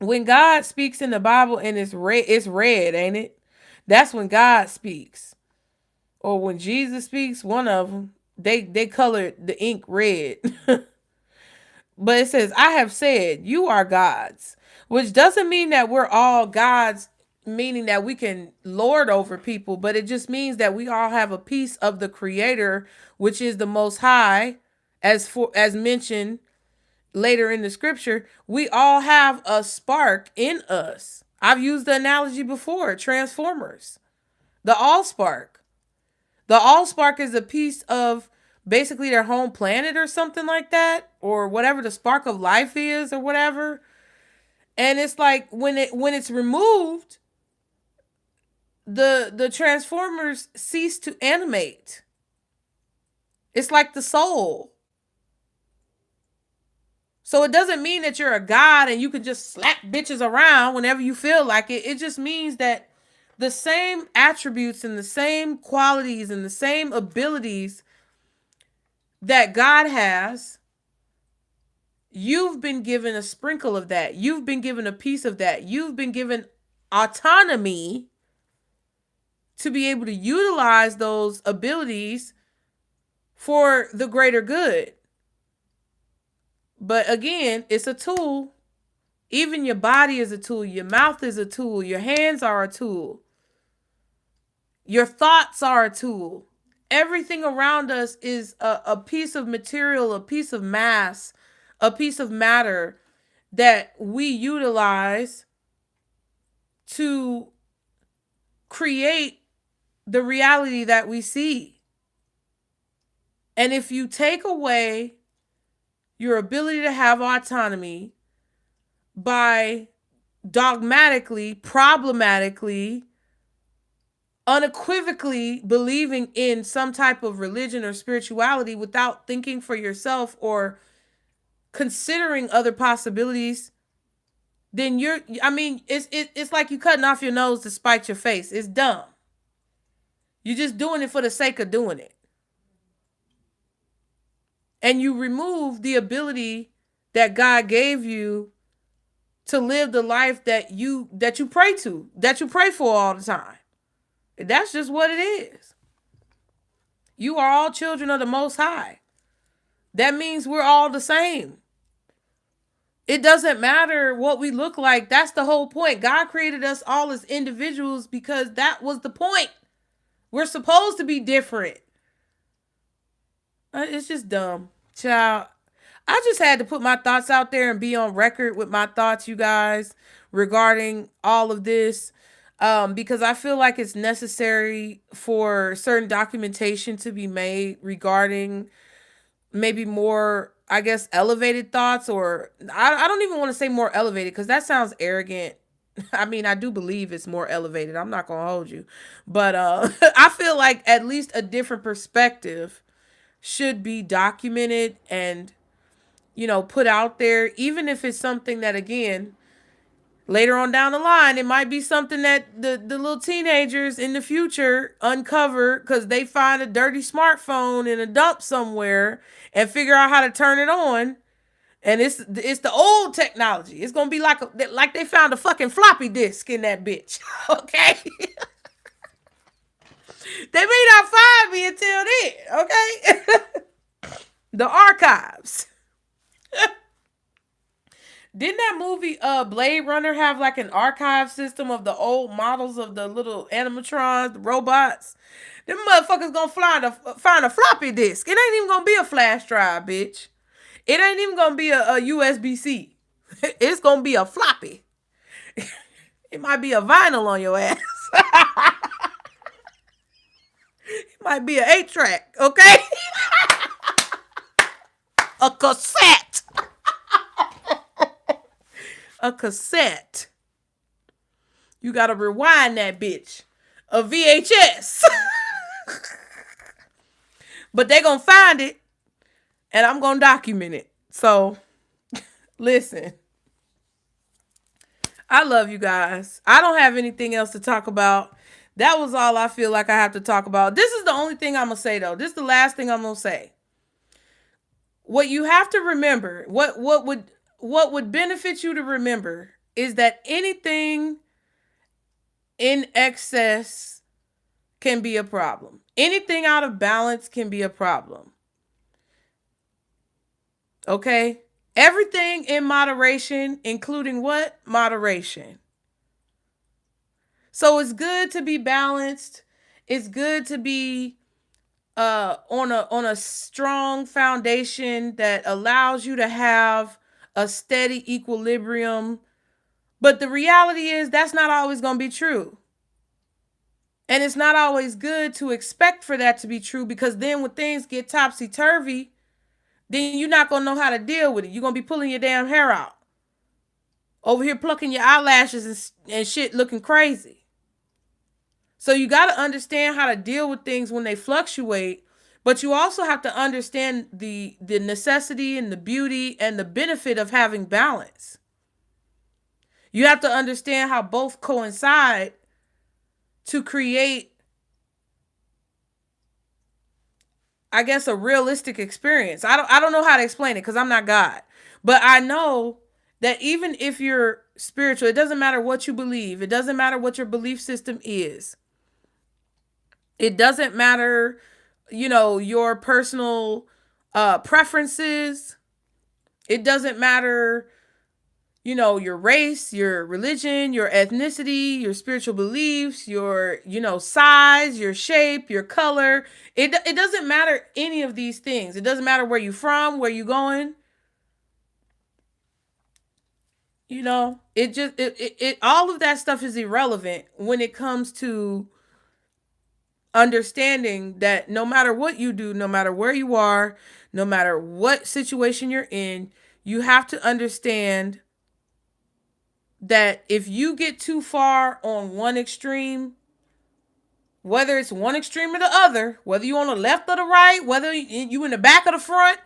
Speaker 1: when God speaks in the Bible and it's red, ain't it? That's when God speaks. Or when Jesus speaks, one of them, they colored the ink red. But it says, I have said, you are gods, which doesn't mean that we're all gods, meaning that we can lord over people, but it just means that we all have a piece of the Creator, which is the Most High, as mentioned later in the scripture. We all have a spark in us. I've used the analogy before, Transformers. The Allspark. The Allspark is a piece of basically their home planet or something like that, or whatever the spark of life is or whatever. And it's like when it's removed, the Transformers cease to animate. It's like the soul. So it doesn't mean that you're a god and you can just slap bitches around whenever you feel like it. It just means that the same attributes and the same qualities and the same abilities that God has, you've been given a sprinkle of that. You've been given a piece of that. You've been given autonomy to be able to utilize those abilities for the greater good. But again, it's a tool. Even your body is a tool. Your mouth is a tool. Your hands are a tool. Your thoughts are a tool. Everything around us is a piece of material, a piece of mass, a piece of matter that we utilize to create the reality that we see. And if you take away your ability to have autonomy by dogmatically, problematically, unequivocally believing in some type of religion or spirituality without thinking for yourself or considering other possibilities, then it's like you cutting off your nose to spite your face. It's dumb. You're just doing it for the sake of doing it. And you remove the ability that God gave you to live the life that you pray to, that you pray for all the time. That's just what it is. You are all children of the Most High. That means we're all the same. It doesn't matter what we look like. That's the whole point. God created us all as individuals because that was the point. We're supposed to be different. It's just dumb. Child, I just had to put my thoughts out there and be on record with my thoughts, you guys, regarding all of this. Because I feel like it's necessary for certain documentation to be made regarding maybe more, I guess, elevated thoughts, or I don't even want to say more elevated because that sounds arrogant. I mean, I do believe it's more elevated. I'm not going to hold you. But I feel like at least a different perspective should be documented and, put out there, even if it's something that, again, later on down the line, it might be something that the little teenagers in the future uncover because they find a dirty smartphone in a dump somewhere and figure out how to turn it on. And it's the old technology. It's going to be like they found a fucking floppy disk in that bitch. Okay? They may not find me until then. Okay? The archives. Didn't that movie Blade Runner have like an archive system of the old models of the little animatrons, the robots? Them motherfuckers gonna find a floppy disk. It ain't even gonna be a flash drive, bitch. It ain't even gonna be a USB-C. It's gonna be a floppy. It might be a vinyl on your ass. It might be an 8-track, okay? A cassette. A cassette. You gotta rewind that bitch. A VHS. But they gonna find it and I'm gonna document it. So listen, I love you guys. I don't have anything else to talk about. That was all I feel like I have to talk about. This is the only thing I'm gonna say though. This is the last thing I'm gonna say. What you have to remember, what would benefit you to remember is that anything in excess can be a problem. Anything out of balance can be a problem. Okay? Everything in moderation, including what? Moderation. So it's good to be balanced. It's good to be on a strong foundation that allows you to have a steady equilibrium. But the reality is that's not always going to be true. And it's not always good to expect for that to be true, because then when things get topsy-turvy, then you're not going to know how to deal with it. You're going to be pulling your damn hair out. Over here plucking your eyelashes and shit looking crazy. So you got to understand how to deal with things when they fluctuate. But you also have to understand the necessity and the beauty and the benefit of having balance. You have to understand how both coincide to create, I guess, a realistic experience. I don't know how to explain it because I'm not God. But I know that even if you're spiritual, it doesn't matter what you believe. It doesn't matter what your belief system is. It doesn't matter, your personal preferences. It doesn't matter, your race, your religion, your ethnicity, your spiritual beliefs, your, size, your shape, your color. It doesn't matter any of these things. It doesn't matter where you're from, where you're going. All of that stuff is irrelevant when it comes to understanding that no matter what you do, no matter where you are, no matter what situation you're in, you have to understand that if you get too far on one extreme, whether it's one extreme or the other, whether you're on the left or the right, whether you in the back or the front,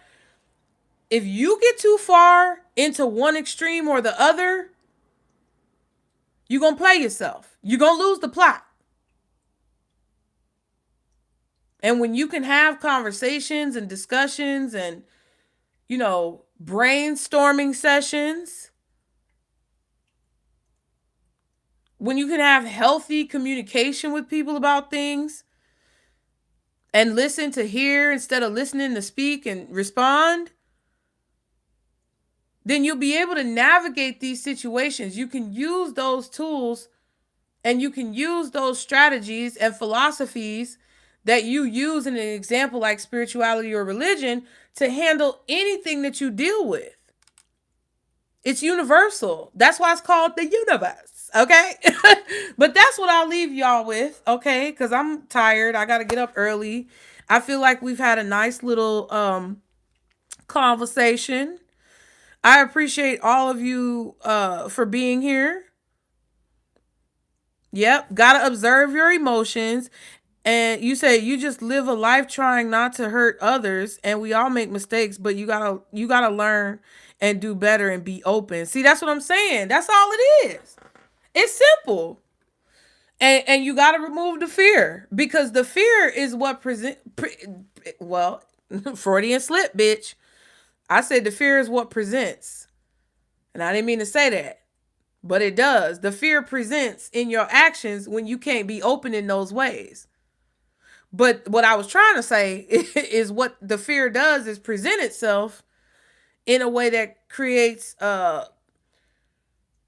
Speaker 1: if you get too far into one extreme or the other, you're going to play yourself. You're going to lose the plot. And when you can have conversations and discussions and, brainstorming sessions, when you can have healthy communication with people about things and listen to hear instead of listening to speak and respond, then you'll be able to navigate these situations. You can use those tools and you can use those strategies and philosophies that you use in an example like spirituality or religion to handle anything that you deal with. It's universal. That's why it's called the universe. Okay. But that's what I'll leave y'all with. Okay. Because I'm tired. I got to get up early. I feel like we've had a nice little conversation. I appreciate all of you for being here. Yep. Got to observe your emotions. And you say you just live a life trying not to hurt others, and we all make mistakes, but you gotta learn and do better and be open. See, that's what I'm saying. That's all it is. It's simple. And you gotta remove the fear, because the fear is what Freudian slip, bitch. I said the fear is what presents. And I didn't mean to say that, but it does. The fear presents in your actions when you can't be open in those ways. But what I was trying to say is what the fear does is present itself in a way that creates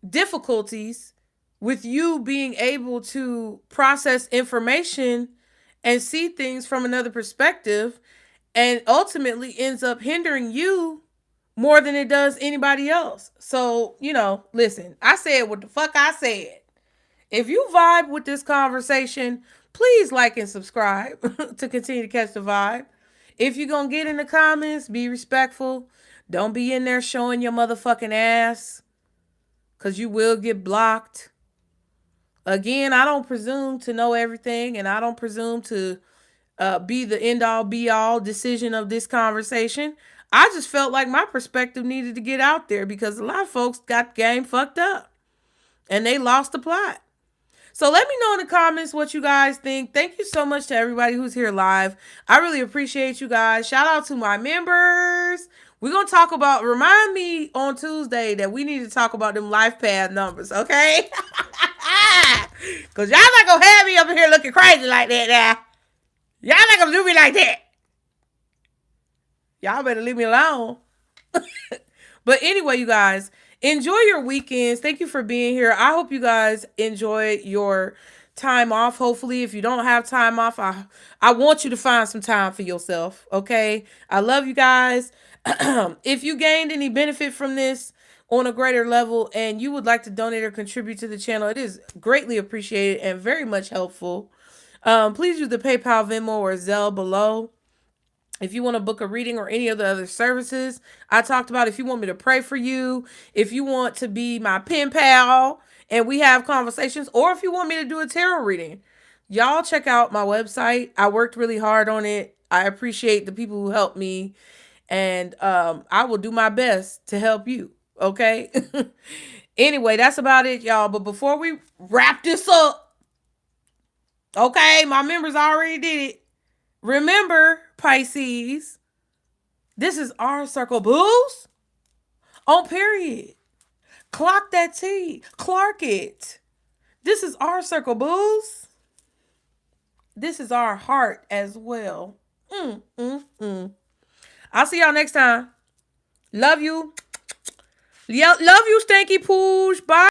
Speaker 1: difficulties with you being able to process information and see things from another perspective, and ultimately ends up hindering you more than it does anybody else. So, listen, I said what the fuck I said. If you vibe with this conversation, please like and subscribe to continue to catch the vibe. If you're going to get in the comments, be respectful. Don't be in there showing your motherfucking ass, because you will get blocked. Again, I don't presume to know everything, and I don't presume to be the end-all, be-all decision of this conversation. I just felt like my perspective needed to get out there because a lot of folks got game fucked up, and they lost the plot. So let me know in the comments what you guys think. Thank you so much to everybody who's here live. I really appreciate you guys. Shout out to my members. We're going to remind me on Tuesday that we need to talk about them life path numbers, okay? Because y'all not going to have me up here looking crazy like that now. Y'all not going to do me like that. Y'all better leave me alone. But anyway, you guys, Enjoy your weekends. Thank you for being here. I hope you guys enjoy your time off. Hopefully, if you don't have time off, I want you to find some time for yourself. Okay. I love you guys. If you gained any benefit from this on a greater level and you would like to donate or contribute to the channel, it is greatly appreciated and very much helpful. Please use the PayPal, Venmo, or Zelle below. If you want to book a reading or any of the other services I talked about, if you want me to pray for you, if you want to be my pen pal and we have conversations, or if you want me to do a tarot reading, y'all check out my website. I worked really hard on it. I appreciate the people who helped me, and I will do my best to help you. Okay. Anyway, that's about it, y'all. But before we wrap this up, okay, my members already did it. Remember, Pisces, this is our circle, booze. On period. Clock that T. Clark it. This is our circle, booze. This is our heart as well. I'll see y'all next time. Love you. Love you, Stanky Pooch. Bye.